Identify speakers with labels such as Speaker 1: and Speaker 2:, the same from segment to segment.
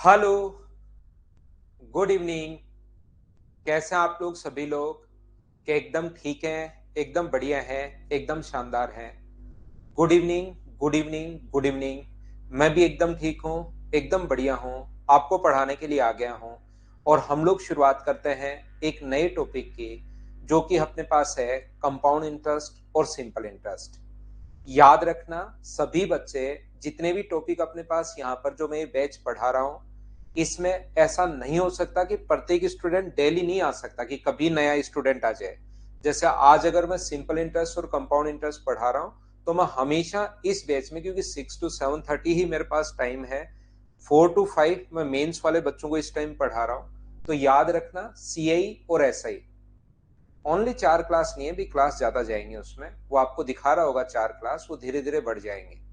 Speaker 1: Hello, good evening. कैसे हैं आप लोग सभी लोग? क्या एकदम ठीक हैं, एकदम बढ़िया हैं, एकदम शानदार हैं? Good evening, good evening, good evening. मैं भी एकदम ठीक हूँ, एकदम बढ़िया हूँ। आपको पढ़ाने के लिए आ गया हूँ और हम लोग शुरुआत करते हैं एक नए टॉपिक की, जो कि अपने पास है कंपाउंड इंटरेस्ट और सिंपल इंटरेस्ट। याद रखना सभी बच्चे, जितने भी टॉपिक अपने पास यहाँ पर जो मैं ये बैच पढ़ा रहा हूँ, इसमें ऐसा नहीं हो सकता कि प्रत्येक स्टूडेंट डेली नहीं आ सकता, कि कभी नया स्टूडेंट आ जाए। जैसे आज अगर मैं सिंपल इंटरेस्ट और कंपाउंड इंटरेस्ट पढ़ा रहा हूँ, तो मैं हमेशा इस बैच में, क्योंकि 6 to 7:30 ही मेरे पास टाइम है, 4 to 5 मैं मेंस वाले बच्चों को इस टाइम पढ़ा रहा हूँ। तो याद रखना, सीआई और एसआई ओनली 4 क्लास नहीं है, भी क्लास ज्यादा जाएंगे उसमें। वो आपको दिखा रहा होगा 4 क्लास, वो धीरे धीरे बढ़ जाएंगे।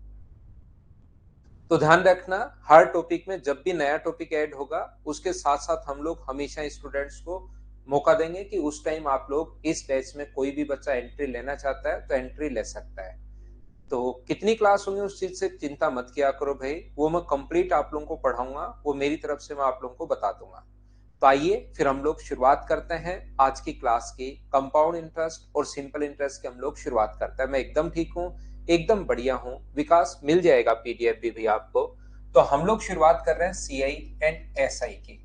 Speaker 1: तो ध्यान रखना, हर टॉपिक में जब भी नया टॉपिक ऐड होगा, उसके साथ साथ हम लोग हमेशा स्टूडेंट्स को मौका देंगे कि उस टाइम आप लोग इस बैच में कोई भी बच्चा एंट्री लेना चाहता है तो एंट्री ले सकता है। तो कितनी क्लास होंगी उस चीज से चिंता मत किया करो भाई, वो मैं कंप्लीट आप लोगों को पढ़ाऊंगा, वो मेरी तरफ से मैं आप लोगों को बता दूंगा। तो आइए फिर हम लोग शुरुआत करते हैं आज की क्लास की। कंपाउंड इंटरेस्ट और सिंपल इंटरेस्ट की हम लोग शुरुआत करते हैं। मैं एकदम ठीक हूँ, एकदम बढ़िया हूँ। विकास मिल जाएगा पीडीएफ भी आपको। तो हम लोग शुरुआत कर रहे हैं सीआई एंड एसआई की।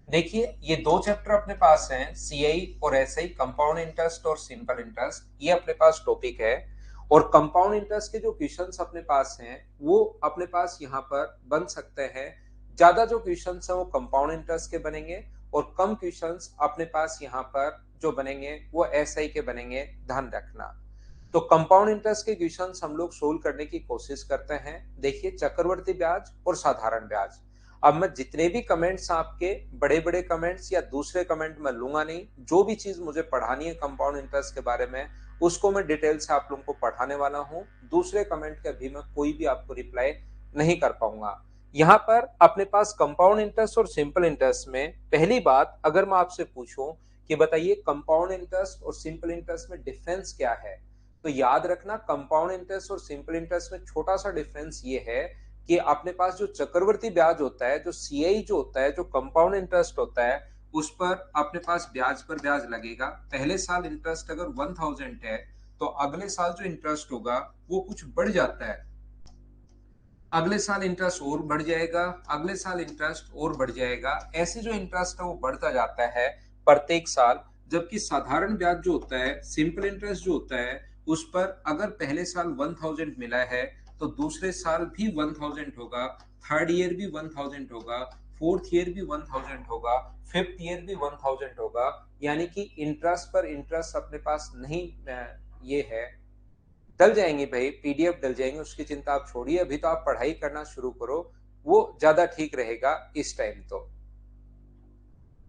Speaker 1: देखिए, ये दो चैप्टर अपने पास हैं, सीआई और एसआई, कंपाउंड इंटरेस्ट और सिंपल इंटरेस्ट, ये अपने पास टॉपिक है। और कंपाउंड इंटरेस्ट के जो क्वेश्चंस अपने पास हैं, वो अपने पास यहाँ पर बन सकते हैं। ज्यादा जो क्वेश्चंस हैं वो कंपाउंड इंटरेस्ट के बनेंगे, और कम क्वेश्चंस अपने पास यहाँ पर जो बनेंगे वो एसआई के बनेंगे। ध्यान रखना। तो कंपाउंड इंटरेस्ट के क्वेश्चंस हम लोग सोल्व करने की कोशिश करते हैं। देखिए, चक्रवर्ती ब्याज और साधारण ब्याज। अब मैं जितने भी कमेंट्स आपके, बड़े बड़े कमेंट्स या दूसरे कमेंट मैं लूंगा नहीं। जो भी चीज मुझे पढ़ानी है कंपाउंड इंटरेस्ट के बारे में, उसको मैं डिटेल से आप लोगों को पढ़ाने वाला हूँ। दूसरे कमेंट के अभी मैं कोई भी आपको रिप्लाई नहीं कर पाऊंगा। यहाँ पर अपने पास कंपाउंड इंटरेस्ट और सिंपल इंटरेस्ट में पहली बात अगर मैं आपसे पूछूं कि बताइए कंपाउंड इंटरेस्ट और सिंपल इंटरेस्ट में डिफरेंस क्या है, तो याद रखना, कंपाउंड इंटरेस्ट और सिंपल इंटरेस्ट में छोटा सा डिफरेंस ये है कि अपने पास जो चक्रवर्ती ब्याज होता है, जो सीआई जो होता है, जो कंपाउंड इंटरेस्ट होता है, उस पर अपने पास ब्याज पर ब्याज लगेगा। पहले साल इंटरेस्ट अगर 1000 है, तो अगले साल जो इंटरेस्ट होगा वो कुछ बढ़ जाता है। अगले साल इंटरेस्ट और बढ़ जाएगा, अगले साल इंटरेस्ट और बढ़ जाएगा। ऐसे जो इंटरेस्ट है वो बढ़ता जाता है प्रत्येक साल। जबकि साधारण ब्याज जो होता है, सिंपल इंटरेस्ट जो होता है, उस पर अगर पहले साल 1000 मिला है, तो दूसरे साल भी 1000 होगा, थर्ड ईयर भी 1000 होगा, फोर्थ ईयर भी 1000 होगा, फिफ्थ ईयर भी 1000 होगा। यानी कि इंटरेस्ट पर इंटरेस्ट अपने पास नहीं, ये है। डल जाएंगे भाई, पीडीएफ डल जाएंगे, उसकी चिंता आप छोड़िए। अभी तो आप पढ़ाई करना शुरू करो, वो ज्यादा ठीक रहेगा इस टाइम तो।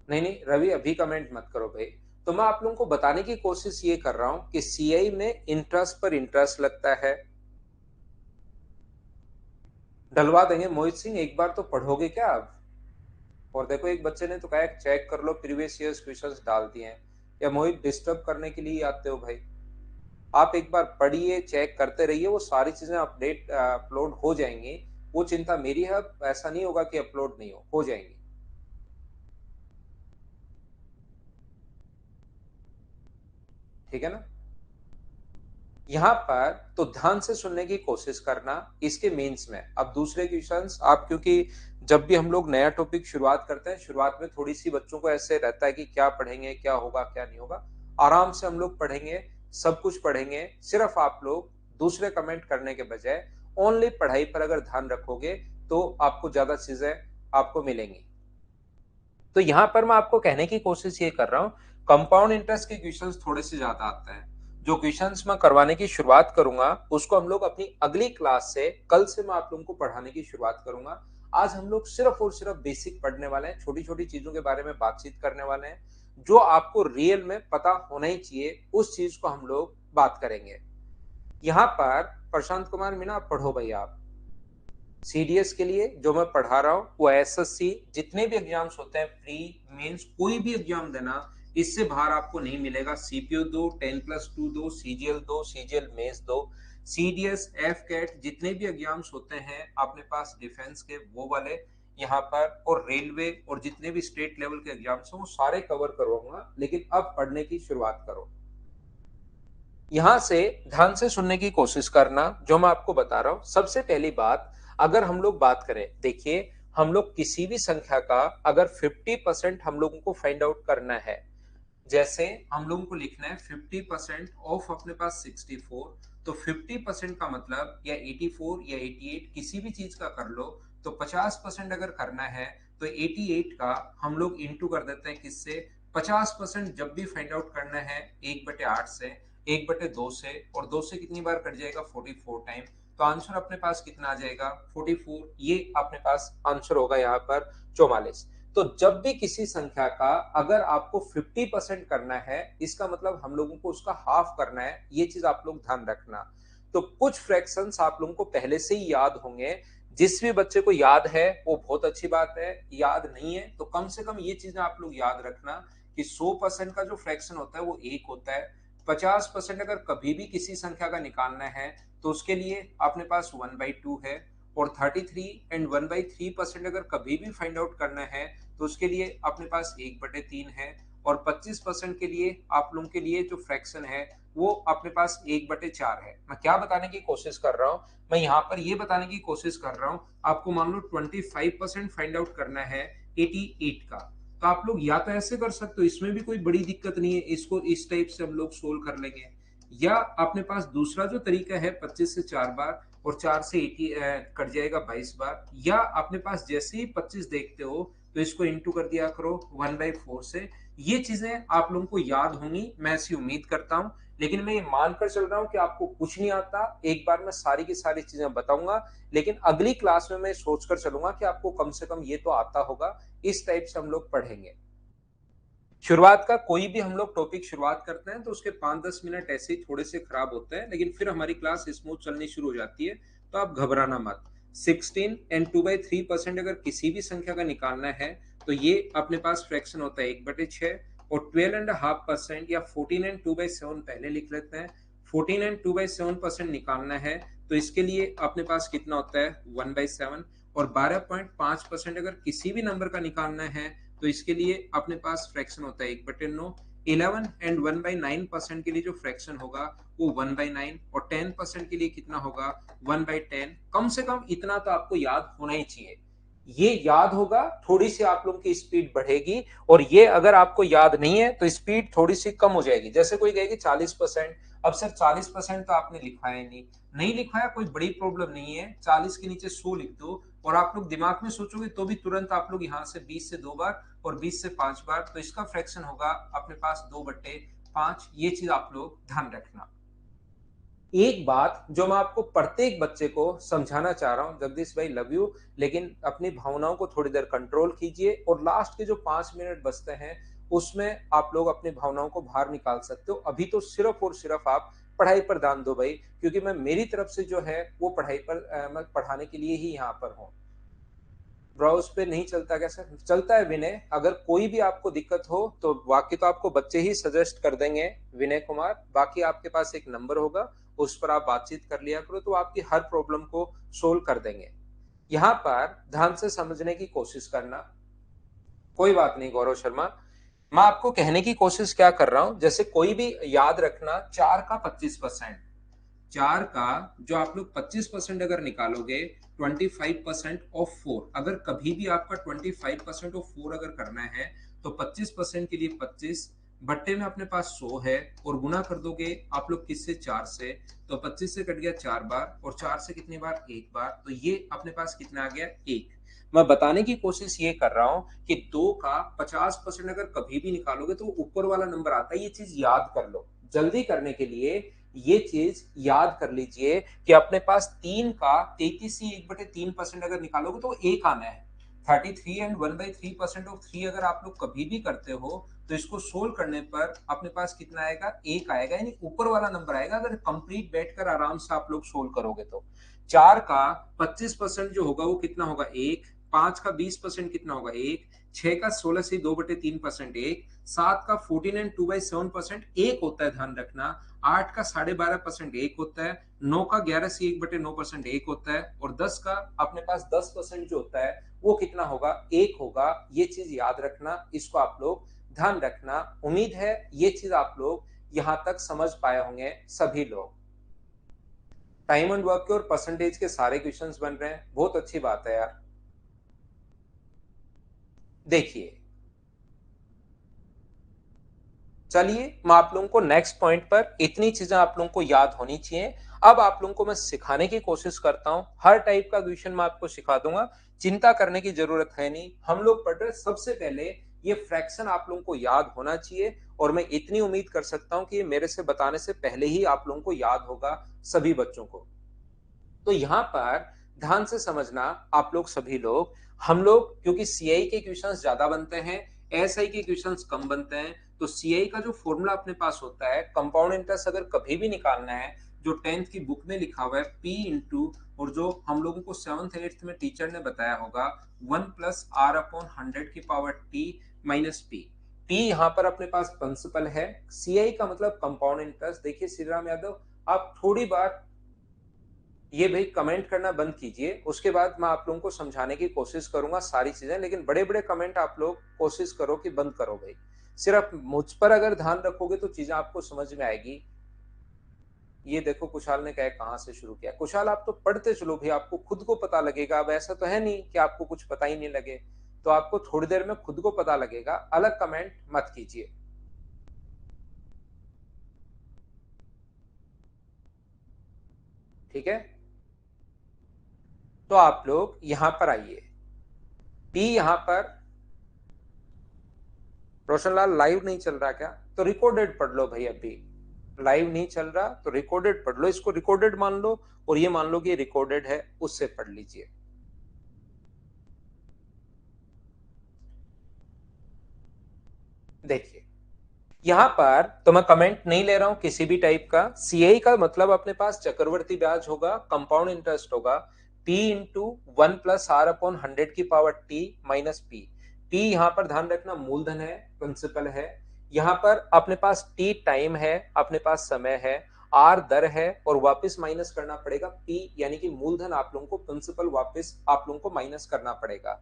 Speaker 1: नहीं नहीं रवि, अभी कमेंट मत करो भाई। तो मैं आप लोगों को बताने की कोशिश ये कर रहा हूं कि सीआई में इंटरेस्ट पर इंटरेस्ट लगता है। डलवा देंगे मोहित सिंह, एक बार तो पढ़ोगे क्या आप? और देखो, एक बच्चे ने तो कहा चेक कर लो, प्रीवियस ईयर्स क्वेश्चंस डाल दिए हैं। या मोहित, डिस्टर्ब करने के लिए आते हो भाई? आप एक बार पढ़िए, चेक करते रहिए, वो सारी चीजें अपडेट अपलोड हो जाएंगी। वो चिंता मेरी है, ऐसा नहीं होगा कि अपलोड नहीं हो जाएंगी। ठीक है ना? यहाँ पर तो ध्यान से सुनने की कोशिश करना। इसके मेंस में अब दूसरे क्वेश्चंस आप, क्योंकि जब भी हम लोग नया टॉपिक शुरुआत करते हैं, शुरुआत में थोड़ी सी बच्चों को ऐसे रहता है कि क्या पढ़ेंगे, क्या होगा क्या नहीं होगा। आराम से हम लोग पढ़ेंगे, सब कुछ पढ़ेंगे। सिर्फ आप लोग दूसरे कमेंट करने के बजाय ओनली पढ़ाई पर अगर ध्यान रखोगे, तो आपको ज्यादा चीजें आपको मिलेंगी। तो यहां पर मैं आपको कहने की कोशिश ये कर रहा हूं, कंपाउंड इंटरेस्ट के क्वेश्चंस थोड़े से ज्यादा आते हैं। जो क्वेश्चंस मैं करवाने की शुरुआत करूंगा, उसको हम लोग अपनी अगली क्लास से, कल से मैं आप लोगों को पढ़ाने की शुरुआत करूंगा। आज हम लोग सिर्फ और सिर्फ बेसिक पढ़ने वाले हैं, छोटी छोटी चीजों के बारे में बातचीत करने वाले हैं। जो आपको रियल में पता होना ही चाहिए, उस चीज को हम लोग बात करेंगे। यहाँ पर प्रशांत कुमार मीना, पढ़ो भाई आप। सीडीएस के लिए जो मैं पढ़ा रहा हूँ, वो एसएससी जितने भी एग्जाम्स होते हैं, प्री मेंस कोई भी एग्जाम देना, इससे बाहर आपको नहीं मिलेगा। सीपीओ दो, 10+2 दो, सीजीएल दो, सीजीएल मेंस दो। सीडीएस, एफ कैट, जितने भी एग्जाम्स होते हैं अपने पास डिफेंस के, वो वाले यहाँ पर, और रेलवे और जितने भी स्टेट लेवल के एग्जाम्स हैं वो सारे कवर करवाऊंगा। लेकिन अब पढ़ने की शुरुआत करो। यहां से ध्यान से सुनने की कोशिश करना जो मैं आपको बता रहा हूं। सबसे पहली बात, अगर हम लोग बात करें, देखिए हम लोग किसी भी संख्या का अगर 50% हम लोगों को फाइंड आउट करना है, जैसे हम लोगों को लिखना है 50% ऑफ अपने पास 64, तो 50% का मतलब या 84 या 88 किसी भी चीज का कर लो, तो 50% अगर करना है तो 88 का हम लोग इंटू कर देते हैं किससे, 50% जब भी फाइंड आउट करना है 1/8 से, 1/2 से, और 2 से कितनी बार कट जाएगा, 44 टाइम। तो आंसर अपने पास कितना आ जाएगा, 44। ये अपने पास आंसर होगा यहाँ पर 44। तो जब भी किसी संख्या का अगर आपको 50% करना है, इसका मतलब हम लोगों को उसका हाफ करना है, ये चीज आप लोग ध्यान रखना। तो कुछ फ्रैक्शंस आप लोगों को पहले से ही याद होंगे। जिस भी बच्चे को याद है वो बहुत अच्छी बात है, याद नहीं है तो कम से कम ये चीजें आप लोग याद रखना कि 100% का जो फ्रैक्शन होता है वो 1 होता है। 50% अगर कभी भी किसी संख्या का निकालना है तो उसके लिए अपने पास 1/2 है। और 33 एंड 1/3% अगर कभी भी फाइंड आउट करना है तो उसके लिए अपने पास 1/3 है। और 25% के लिए आप लोगों के लिए जो फ्रैक्शन है वो अपने पास 1/4 है। मैं क्या बताने की कोशिश कर रहा हूं, मैं यहाँ पर ये बताने की कोशिश कर रहा हूं, आपको मान लो 25% फाइंड आउट करना है 88 का, तो आप लोग या तो ऐसे कर सकते हो, इसमें भी कोई बड़ी दिक्कत नहीं है, इसको इस टाइप से हम लोग सोल्व कर लेंगे। या अपने पास दूसरा जो तरीका है 25 से 4 बार और 4 से 80 कट जाएगा 22 बार। या अपने पास जैसे ही 25 देखते हो तो इसको इंटू कर दिया करो 1/4 से। ये चीजें आप लोगों को याद होंगी, मैं ऐसी उम्मीद करता हूं। लेकिन मैं ये मानकर चल रहा हूं कि आपको कुछ नहीं आता, एक बार मैं सारी की सारी चीजें बताऊंगा, लेकिन अगली क्लास में मैं सोचकर चलूंगा कि आपको कम से कम ये तो आता होगा। इस टाइप से हम लोग पढ़ेंगे। शुरुआत का कोई भी हम लोग टॉपिक शुरुआत करते हैं तो उसके 5-10 मिनट ऐसे ही थोड़े से खराब होते हैं, लेकिन फिर हमारी क्लास स्मूथ चलनी शुरू हो जाती है। तो आप घबराना मत। 16 एंड 2/3% अगर किसी भी संख्या का निकालना है तो ये अपने पास फ्रैक्शन होता है 1/6। और 12.5% या 14 एंड 2/7 पहले लिख लेते हैं। 14 एंड 2/7% निकालना है तो इसके लिए अपने पास कितना होता है 1/7। और 12.5% अगर किसी भी नंबर का निकालना है तो इसके लिए अपने पास फ्रैक्शन होता है 1/9। 11 एंड 1/9% के लिए जो फ्रैक्शन होगा वो 1/9। और 10% के लिए कितना होगा 1/10। कम से कम इतना तो आपको याद होना ही चाहिए। ये याद होगा, थोड़ी सी आप लोगों की स्पीड बढ़ेगी। और ये अगर आपको याद नहीं है तो स्पीड थोड़ी सी कम हो जाएगी। जैसे कोई कहेगी 40%, अब सर 40% तो आपने लिखवाया नहीं, नहीं लिखवाया कोई बड़ी प्रॉब्लम नहीं है, 40 के नीचे 100 लिख दो। और आप लोग दिमाग में सोचोगे तो भी तुरंत आप लोग यहाँ से 20 से 2 बार और 20 से 5 बार, तो इसका फ्रैक्शन होगा अपने पास 2/5। ये चीज आप लोग ध्यान रखना। एक बात जो मैं आपको प्रत्येक बच्चे को समझाना चाह रहा हूं, जगदीश भाई लव यू, लेकिन अपनी भावनाओं को थोड़ी देर कंट्रोल कीजिए और लास्ट के जो 5 मिनट बचते हैं उसमें आप लोग अपनी भावनाओं को बाहर निकाल सकते हो। अभी तो सिर्फ और सिर्फ आप पढ़ाई पर ध्यान दो भाई, क्योंकि मैं मेरी तरफ से जो है वो पढ़ाई पर मैं पढ़ाने के लिए ही यहाँ पर हूँ। ब्राउज पे नहीं चलता क्या सर? चलता है विनय, अगर कोई भी आपको दिक्कत हो तो बाकी तो आपको बच्चे ही सजेस्ट कर देंगे विनय कुमार। बाकी आपके पास एक नंबर होगा, उस पर आप बातचीत कर लिया करो तो आपकी हर प्रॉब्लम को सोल्व कर देंगे। यहाँ पर ध्यान से समझने की कोशिश करना। कोई बात नहीं गौरव शर्मा, मैं आपको कहने की कोशिश क्या कर रहा हूं, जैसे कोई भी याद रखना 4 का 25%, 4 का जो आप लोग 25% अगर निकालोगे 25% ऑफ 4, अगर कभी भी आपका 25% ऑफ 4 अगर करना है तो 25% के लिए 25 बट्टे में अपने पास 100 है और गुना कर दोगे आप लोग किससे 4 से, तो 25 से कट गया 4 बार और 4 से कितनी बार 1 बार, तो ये अपने पास कितना आ गया 1। मैं बताने की कोशिश ये कर रहा हूं कि 2 का 50% अगर कभी भी निकालोगे तो ऊपर वाला नंबर आता है। ये चीज याद कर लो, जल्दी करने के लिए ये चीज याद कर लीजिए कि अपने पास 3 का 33 से 1/3% अगर निकालोगे तो 1 आना है। 33 एंड 1/3% ऑफ 3 अगर आप लोग कभी भी करते हो तो इसको सोल्व करने पर अपने पास कितना आएगा 1 आएगा, यानी ऊपर वाला नंबर आएगा अगर कंप्लीट बैठकर आराम से आप लोग सोल्व करोगे तो। 4 का 25% जो होगा वो कितना होगा 1। 5 का 20% कितना होगा 1, 6 का 16 से 2/3% 1, 7 का 14 एंड 2/7% 1 होता है, ध्यान रखना। 8 का 12.5% 1 होता है, 9 का 11 से 1/9% 1 होता है, और 10 का अपने पास 10% जो होता है वो कितना होगा 1 होगा। ये चीज याद रखना, इसको आप लोग ध्यान रखना। उम्मीद है ये चीज आप लोग यहां तक समझ पाए होंगे सभी लोग। टाइम एंड वर्क के और परसेंटेज के सारे क्वेश्चंस बन रहे हैं, बहुत अच्छी बात है यार। देखिए, चलिए मैं आप लोगों को नेक्स्ट पॉइंट पर, इतनी चीजें आप लोगों को याद होनी चाहिए। अब आप लोगों को मैं सिखाने की कोशिश करता हूं, हर टाइप का क्वेश्चन मैं आपको सिखा दूंगा, चिंता करने की जरूरत है नहीं। हम लोग पढ़ रहे सबसे पहले ये फ्रैक्शन आप लोगों को याद होना चाहिए, और मैं इतनी उम्मीद कर सकता हूं कि ये मेरे से बताने से पहले ही आप लोगों को याद होगा सभी बच्चों को। तो यहां पर ध्यान से समझना आप लोग सभी लोग, हम लोग क्योंकि सीआई के क्वेश्चंस ज्यादा बनते हैं, एसआई के क्वेश्चंस कम बनते हैं, तो सीआई का जो फॉर्मूला अपने पास होता है, कंपाउंड इंटरेस्ट अगर कभी भी निकालना है, जो 10th की बुक में लिखा हुआ है पी इंटू, और जो हम लोगों को 7th 8th में टीचर ने बताया होगा 1+r/100 की power T minus P. P यहाँ पर अपने पास प्रिंसिपल है, सीआई का मतलब कंपाउंड इंटरेस्ट। देखिए श्रीराम यादव, आप थोड़ी बार ये भाई कमेंट करना बंद कीजिए, उसके बाद मैं आप लोगों को समझाने की कोशिश करूंगा सारी चीजें, लेकिन बड़े बड़े कमेंट आप लोग कोशिश करो कि बंद करो भाई। सिर्फ मुझ पर अगर ध्यान रखोगे तो चीजें आपको समझ में आएगी। ये देखो कुशाल ने कहा कहां से शुरू किया। कुशाल आप तो पढ़ते चलो भाई, आपको खुद को पता लगेगा। अब ऐसा तो है नहीं कि आपको कुछ पता ही नहीं लगे, तो आपको थोड़ी देर में खुद को पता लगेगा। अलग कमेंट मत कीजिए, ठीक है। तो आप लोग यहां पर आइए, पी यहां पर, रोशनलाल लाइव नहीं चल रहा क्या? तो रिकॉर्डेड पढ़ लो भाई, अभी लाइव नहीं चल रहा तो रिकॉर्डेड पढ़ लो, इसको रिकॉर्डेड मान लो, और ये मान लो कि रिकॉर्डेड है, उससे पढ़ लीजिए। देखिए यहां पर तो मैं कमेंट नहीं ले रहा हूं किसी भी टाइप का। सीआई का मतलब अपने पास चक्रवर्ती ब्याज होगा, कंपाउंड इंटरेस्ट होगा, पी इंटू 1+r/100 की power T minus P. P यहां पर ध्यान रखना मूलधन है, प्रिंसिपल है। यहां पर अपने पास टी टाइम है, अपने पास समय है, आर दर है, और वापस माइनस करना पड़ेगा पी, यानी कि मूलधन आप लोगों को प्रिंसिपल वापस आप लोगों को माइनस करना पड़ेगा।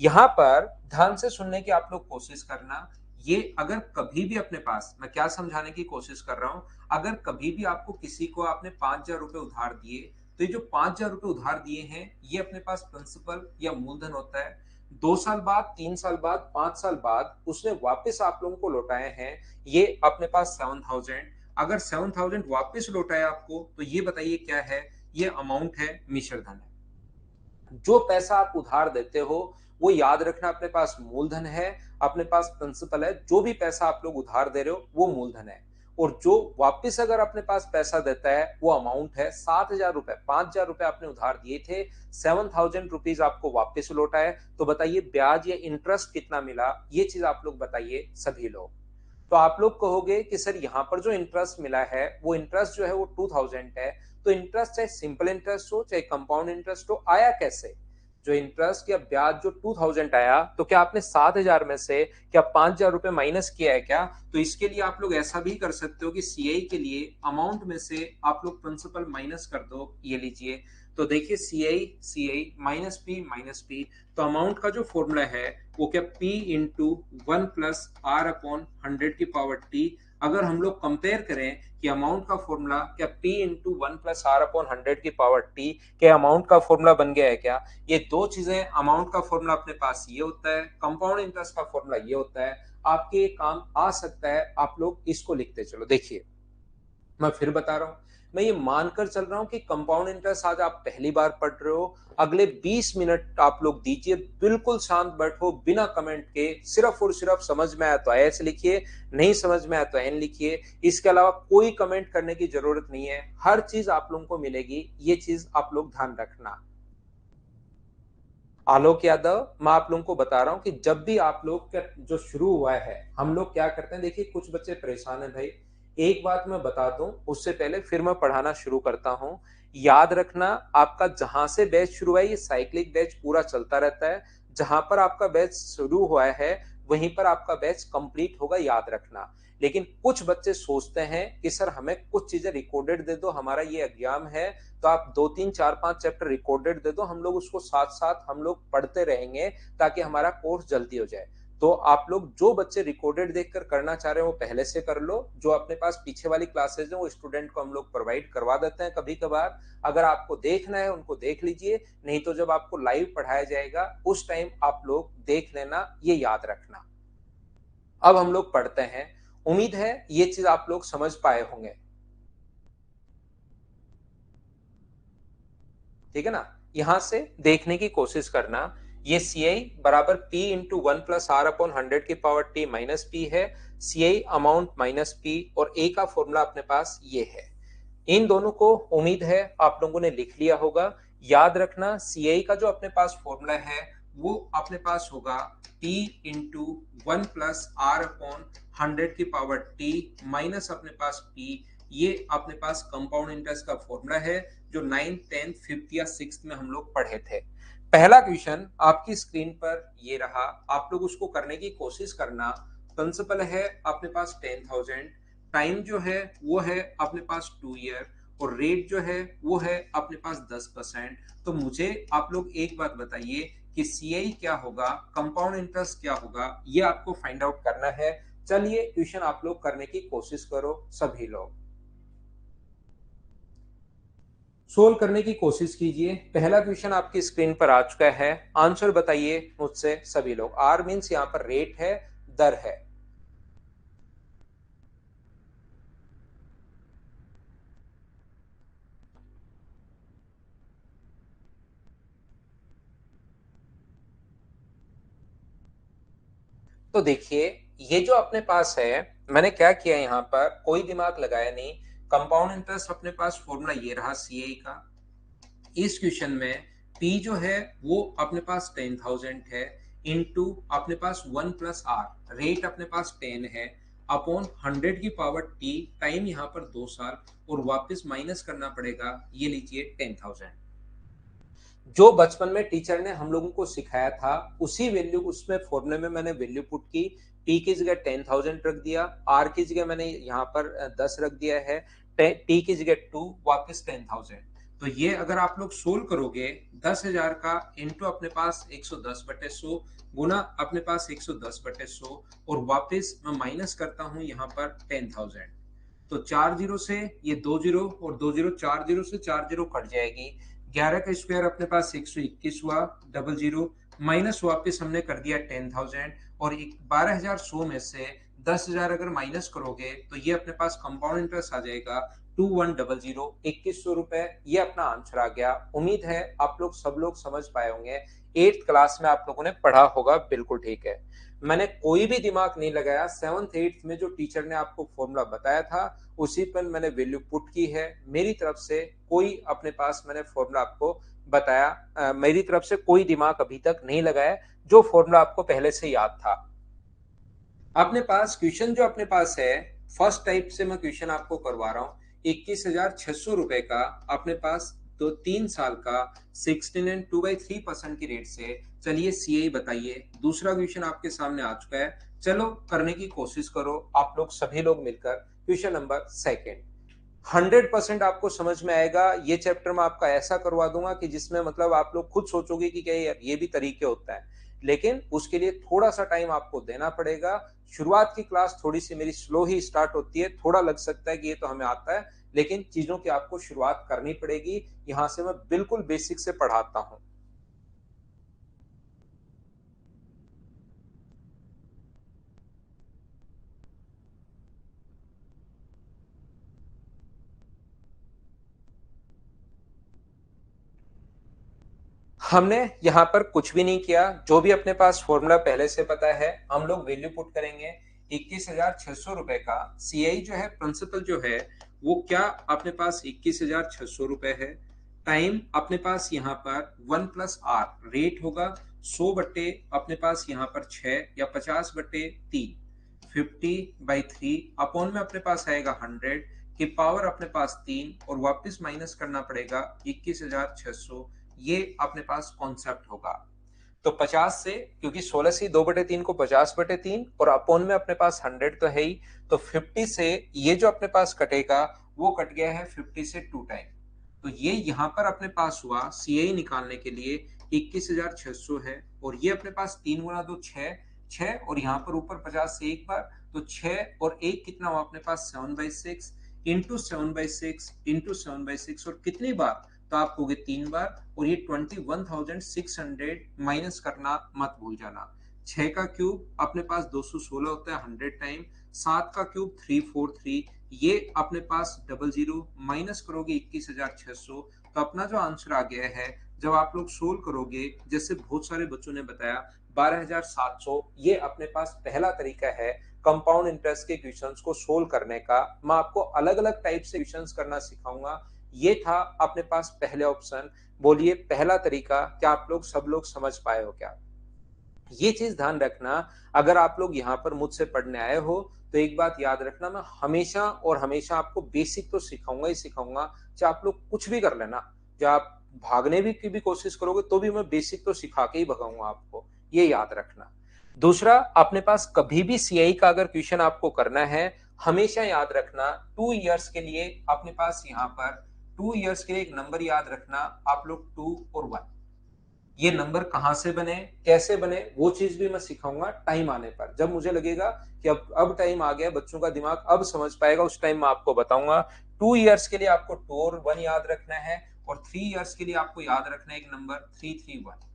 Speaker 1: यहां पर ध्यान से सुनने की आप लोग कोशिश करना। ये अगर कभी भी अपने पास, मैं क्या समझाने की कोशिश कर रहा हूं, अगर कभी भी आपको किसी को आपने 5,000 रुपए उधार दिए, तो ये जो 5,000 रुपए उधार दिए हैं ये अपने पास प्रिंसिपल या मूलधन होता है। 2 साल बाद, 3 साल बाद, 5 साल बाद उसने वापस आप लोगों को लौटाए हैं, ये अपने पास 7,000। अगर 7,000 वापस लौटाए आपको, तो ये बताइए क्या है? ये अमाउंट है, मिश्र धन है। जो पैसा आप उधार देते हो वो याद रखना अपने पास मूलधन है, अपने पास प्रिंसिपल है। जो भी पैसा आप लोग उधार दे रहे हो वो मूलधन है, और जो वापस अगर अपने पास पैसा देता है वो अमाउंट है। 7,000 रुपए, 5,000 रुपए आपने उधार दिए थे, 7,000 रुपीज आपको वापस लौटा है, तो बताइए ब्याज या इंटरेस्ट कितना मिला? ये चीज आप लोग बताइए सभी लोग। तो आप लोग कहोगे कि सर यहाँ पर जो इंटरेस्ट मिला है वो इंटरेस्ट जो है वो 2,000 है, तो इंटरेस्ट चाहे सिंपल इंटरेस्ट हो चाहे कंपाउंड इंटरेस्ट हो, आया कैसे? जो इंटरेस्ट या ब्याज जो 2,000 आया, तो क्या आपने 7,000 में से क्या 5,000 रुपए माइनस किया है क्या? तो इसके लिए आप लोग ऐसा भी कर सकते हो कि सीआई के लिए अमाउंट में से आप लोग प्रिंसिपल माइनस कर दो। ये लीजिए, तो देखिए सी आई माइनस पी, तो अमाउंट का जो फॉर्मूला है वो क्या P इंटू 1+r/100 की पावर टी। अगर हम लोग कंपेयर करें कि अमाउंट का फॉर्मूला क्या P इंटू 1+r/100 की पावर टी के अमाउंट का फॉर्मूला बन गया है क्या? ये दो चीजें, अमाउंट का फॉर्मूला अपने पास ये होता है, कंपाउंड इंटरेस्ट का फॉर्मूला ये होता है। आपके काम आ सकता है, आप लोग इसको लिखते चलो। देखिए मैं फिर बता रहा हूं, मैं ये मानकर चल रहा हूं कि कंपाउंड इंटरेस्ट आज आप पहली बार पढ़ रहे हो। अगले 20 मिनट आप लोग दीजिए, बिल्कुल शांत बैठो बिना कमेंट के, सिर्फ और सिर्फ समझ में आया तो एस लिखिए, नहीं समझ में आया तो एन लिखिए। इसके अलावा कोई कमेंट करने की जरूरत नहीं है, हर चीज आप लोगों को मिलेगी, ये चीज आप लोग ध्यान रखना। आलोक यादव, मैं आप लोगों को बता रहा हूं कि जब भी आप लोग का जो शुरू हुआ है, हम लोग क्या करते हैं, देखिए कुछ बच्चे परेशान हैं भाई। एक बात मैं बता दूं उससे पहले, फिर मैं पढ़ाना शुरू करता हूं। याद रखना, आपका जहां से बैच शुरू हुआ है ये साइक्लिक बैच पूरा चलता रहता है, जहां पर आपका बैच शुरू हुआ है वहीं पर आपका बैच कंप्लीट होगा, याद रखना। लेकिन कुछ बच्चे सोचते हैं कि सर हमें कुछ चीजें रिकॉर्डेड दे दो, हमारा ये एग्जाम है तो आप 2 3 4 5 चैप्टर रिकॉर्डेड दे दो, हम लोग उसको साथ साथ हम लोग पढ़ते रहेंगे ताकि हमारा कोर्स जल्दी हो जाए। तो आप लोग जो बच्चे रिकॉर्डेड देखकर करना चाह रहे हो वो पहले से कर लो, जो अपने पास पीछे वाली क्लासेज है वो स्टूडेंट को हम लोग प्रोवाइड करवा देते हैं कभी कभार। अगर आपको देखना है उनको देख लीजिए, नहीं तो जब आपको लाइव पढ़ाया जाएगा उस टाइम आप लोग देख लेना, ये याद रखना। अब हम लोग पढ़ते हैं, उम्मीद है ये चीज आप लोग समझ पाए होंगे, ठीक है ना। यहां से देखने की कोशिश करना, ये सी आई बराबर पी इंटू 1 + r/100 की पावर टी माइनस पी है, सी आई अमाउंट माइनस पी, और ए का फॉर्मूला अपने पास ये है। इन दोनों को उम्मीद है आप लोगों ने लिख लिया होगा। याद रखना सी आई का जो अपने पास फॉर्मूला है वो अपने पास होगा P इंटू 1 + r/100 की पावर टी माइनस अपने पास P। ये अपने पास कंपाउंड इंटरेस्ट का फॉर्मूला है जो 9th 10th 5th या 6th में हम लोग पढ़े थे। पहला क्वेश्चन आपकी स्क्रीन पर ये रहा, आप लोग उसको करने की कोशिश करना। प्रिंसिपल है अपने पास 10,000, टाइम जो है वो है अपने पास 2 ईयर, और रेट जो है वो है अपने पास 10%। तो मुझे आप लोग एक बात बताइए कि सीआई क्या होगा, कंपाउंड इंटरेस्ट क्या होगा, ये आपको फाइंड आउट करना है। चलिए क्वेश्चन आप लोग करने की कोशिश करो, सभी लोग सोल्व करने की कोशिश कीजिए। पहला क्वेश्चन आपकी स्क्रीन पर आ चुका है, आंसर बताइए मुझसे सभी लोग। आर मीन्स यहाँ पर रेट है, दर है। तो देखिए ये जो अपने पास है, मैंने क्या किया यहाँ पर, कोई दिमाग लगाया नहीं। कंपाउंड इंटरेस्ट अपने पास फॉर्मूला ये रहा सीआई का। इस क्वेश्चन में P जो है वो अपने पास 10,000 है, इनटू अपने पास 1 + r, रेट अपने पास 10 है, अपॉन 100 की पावर t, टाइम यहाँ पर 2 साल, और वापस माइनस करना पड़ेगा, ये लीजिए 10,000। जो बचपन में टीचर ने हम लोगों को सिखाया था उसी वैल्यू उसमें फॉर्मूले में मैंने वैल्यू पुट की। पी की जगह 10,000 रख दिया, आर की जगह मैंने यहाँ पर 10 रख दिया है, टी की जगह 2, वापस 10,000। तो ये अगर आप लोग सोल्व करोगे 10,000 का इंटू अपने पास 110/100 गुना अपने पास 110/100, और वापस मैं माइनस करता हूं यहाँ पर 10,000। तो 4 जीरो से ये 2 जीरो, और 2 जीरो 4 जीरो से 4 जीरो कट जाएगी, 11 का स्क्वायर अपने पास 121 हुआ, डबल जीरो, माइनस वापस हमने कर दिया 10,000, और 12,100 में से 10,000 अगर माइनस करोगे तो ये अपने पास कंपाउंड इंटरेस्ट आ जाएगा 2100, 2,100 रुपए। ये अपना आंसर आ गया। उम्मीद है आप लोग सब लोग समझ पाए होंगे, 8th क्लास में आप लोगों ने पढ़ा होगा, बिल्कुल ठीक है। मैंने कोई भी दिमाग नहीं लगाया, 7th 8th में जो टीचर ने आपको फॉर्मूला बताया था उसी पर मैंने वैल्यू पुट की है। मेरी तरफ से कोई अपने पास मैंने फॉर्मूला आपको बताया, मेरी तरफ से कोई दिमाग अभी तक नहीं लगाया, जो फॉर्मूला आपको पहले से याद था। अपने पास क्वेश्चन जो अपने पास है, फर्स्ट टाइप से मैं क्वेश्चन आपको करवा रहा हूँ। 21,600 रुपए का अपने पास तो 3 साल का 16 एंड 2/3% की रेट से, चलिए सीआई बताइए। दूसरा क्वेश्चन आपके सामने आ चुका है, चलो करने की कोशिश करो आप लोग सभी लोग मिलकर। क्वेश्चन नंबर सेकेंड, 100% आपको समझ में आएगा। ये चैप्टर में आपका ऐसा करवा दूंगा कि जिसमें मतलब आप लोग खुद सोचोगे कि क्या यार ये भी तरीके होता है, लेकिन उसके लिए थोड़ा सा टाइम आपको देना पड़ेगा। शुरुआत की क्लास थोड़ी सी मेरी स्लो ही स्टार्ट होती है, थोड़ा लग सकता है कि ये तो हमें आता है, लेकिन चीजों की आपको शुरुआत करनी पड़ेगी। यहां से मैं बिल्कुल बेसिक से पढ़ाता हूं। हमने यहाँ पर कुछ भी नहीं किया, जो भी अपने पास फॉर्मूला पहले से पता है हम लोग वैल्यू पुट करेंगे। 21,600 रुपए का सीआई जो है, प्रिंसिपल जो है वो क्या अपने पास 21,600 रुपए है। टाइम अपने पास यहाँ पर 1 + r, रेट होगा 100 बट्टे अपने पास यहाँ पर 6 या 50/3, 50/3, अपॉन में अपने पास आएगा 100। कि पावर अपने पास 3 और वापस माइनस करना पड़ेगा 21,600, ये अपने पास कॉन्सेप्ट होगा। तो 50 से, क्योंकि 16 से 2/3 को 50/3 और अपॉन में अपने पास 100 तो है ही, तो 50 से ये जो अपने पास कटेगा वो कट गया है 50 से 2 टाइम। तो ये यहां पर अपने पास हुआ सीआई निकालने के लिए 21,600 है, और ये अपने पास 3 गुना 2 6, 6 और यहाँ पर ऊपर 50 से एक बार, तो 6 और 1 कितना हुआ अपने पास 7/6 इंटू 7/6 इंटू 7/6, और कितनी बार, तो आप कहोगे 3 बार, और ये 21,600 माइनस करना मत भूल जाना। 6 का क्यूब अपने पास 216 होता है 100 टाइम, 7 का क्यूब 343, ये अपने पास 00 माइनस करोगे 21,600, तो अपना जो आंसर आ गया है, जब आप लोग सोल्व करोगे, जैसे बहुत सारे बच्चों ने बताया 12,700, ये अपने पास पहला तरीका है कंपाउंड इंटरेस्ट के क्वेश्चंस को सोल्व करने का। मैं आपको अलग अलग टाइप से क्वेश्चंस करना सिखाऊंगा। ये था अपने पास पहले ऑप्शन। बोलिए पहला तरीका क्या आप लोग सब लोग समझ पाए हो क्या? ये चीज ध्यान रखना, अगर आप लोग यहाँ पर मुझसे पढ़ने आए हो तो एक बात याद रखना, मैं हमेशा और हमेशा आपको बेसिक तो सिखाऊंगा ही सिखाऊंगा, चाहे आप लोग कुछ भी कर लेना, चाहे आप भागने भी की भी कोशिश करोगे तो भी मैं बेसिक तो सिखा के ही भगाऊंगा आपको, ये याद रखना। दूसरा, अपने पास कभी भी सीआई का अगर क्वेश्चन आपको करना है, हमेशा याद रखना 2 इयर्स के लिए अपने पास यहाँ पर 2 इयर्स के लिए एक नंबर याद रखना, आप लोग 2 और 1। ये नंबर कहां से बने, कैसे बने, वो चीज भी मैं सिखाऊंगा टाइम आने पर, जब मुझे लगेगा कि अब टाइम आ गया, बच्चों का दिमाग अब समझ पाएगा, उस टाइम मैं आपको बताऊंगा। 2 इयर्स के लिए आपको 2 और 1 याद रखना है, और 3 इयर्स के लिए आपको याद रखना है एक नंबर 331।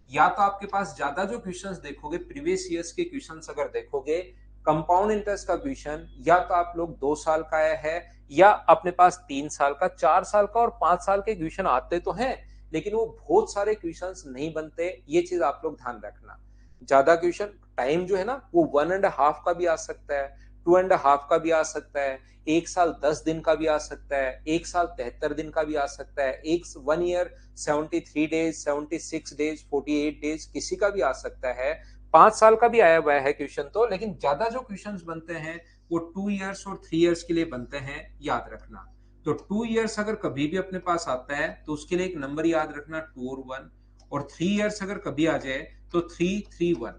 Speaker 1: या तो आपके पास ज्यादा जो क्वेश्चंस देखोगे, प्रीवियस ईयर्स के क्वेश्चंस अगर देखोगे, कंपाउंड इंटरेस्ट का क्वेश्चन या तो आप लोग 2 साल का आया है, या अपने पास 3 साल का, 4 साल का और 5 साल के क्वेश्चन आते तो हैं, लेकिन वो बहुत सारे क्वेश्चंस नहीं बनते, ये चीज आप लोग ध्यान रखना। ज्यादा क्वेश्चन टाइम जो है ना, वो 1.5 का भी आ सकता है, 2.5 का भी आ सकता है, 1 साल 10 दिन का भी आ सकता है, 1 साल 73 दिन का भी आ सकता है, 1 ईयर 73 डेज, 76 डेज, 48 डेज किसी का भी आ सकता है, 5 साल का भी आया हुआ है क्वेश्चन तो, लेकिन ज्यादा जो क्वेश्चन बनते हैं वो 2 इयर्स और 3 इयर्स के लिए बनते हैं, याद रखना। तो 2 इयर्स अगर कभी भी अपने पास आता है तो उसके लिए एक नंबर याद रखना 2 और 1, और 3 इयर्स अगर कभी आ जाए तो 331।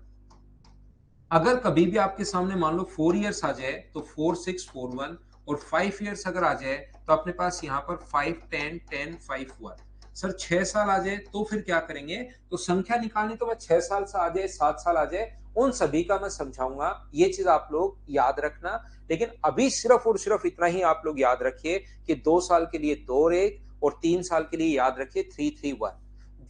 Speaker 1: अगर कभी भी आपके सामने मान लो 4 इयर्स आ जाए तो 4641, और 5 इयर्स अगर आ जाए तो अपने पास यहाँ पर 5101051। सर 6 साल आ जाए तो फिर क्या करेंगे, तो संख्या निकालनी तो मैं 6 साल से आ जाए, 7 साल आ जाए, उन सभी का मैं समझाऊंगा, ये चीज आप लोग याद रखना। लेकिन अभी सिर्फ और सिर्फ इतना ही आप लोग याद रखिए कि 2 साल के लिए 2 और 1, और 3 साल के लिए याद रखिए 331।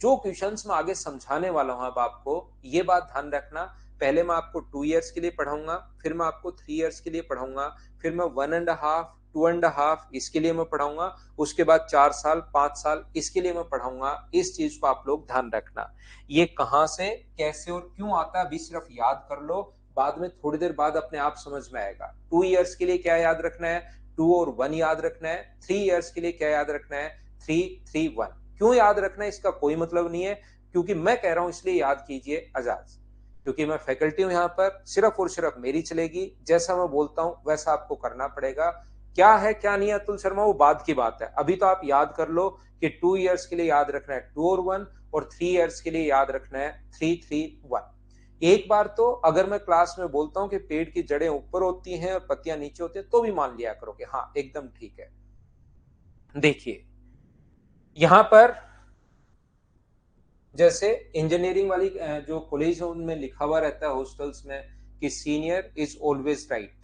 Speaker 1: जो क्वेश्चंस मैं आगे समझाने वाला हूं अब आपको, ये बात ध्यान रखना, पहले मैं आपको 2 इयर्स के लिए पढ़ाऊंगा, फिर मैं आपको 3 इयर्स के लिए पढ़ाऊंगा, फिर मैं 1.5, 2.5 इसके लिए मैं पढ़ाऊंगा, उसके बाद 4 साल 5 साल इसके लिए मैं पढ़ाऊंगा। इस चीज को आप लोग ध्यान रखना, ये कहां से कैसे और क्यों आता है अभी सिर्फ याद कर लो, बाद में थोड़ी देर बाद अपने आप समझ में आएगा। 2 इयर्स के लिए क्या याद रखना है, 2 और 1 याद रखना है। 3 इयर्स के लिए क्या याद रखना है, 331। क्यों याद रखना है इसका कोई मतलब नहीं है, क्योंकि मैं कह रहा हूं इसलिए याद कीजिए आजाद, क्योंकि मैं फैकल्टी हूं यहाँ पर, सिर्फ और सिर्फ मेरी चलेगी, जैसा मैं बोलता हूं वैसा आपको करना पड़ेगा। क्या है क्या नहीं है अतुल शर्मा, वो बाद की बात है, अभी तो आप याद कर लो कि 2 इयर्स के लिए याद रखना है 2 और 1, और 3 इयर्स के लिए याद रखना है 331। एक बार तो अगर मैं क्लास में बोलता हूं कि पेड़ की जड़ें ऊपर होती हैं और पत्तियां नीचे होती हैं, तो भी मान लिया करो कि हाँ एकदम ठीक है। देखिए यहां पर जैसे इंजीनियरिंग वाली जो कॉलेज है उनमें लिखा हुआ रहता है हॉस्टल्स में कि सीनियर इज ऑलवेज राइट,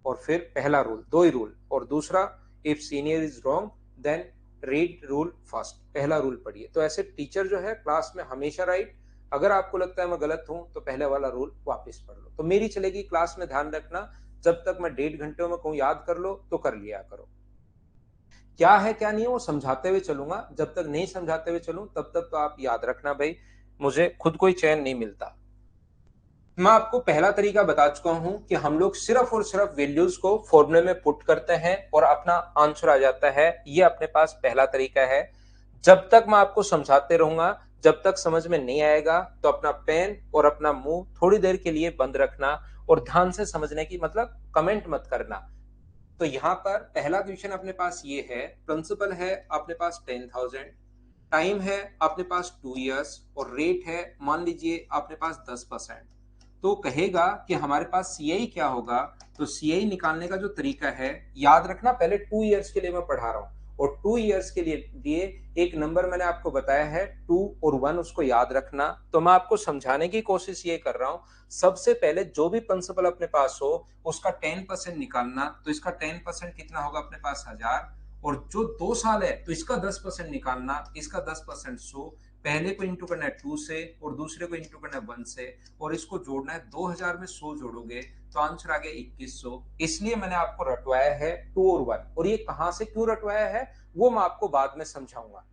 Speaker 1: और फिर पहला रूल, दो ही रूल, और दूसरा if senior is wrong then read rule first, पहला रूल पढ़िए। तो ऐसे टीचर जो है क्लास में हमेशा राइट, अगर आपको लगता है मैं गलत हूं तो पहले वाला रूल वापस पढ़ लो। तो मेरी चलेगी क्लास में, ध्यान रखना, जब तक मैं 1.5 घंटे में कहूँ याद कर लो तो कर लिया करो, क्या है क्या नहीं है वो समझाते हुए चलूंगा, जब तक नहीं समझाते हुए चलूं तब तक तो आप याद रखना भाई, मुझे खुद कोई चैन नहीं मिलता। मैं आपको पहला तरीका बता चुका हूं कि हम लोग सिर्फ और सिर्फ वैल्यूज को फॉर्मूले में पुट करते हैं और अपना आंसर आ जाता है, ये अपने पास पहला तरीका है। जब तक मैं आपको समझाते रहूंगा, जब तक समझ में नहीं आएगा तो अपना पेन और अपना मुंह थोड़ी देर के लिए बंद रखना, और ध्यान से समझने की, मतलब कमेंट मत करना, तो यहाँ पर पहला क्वेश्चन अपने पास ये है, प्रिंसिपल है अपने पास 10,000, टाइम है अपने पास 2 इयर्स और रेट है मान लीजिए अपने पास 10%। तो कहेगा कि हमारे पास सीआई क्या होगा। तो सीआई निकालने का जो तरीका है, याद रखना पहले 2 इयर्स के लिए मैं पढ़ा रहा हूं और 2 इयर्स के लिए एक नंबर मैंने आपको बताया है 2 और 1, उसको याद रखना। तो मैं आपको समझाने की कोशिश ये कर रहा हूं, सबसे पहले जो भी प्रिंसिपल अपने पास हो उसका 10% निकालना। तो इसका 10% कितना होगा अपने पास 1000, और जो 2 साल है तो इसका 10% निकालना, इसका 10% 100। पहले को इंटू करना है 2 से और दूसरे को इंटू करना है 1 से, और इसको जोड़ना है 2000 में 100 जोड़ोगे तो आंसर आ गया 2100। इसलिए मैंने आपको रटवाया है 2 और 1, और ये कहां से क्यों रटवाया है वो मैं आपको बाद में समझाऊंगा।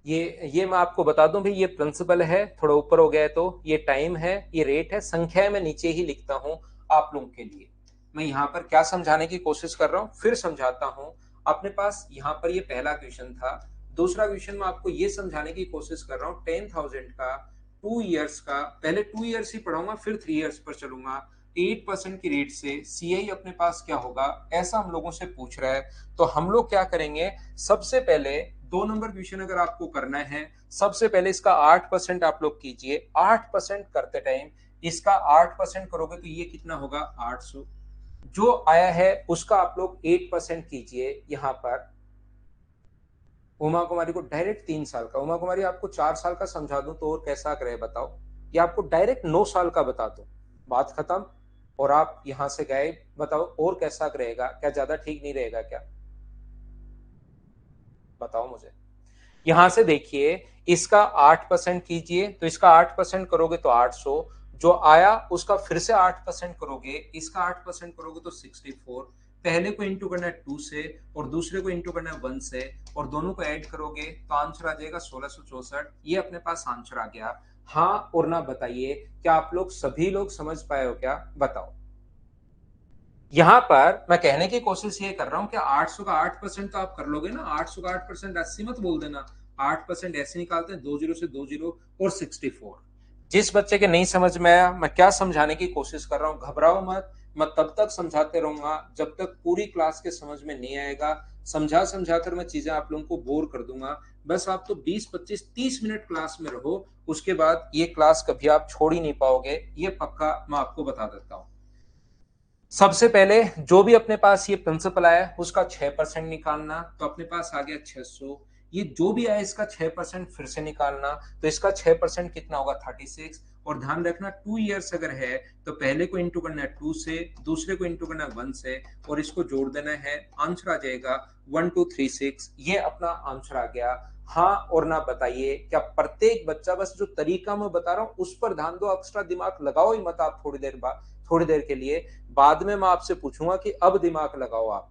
Speaker 1: ये मैं आपको बता दूं भाई, ये प्रिंसिपल है, थोड़ा ऊपर हो गया है, तो ये टाइम है, ये रेट है, संख्या मैं नीचे ही लिखता हूं आप लोगों के लिए। मैं यहाँ पर क्या समझाने की कोशिश कर रहा हूं फिर समझाता हूं। अपने पास यहाँ पर ये पहला क्वेश्चन था। दूसरा क्वेश्चन मैं आपको ये समझाने की कोशिश कर रहा हूँ, 10,000 का 2 इयर्स का, पहले 2 इयर्स ही पढ़ाऊंगा फिर 3 इयर्स पर चलूंगा। 8% की रेट से सीआई अपने पास क्या होगा, ऐसा हम लोगों से पूछ रहा है। तो हम लोग क्या करेंगे, सबसे पहले 2 नंबर क्वेश्चन अगर आपको करना है, सबसे पहले इसका 8% आप लोग कीजिए। 8% करते टाइम इसका 8% करोगे तो ये कितना होगा 800। जो आया है उसका आप लोग 8% कीजिए। यहां पर उमा कुमारी को डायरेक्ट 3 साल का, उमा कुमारी आपको 4 साल का समझा दूं तो और कैसा करे बताओ, या आपको डायरेक्ट 9 साल का बता दूं, बात खत्म और आप यहां से गए। बताओ और कैसा रहेगा, क्या ज्यादा ठीक नहीं रहेगा क्या, बताओ मुझे। यहां से देखिए, इसका 8% कीजिए तो इसका 8% करोगे तो 800, जो आया उसका फिर से 8% करोगे, इसका 8% करोगे तो 64। पहले को इंटू करना है 2 से और दूसरे को इंटू करना है 1 से, और दोनों को ऐड करोगे तो आंसर आ जाएगा 1664। ये अपने पास आंसर आ गया। हाँ और ना बताइए, क्या आप लोग सभी लोग समझ पाए हो क्या, बताओ। यहां पर मैं कहने की कोशिश ये कर रहा हूं कि 800 का 8% तो आप कर लोगे ना, 800 का 8% 80 मत बोल देना। 8% ऐसे निकालते हैं, 20 से 20 और 64। जिस बच्चे के नहीं समझ में आया, मैं क्या समझाने की कोशिश कर रहा हूं, घबराओ मत। मैं तब तक समझाते रहूंगा जब तक पूरी क्लास के समझ में नहीं आएगा। समझा समझा कर मैं चीजें आप लोगों को बोर कर दूंगा। बस आप तो 20 25 30 मिनट क्लास में रहो, उसके बाद ये क्लास कभी आप छोड़ ही नहीं पाओगे, ये पक्का मैं आपको बता देता हूं। सबसे पहले जो भी अपने पास ये प्रिंसिपल आया उसका 6% निकालना, तो अपने पास आ गया 600। ये जो भी आया इसका 6% फिर से निकालना, तो इसका 6% कितना होगा 36। और ध्यान रखना 2 इयर्स अगर है तो पहले को इंटू करना है 2 से, दूसरे को इंटू करना है 1 से, और इसको जोड़ देना है, आंसर आ जाएगा 1236। ये अपना आंसर आ गया। हाँ और ना बताइए, क्या प्रत्येक बच्चा, बस जो तरीका मैं बता रहा हूँ उस पर ध्यान दो, एक्स्ट्रा दिमाग लगाओ ही मत आप थोड़ी देर बाद, थोड़ी देर के लिए। बाद में मैं आपसे पूछूंगा कि अब दिमाग लगाओ आप।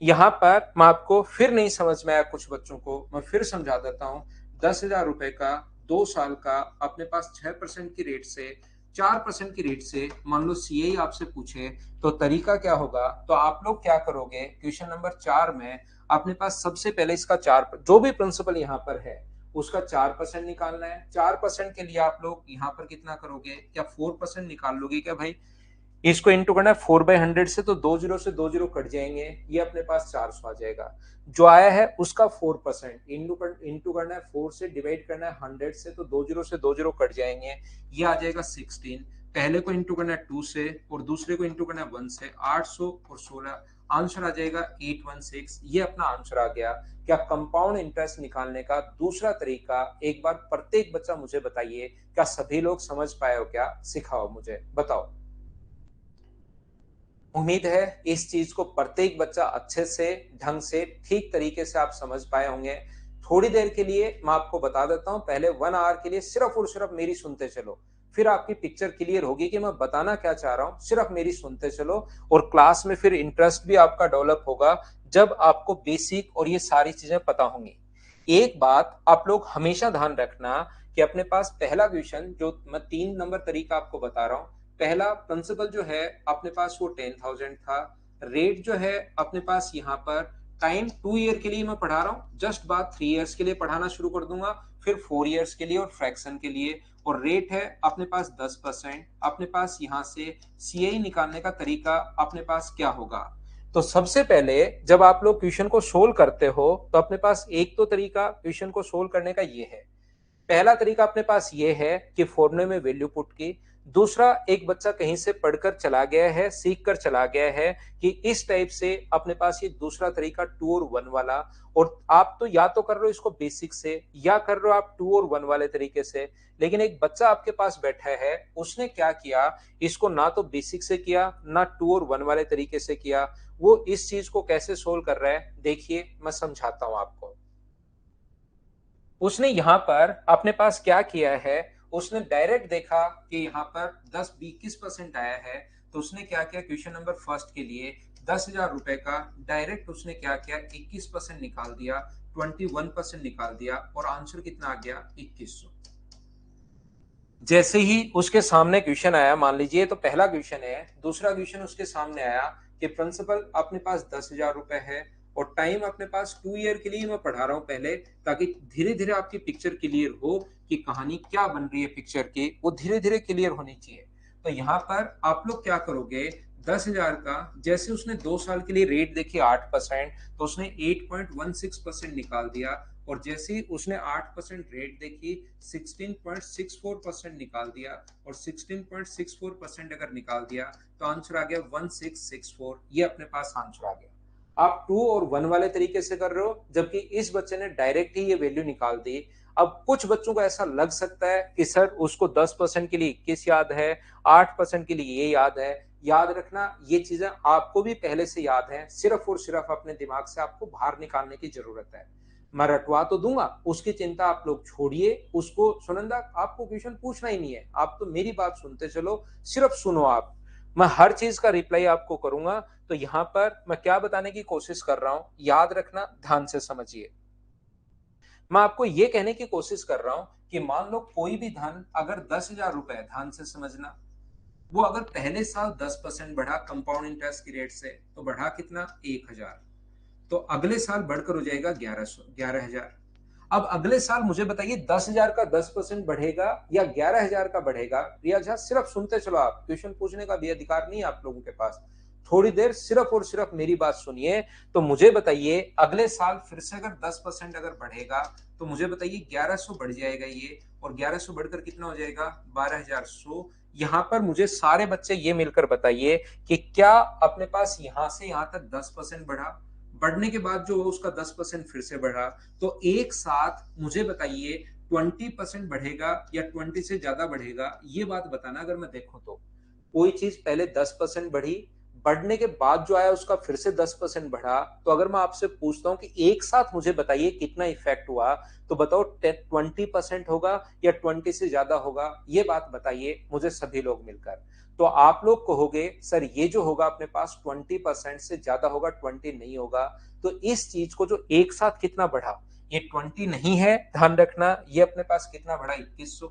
Speaker 1: यहां पर मैं आपको फिर नहीं समझ में आया कुछ बच्चों को, मैं फिर समझा देता हूं। 10,000 रुपए का 2 साल का अपने पास 6% की रेट से, 4% की रेट से मान लो सीए आपसे पूछे तो तरीका क्या होगा। तो आप लोग क्या करोगे, क्वेश्चन नंबर 4 में अपने पास सबसे पहले इसका 4, जो भी प्रिंसिपल यहाँ पर है उसका 4% निकालना है। 4% के लिए आप लोग यहाँ पर कितना करोगे, क्या 4% निकाल लोगे क्या भाई। इसको इंटू करना है 4/100 से, तो 20 से 20 कट जाएंगे, ये अपने पास 400 आ जाएगा। जो आया है उसका 4% इंटू करना है 4 से, डिवाइड करना है 100 से, तो 20 कट जाएंगे, ये आ जाएगा 16। पहले को इंटू करना है 2 से और दूसरे को इंटू करना है 1 से, 800 और 16, आंसर आ जाएगा 816। ये अपना आंसर आ गया। क्या कंपाउंड इंटरेस्ट निकालने का दूसरा तरीका, एक बार प्रत्येक बच्चा मुझे बताइए, क्या सभी लोग समझ पाए हो क्या, सिखाओ मुझे, बताओ। उम्मीद है इस चीज को प्रत्येक बच्चा अच्छे से, ढंग से, ठीक तरीके से आप समझ पाए होंगे। थोड़ी देर के लिए मैं आपको बता देता हूं, पहले 1 आवर के लिए सिर्फ और सिर्फ मेरी सुनते चलो, फिर आपकी पिक्चर क्लियर होगी कि मैं बताना क्या चाह रहा हूं। सिर्फ मेरी सुनते चलो और क्लास में फिर इंटरेस्ट भी आपका डेवलप होगा जब आपको बेसिक और ये सारी चीजें पता होंगी। एक बात आप लोग हमेशा ध्यान रखना कि अपने पास पहला क्वेश्चन जो मैं 3 नंबर तरीका आपको बता रहा हूं, पहला प्रिंसिपल जो है अपने पास वो 10,000 था। रेट जो है अपने पास यहाँ पर, टाइम 2 ईयर के लिए मैं पढ़ा रहा हूँ, जस्ट बात 3 इयर्स के लिए पढ़ाना शुरू कर दूंगा, फिर 4 इयर्स के लिए और फ्रैक्शन के लिए। और रेट है अपने पास 10%। अपने पास यहाँ से सीआई निकालने का तरीका अपने पास क्या होगा। तो सबसे पहले जब आप लोग क्वेश्चन को सोल्व करते हो तो अपने पास एक तो तरीका क्वेश्चन को सोल्व करने का ये है। पहला तरीका अपने पास ये है कि फॉर्मूले में वैल्यू पुट की। दूसरा, एक बच्चा कहीं से पढ़कर चला गया है, सीख कर चला गया है कि इस टाइप से अपने पास ये दूसरा तरीका 2 और 1 वाला। और आप तो या तो कर रहे हो इसको बेसिक से या कर रहे हो आप 2 और 1 वाले तरीके से। लेकिन एक बच्चा आपके पास बैठा है, उसने क्या किया, इसको ना तो बेसिक से किया ना 2 और 1 वाले तरीके से किया। वो इस चीज को कैसे सोल्व कर रहा है देखिए, मैं समझाता हूं आपको। उसने यहां पर अपने पास क्या किया है, उसने डायरेक्ट देखा कि यहाँ पर 10-21% आया है। तो उसने क्या किया, क्वेश्चन नंबर फर्स्ट के लिए 10,000 रुपए का डायरेक्ट उसने क्या किया, 21% निकाल दिया, 21% निकाल दिया और आंसर कितना आ गया, 2100। जैसे ही उसके सामने क्वेश्चन आया, मान लीजिए तो पहला क्वेश्चन है, दूसरा क्वेश्चन उसके सामने आया कि प्रिंसिपल अपने पास 10,000 रुपए है और टाइम अपने पास 2 ईयर के लिए मैं पढ़ा रहा हूं पहले, ताकि धीरे धीरे आपकी पिक्चर क्लियर हो कि कहानी क्या बन रही है पिक्चर की, वो धीरे धीरे क्लियर होनी चाहिए। तो यहाँ पर आप लोग क्या करोगे, 10,000 का जैसे उसने 2 साल के लिए रेट देखी 8%, तो उसने 8.16% निकाल दिया। और जैसे ही उसने 8% रेट देखी 16.64% निकाल दिया। और 16.64% अगर निकाल दिया तो आंसर आ गया 1664। ये अपने पास आंसर आ गया। आप 2 और 1 वाले तरीके से कर रहे हो, जबकि इस बच्चे ने डायरेक्ट ही ये वैल्यू निकाल दी। अब कुछ बच्चों को ऐसा लग सकता है कि सर उसको 10% के लिए 21 याद है, 8% के लिए ये याद है। याद रखना, ये चीजें आपको भी पहले से याद है, सिर्फ और सिर्फ अपने दिमाग से आपको बाहर निकालने की जरूरत है। मैं रटवा तो दूंगा, उसकी चिंता आप लोग छोड़िए। उसको सुनंदा आपको क्वेश्चन पूछना ही नहीं है, आप तो मेरी बात सुनते चलो, सिर्फ सुनो आप। मैं हर चीज का रिप्लाई आपको करूंगा। तो यहाँ पर मैं क्या बताने की कोशिश कर रहा हूं, याद रखना, ध्यान से समझिए। मैं आपको ये कहने की कोशिश कर रहा हूं कि मान लो कोई भी धन अगर 10,000 रुपए, ध्यान से समझना, वो अगर पहले साल 10% बढ़ा कंपाउंड इंटरेस्ट की रेट से, तो बढ़ा कितना, 1,000। तो अगले साल बढ़कर हो जाएगा 11,000। अब अगले साल मुझे बताइए 10,000 का 10% बढ़ेगा या 11,000 का बढ़ेगा। रिया झा सिर्फ सुनते चलो, आप क्वेश्चन पूछने का भी अधिकार नहीं है आप लोगों के पास। थोड़ी देर सिर्फ और सिर्फ मेरी बात सुनिए। तो मुझे बताइए अगले साल फिर से अगर 10% अगर बढ़ेगा तो मुझे बताइए 1100 बढ़ जाएगा ये, और 1100 बढ़कर कितना हो जाएगा, 12,100। यहां पर मुझे सारे बच्चे ये मिलकर बताइए कि क्या अपने पास यहां से यहां तक 10% बढ़ा, बढ़ने के बाद जो उसका 10% फिर से बढ़ा, तो एक साथ मुझे बताइए 20% बढ़ेगा या 20 से ज्यादा बढ़ेगा, ये बात बताना। अगर मैं देखूं तो कोई चीज पहले 10% बढ़ी, बढ़ने के बाद जो आया उसका फिर से 10% बढ़ा, तो अगर मैं आपसे पूछता हूं कि एक साथ मुझे बताइए कितना इफेक्ट हुआ, तो बताओ 20% होगा या 20 से ज्यादा होगा, ये बात बताइए मुझे सभी लोग मिलकर। तो आप लोग कहोगे सर ये जो होगा अपने पास 20% से ज्यादा होगा, 20 नहीं होगा। तो इस चीज को जो एक साथ कितना बढ़ा, ये 20 नहीं है, ध्यान रखना, ये अपने पास कितना बढ़ा, 2100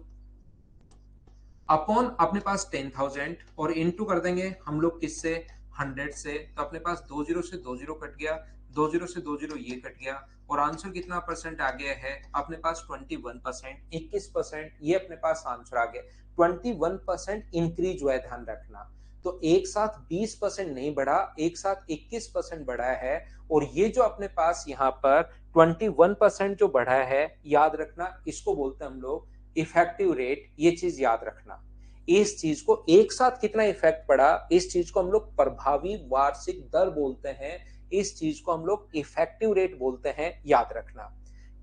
Speaker 1: अपॉन अपने पास 10,000, और इनटू कर देंगे हम लोग किससे, 100 से। तो अपने पास 2 जीरो से 2 जीरो कट गया, 2 जीरो से 2 जीरो ये कट गया, और आंसर कितना परसेंट आ गया है अपने पास, 21%, 21%, ये अपने पास आंसर आ गया। 21% इंक्रीज हुआ है, ध्यान रखना। तो एक साथ 20% नहीं बढ़ा, एक साथ 21% बढ़ा है। और ये जो अपने पास यहाँ पर 21% जो बढ़ा है, याद रखना, इसको बोलते हैं हम लोग इफेक्टिव रेट। ये चीज याद रखना, इस चीज को एक साथ कितना इफेक्ट पड़ा, इस चीज को हम लोग प्रभावी वार्षिक दर बोलते हैं, इस चीज को हम लोग इफेक्टिव रेट बोलते हैं, याद रखना।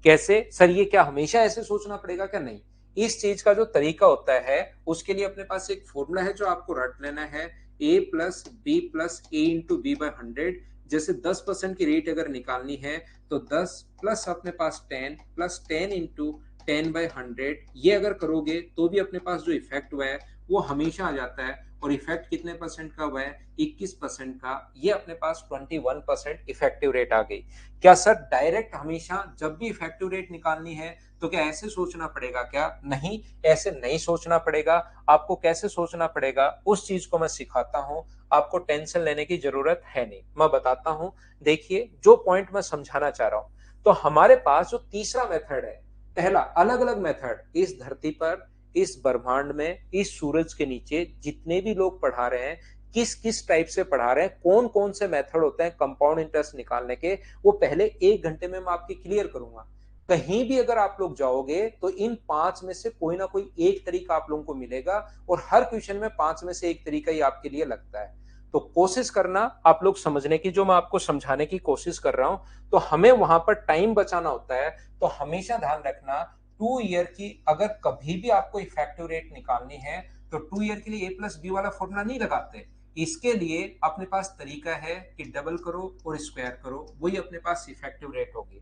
Speaker 1: कैसे सर, ये क्या हमेशा ऐसे सोचना पड़ेगा क्या, नहीं। इस चीज का जो तरीका होता है उसके लिए अपने पास एक फॉर्मूला है जो आपको रट लेना है, a plus B plus A into B by 100। जैसे 10% की रेट अगर निकालनी है तो 10 प्लस अपने पास 10 प्लस 10 इंटू 10/100, ये अगर करोगे तो भी अपने पास जो इफेक्ट हुआ है वो हमेशा आ जाता है। और इफेक्ट कितने परसेंट का हुआ है, 21% का। ये अपने पास 21% इफेक्टिव रेट आ गई। क्या सर डायरेक्ट हमेशा जब भी इफेक्टिव रेट निकालनी है तो क्या ऐसे सोचना पड़ेगा क्या, नहीं, ऐसे नहीं सोचना पड़ेगा। आपको कैसे सोचना पड़ेगा उस चीज को मैं सिखाता हूं, आपको टेंशन लेने की जरूरत है नहीं, मैं बताता हूं। देखिए जो पॉइंट मैं समझाना चाह रहा हूं, तो हमारे पास जो तीसरा मेथड है, पहला अलग अलग मेथड, इस धरती पर, इस ब्रह्मांड में, इस सूरज के नीचे जितने भी लोग पढ़ा रहे हैं, किस किस टाइप से पढ़ा रहे हैं, कौन कौन से मेथड होते हैं कंपाउंड इंटरेस्ट निकालने के, वो पहले 1 घंटे में मैं आपकी क्लियर करूंगा। कहीं भी अगर आप लोग जाओगे तो इन 5 में से कोई ना कोई एक तरीका आप लोगों को मिलेगा, और हर क्वेश्चन में 5 में से एक तरीका ही आपके लिए लगता है। तो कोशिश करना आप लोग समझने की, जो मैं आपको समझाने की कोशिश कर रहा हूं, तो हमें वहां पर टाइम बचाना होता है। तो हमेशा ध्यान रखना, 2 ईयर की अगर कभी भी आपको इफेक्टिव रेट निकालनी है तो 2 ईयर के लिए A+B वाला फॉर्मूला नहीं लगाते। इसके लिए अपने पास तरीका है कि डबल करो और स्क्वायर करो, वही अपने पास इफेक्टिव रेट होगी।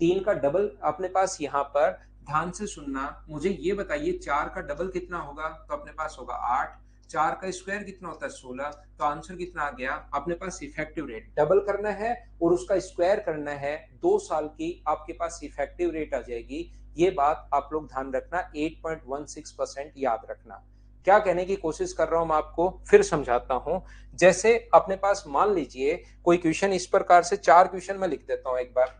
Speaker 1: 3 का डबल अपने पास यहाँ पर, ध्यान से सुनना, मुझे ये बताइए 4 का डबल कितना होगा, तो अपने पास होगा 8। 4 का स्क्वायर कितना होता है 16, तो आंसर कितना आ गया अपने पास इफेक्टिव रेट। डबल करना है और उसका स्क्वायर करना है, 2 साल की आपके पास इफेक्टिव रेट आ जाएगी। ये बात आप लोग ध्यान रखना, 8.16% याद रखना। क्या कहने की कोशिश कर रहा हूं मैं आपको फिर समझाता हूं। जैसे अपने पास मान लीजिए कोई क्वेश्चन इस प्रकार से, 4 क्वेश्चन मैं लिख देता हूं एक बार।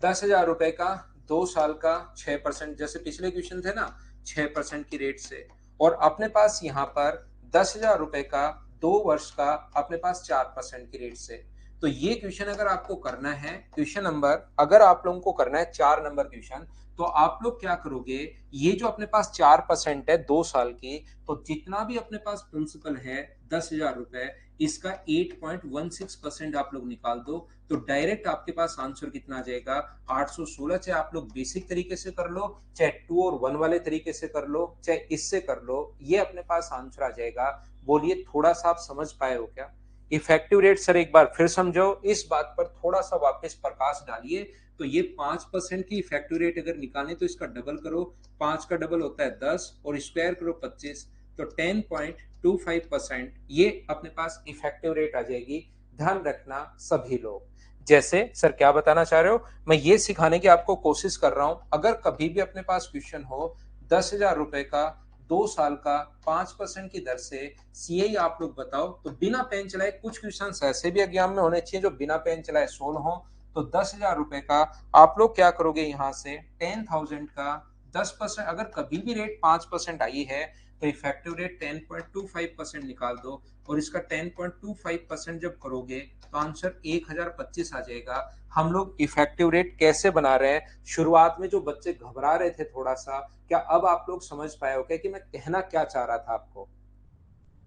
Speaker 1: 10,000 रुपए का 2 साल का 6%, जैसे पिछले क्वेश्चन थे ना, 6% की रेट से। और अपने पास यहाँ पर 10,000 रुपए का 2 वर्ष का अपने पास 4% की रेट से। तो ये क्वेश्चन अगर आपको करना है, क्वेश्चन नंबर अगर आप लोगों को करना है 4 नंबर क्वेश्चन, तो आप लोग क्या करोगे, ये जो अपने पास 4% है 2 साल की, तो जितना भी अपने पास प्रिंसिपल है 10,000 रुपए, इसका 8.16% आप लोग निकाल दो, तो डायरेक्ट आपके पास आंसर कितना आ जाएगा 816। चाहे आप लोग बेसिक तरीके से कर लो, चाहे 2 और 1 वाले तरीके से कर लो, चाहे इससे कर लो, ये अपने पास आंसर आ जाएगा। बोलिए थोड़ा सा आप समझ पाए हो क्या? इफेक्टिव रेट सर एक बार फिर समझो, इस बात पर थोड़ा सा वापस प्रकाश डालिए। तो ये 5% की इफेक्टिव रेट अगर निकालें तो इसका डबल करो, 5 का डबल होता है 10 और स्क्वायर करो 25, तो 10.25% ये अपने पास इफेक्टिव रेट आ जाएगी। ध्यान रखना सभी लोग। जैसे सर क्या बताना चाह रहे हो, मैं ये सिखाने की आपको कोशिश कर रहा हूं, अगर कभी भी अपने पास क्वेश्चन हो 10,000 रुपए का 2 साल का 5% की दर से सीए आप लोग बताओ, तो बिना पेन चलाए, कुछ क्वेश्चन ऐसे भी एग्जाम में होने चाहिए जो बिना पेन चलाए सोल्व हो। तो 10,000 रुपए का आप लोग क्या करोगे, यहां से 10,000 का 10%, अगर कभी भी रेट 5% आई है तो इफेक्टिव रेट 10.25% निकाल दो, और इसका 10.25% जब करोगे तो आंसर 1,025 आ जाएगा। हम लोग इफेक्टिव रेट कैसे बना रहे हैं, शुरुआत में जो बच्चे घबरा रहे थे थोड़ा सा, क्या अब आप लोग समझ पाए हो क्या कि मैं कहना क्या चाह रहा था आपको?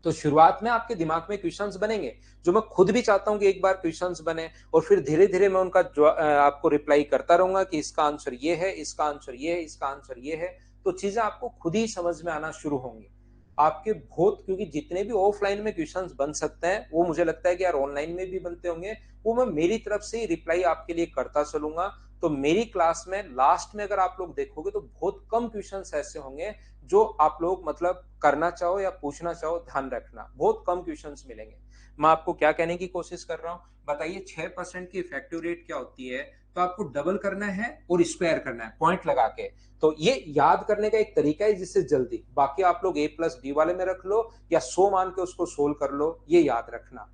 Speaker 1: तो शुरुआत में आपके दिमाग में क्वेश्चंस बनेंगे, जो मैं खुद भी चाहता हूं कि एक बार क्वेश्चंस बने, और फिर धीरे धीरे मैं उनका आपको रिप्लाई करता रहूंगा कि इसका आंसर ये है, इसका आंसर ये है, इसका आंसर ये है। तो चीजें आपको खुद ही समझ में आना शुरू होंगी आपके बहुत, क्योंकि जितने भी ऑफलाइन में क्वेश्चंस बन सकते हैं वो मुझे लगता है कि यार ऑनलाइन में भी बनते होंगे, वो मैं मेरी तरफ से रिप्लाई आपके लिए करता चलूंगा। तो मेरी क्लास में लास्ट में अगर आप लोग देखोगे तो बहुत कम क्वेश्चंस ऐसे होंगे जो आप लोग मतलब करना चाहो या पूछना चाहो, ध्यान रखना बहुत कम क्वेश्चंस मिलेंगे। मैं आपको क्या कहने की कोशिश कर रहा हूं, बताइए 6% की इफेक्टिव रेट क्या होती है, तो आपको डबल करना है और स्क्वायर करना है पॉइंट लगा के। तो ये याद करने का एक तरीका है जिससे जल्दी, बाकी आप लोग A+B वाले में रख लो या 100 मान के उसको सोल्व कर लो, ये याद रखना।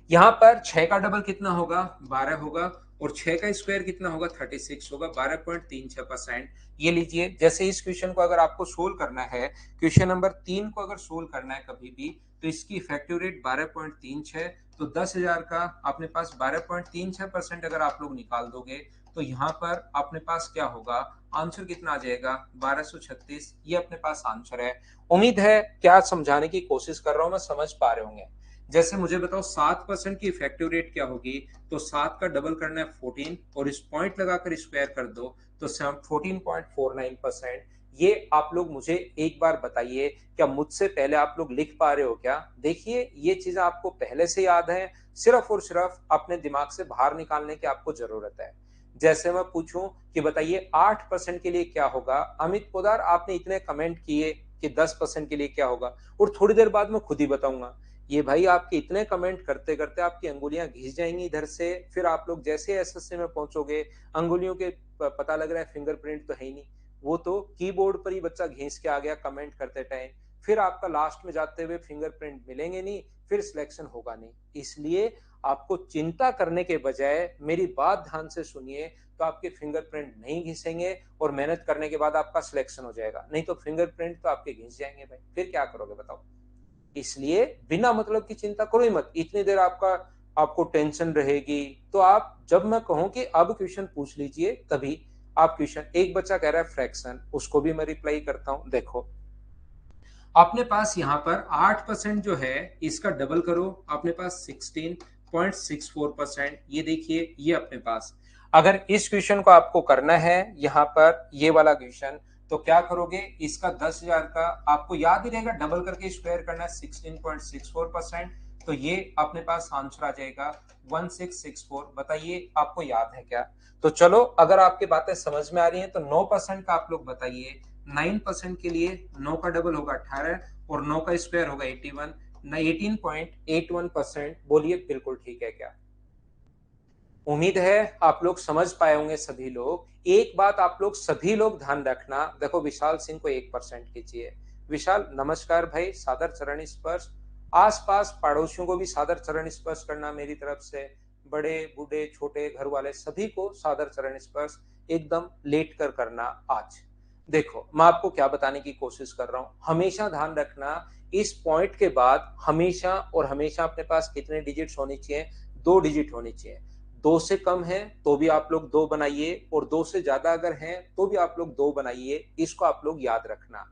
Speaker 1: यहां पर 6 का डबल कितना होगा 12 होगा, और 6 का स्क्वायर कितना होगा 36 होगा, 12.36%। ये लीजिए, जैसे इस क्वेश्चन को अगर आपको सोल्व करना है, क्वेश्चन नंबर 3 को अगर सोल्व करना है कभी भी, तो इसकी इफेक्टिव रेट 12.36, तो 10,000 का अपने पास 12.36% अगर आप लोग निकाल दोगे, तो यहाँ पर अपने पास क्या होगा, आंसर कितना आ जाएगा 1236। ये अपने पास आंसर है। उम्मीद है क्या समझाने की कोशिश कर रहा हूं मैं समझ पा रहे होंगे। जैसे मुझे बताओ 7% की इफेक्टिव रेट क्या होगी, तो 7 का डबल करना है 14 और इस पॉइंट लगाकर स्क्वायर कर दो, तो 14.49%। ये आप लोग मुझे एक बार बताइए, क्या मुझसे पहले आप लोग लिख पा रहे हो क्या? देखिए ये चीजें आपको पहले से याद है, सिर्फ और सिर्फ अपने दिमाग से बाहर निकालने की आपको जरूरत है। जैसे मैं पूछूं कि बताइए 8% के लिए क्या होगा, अमित पोदार आपने इतने कमेंट किए कि 10% के लिए क्या होगा, और थोड़ी देर बाद मैं खुद ही बताऊंगा। ये भाई आपके इतने कमेंट करते करते आपकी अंगुलियां घिस जाएंगी इधर से, फिर आप लोग जैसे एसएससी में पहुंचोगे, अंगुलियों के पता लग रहा है फिंगरप्रिंट तो है ही नहीं, वो तो कीबोर्ड पर ही बच्चा घिस के आ गया कमेंट करते टाइम, फिर आपका लास्ट में जाते हुए फिंगरप्रिंट मिलेंगे नहीं, फिर सिलेक्शन होगा नहीं। इसलिए आपको चिंता करने के बजाय मेरी बात ध्यान से सुनिए, तो आपके फिंगरप्रिंट नहीं घिसेंगे और मेहनत करने के बाद आपका सिलेक्शन हो जाएगा, नहीं तो फिंगरप्रिंट तो आपके घिस जाएंगे भाई, फिर क्या करोगे बताओ? इसलिए बिना मतलब की चिंता करो ही मत। इतनी देर आपको टेंशन रहेगी, तो आप जब मैं कहूं कि अब क्वेश्चन पूछ लीजिए तभी आप क्वेश्चन। एक बच्चा कह रहा है फ्रैक्शन, उसको भी मैं रिप्लाई करता हूं। देखो अपने पास यहाँ पर 8% जो है इसका डबल करो, अपने पास 16.64%। ये देखिए ये अपने पास, अगर इस क्वेश्चन को आपको करना है यहाँ पर ये वाला क्वेश्चन, तो क्या करोगे, इसका 10,000 का आपको याद ही रहेगा, डबल करके स्क्वायर करना है 16.64%। तो ये अपने पास आंसर आ जाएगा 1664। बताइए आपको याद है क्या? तो चलो अगर आपकी बातें समझ में आ रही हैं तो 9% का आप लोग बताइए। 9% के लिए 9 का डबल होगा 18 और 9 का स्क्वायर होगा 81। 18.81%। बोलिए बिल्कुल ठीक है क्या? उम्मीद है आप लोग समझ पाए होंगे सभी लोग। एक बात आप लोग सभी लोग ध्यान रखना, देखो विशाल सिंह को 1% कीजिए। विशाल नमस्कार भाई, सादर चरण स्पर्श। आसपास पड़ोसियों को भी सादर चरण स्पर्श करना मेरी तरफ से। बड़े बूढ़े छोटे घर वाले सभी को सादर चरण स्पर्श एकदम लेट कर करना आज। देखो मैं आपको क्या बताने की कोशिश कर रहा हूं, हमेशा ध्यान रखना इस पॉइंट के बाद हमेशा और हमेशा अपने पास कितने डिजिट्स होनी चाहिए? 2 डिजिट होनी चाहिए। 2 से कम है तो भी आप लोग 2 बनाइए, और 2 से ज्यादा अगर है तो भी आप लोग 2 बनाइए। इसको आप लोग याद रखना।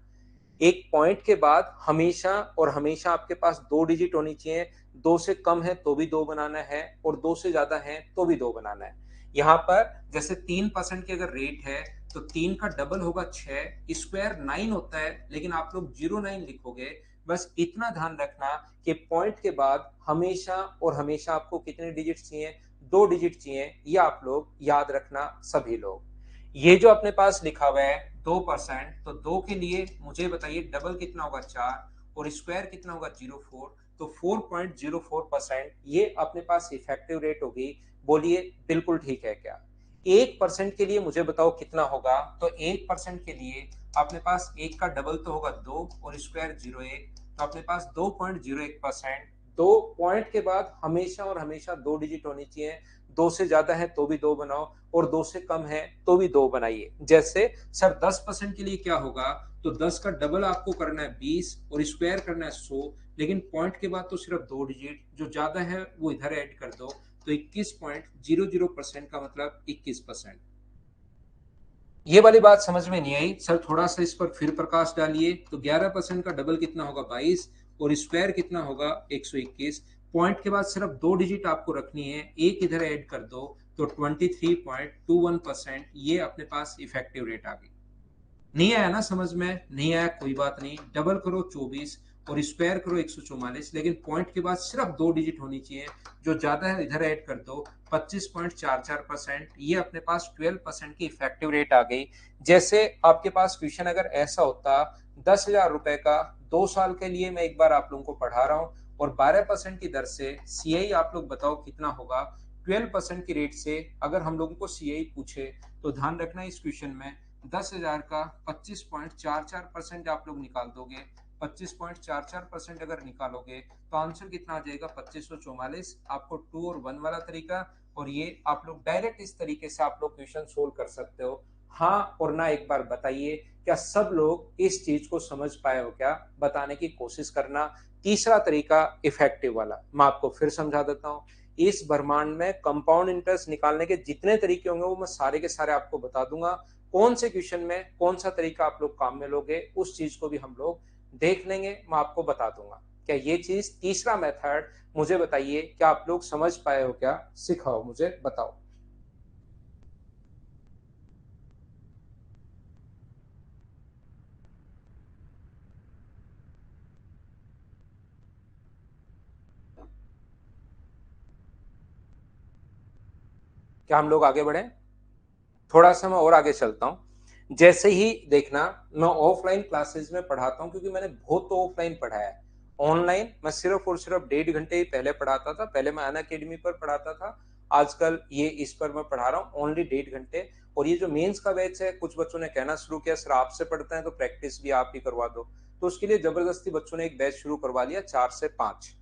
Speaker 1: एक पॉइंट के बाद हमेशा और हमेशा आपके पास 2 डिजिट होनी चाहिए। 2 से कम है तो भी 2 बनाना है, और 2 से ज्यादा है तो भी 2 बनाना है। यहाँ पर जैसे 3% की अगर रेट है तो 3 का डबल होगा 6, स्क्वायर 9 होता है, लेकिन आप लोग 09 लिखोगे। बस इतना ध्यान रखना कि पॉइंट के बाद हमेशा और हमेशा आपको कितने डिजिट चाहिए? 2 डिजिट चाहिए। ये आप लोग याद रखना सभी लोग। ये जो अपने पास लिखा हुआ है 2%, तो 2 के लिए मुझे बताइए डबल कितना होगा? 4, और स्क्वायर कितना होगा? 04। तो 4.04% ये अपने पास इफेक्टिव रेट होगी। बोलिए बिल्कुल ठीक है क्या? 1% के लिए मुझे बताओ कितना होगा? तो 1% के लिए अपने पास एक का डबल तो होगा 2 और स्क्वायर 01, तो अपने पास 2.01%। 2 पॉइंट के बाद हमेशा और हमेशा 2 डिजिट होनी चाहिए। 2 से ज्यादा है तो भी 2 बनाओ, और 2 से कम है तो भी 2 बनाइए। जैसे सर 10% के लिए क्या होगा? तो 10 का डबल आपको करना है 20 और स्क्वायर करना है 100, लेकिन पॉइंट के बाद तो सिर्फ 2 डिजिट, जो ज्यादा है वो इधर ऐड कर दो। तो 21.00% का मतलब 21%। ये वाली बात समझ में नहीं आई सर, थोड़ा सा इस पर फिर प्रकाश डालिए। तो 11% का डबल कितना होगा? 22, और स्क्वायर कितना होगा? 121। पॉइंट के बाद सिर्फ 2 डिजिट आपको रखनी है, एक इधर ऐड कर दो, तो 23.21%। ये अपने पास इफेक्टिव रेट आ गई। नहीं आया ना समझ में? नहीं आया कोई बात नहीं, डबल करो 24 और स्क्वायर करो 144, लेकिन पॉइंट के बाद सिर्फ 2 डिजिट होनी चाहिए, जो ज्यादा है इधर ऐड कर दो। 25.44%। ये अपने पास 12% की इफेक्टिव रेट आ गई। जैसे आपके पास क्वेश्चन अगर ऐसा होता 10,000 रुपए का, 2 साल के लिए मैं एक बार आप लोगों को पढ़ा रहा हूँ, और 12% की दर से सीआई आप लोग बताओ कितना होगा? 12% की रेट से अगर हम लोगों को सीआई पूछे, तो ध्यान रखना इस क्वेश्चन में 10,000 का 25.44% आप लोग निकाल दोगे। 25.44% अगर निकालोगे तो आंसर कितना आ जाएगा? 2544। आपको 2 और 1 वाला तरीका, और ये आप लोग डायरेक्ट इस तरीके से आप लोग क्वेश्चन सोल्व कर सकते हो। हाँ और ना एक बार बताइए, क्या सब लोग इस चीज को समझ पाए हो क्या? बताने की कोशिश करना। तीसरा तरीका इफेक्टिव वाला मैं आपको फिर समझा देता हूँ। इस ब्रह्मांड में कंपाउंड इंटरेस्ट निकालने के जितने तरीके होंगे वो मैं सारे के सारे आपको बता दूंगा। कौन से क्वेश्चन में कौन सा तरीका आप लोग काम में लोगे, उस चीज को भी हम लोग देख लेंगे, मैं आपको बता दूंगा। क्या ये चीज तीसरा मेथड, मुझे बताइए क्या आप लोग समझ पाए हो क्या? सिखाओ मुझे, बताओ। क्या हम लोग आगे बढ़े? थोड़ा सा मैं और आगे चलता हूँ। जैसे ही देखना, मैं ऑफलाइन क्लासेस में पढ़ाता हूँ क्योंकि मैंने बहुत तो ऑफलाइन पढ़ाया है। ऑनलाइन मैं सिर्फ और सिर्फ 1.5 घंटे ही पहले पढ़ाता था, पहले मैं अन अकेडमी पर पढ़ाता था। आजकल ये इस पर मैं पढ़ा रहा हूँ ओनली 1.5 घंटे। और ये जो मेंस का बैच है, कुछ बच्चों ने कहना शुरू किया सर आपसे पढ़ते हैं तो प्रैक्टिस भी आप ही करवा दो, तो उसके लिए जबरदस्ती बच्चों ने एक बैच शुरू करवा लिया 4 से 5।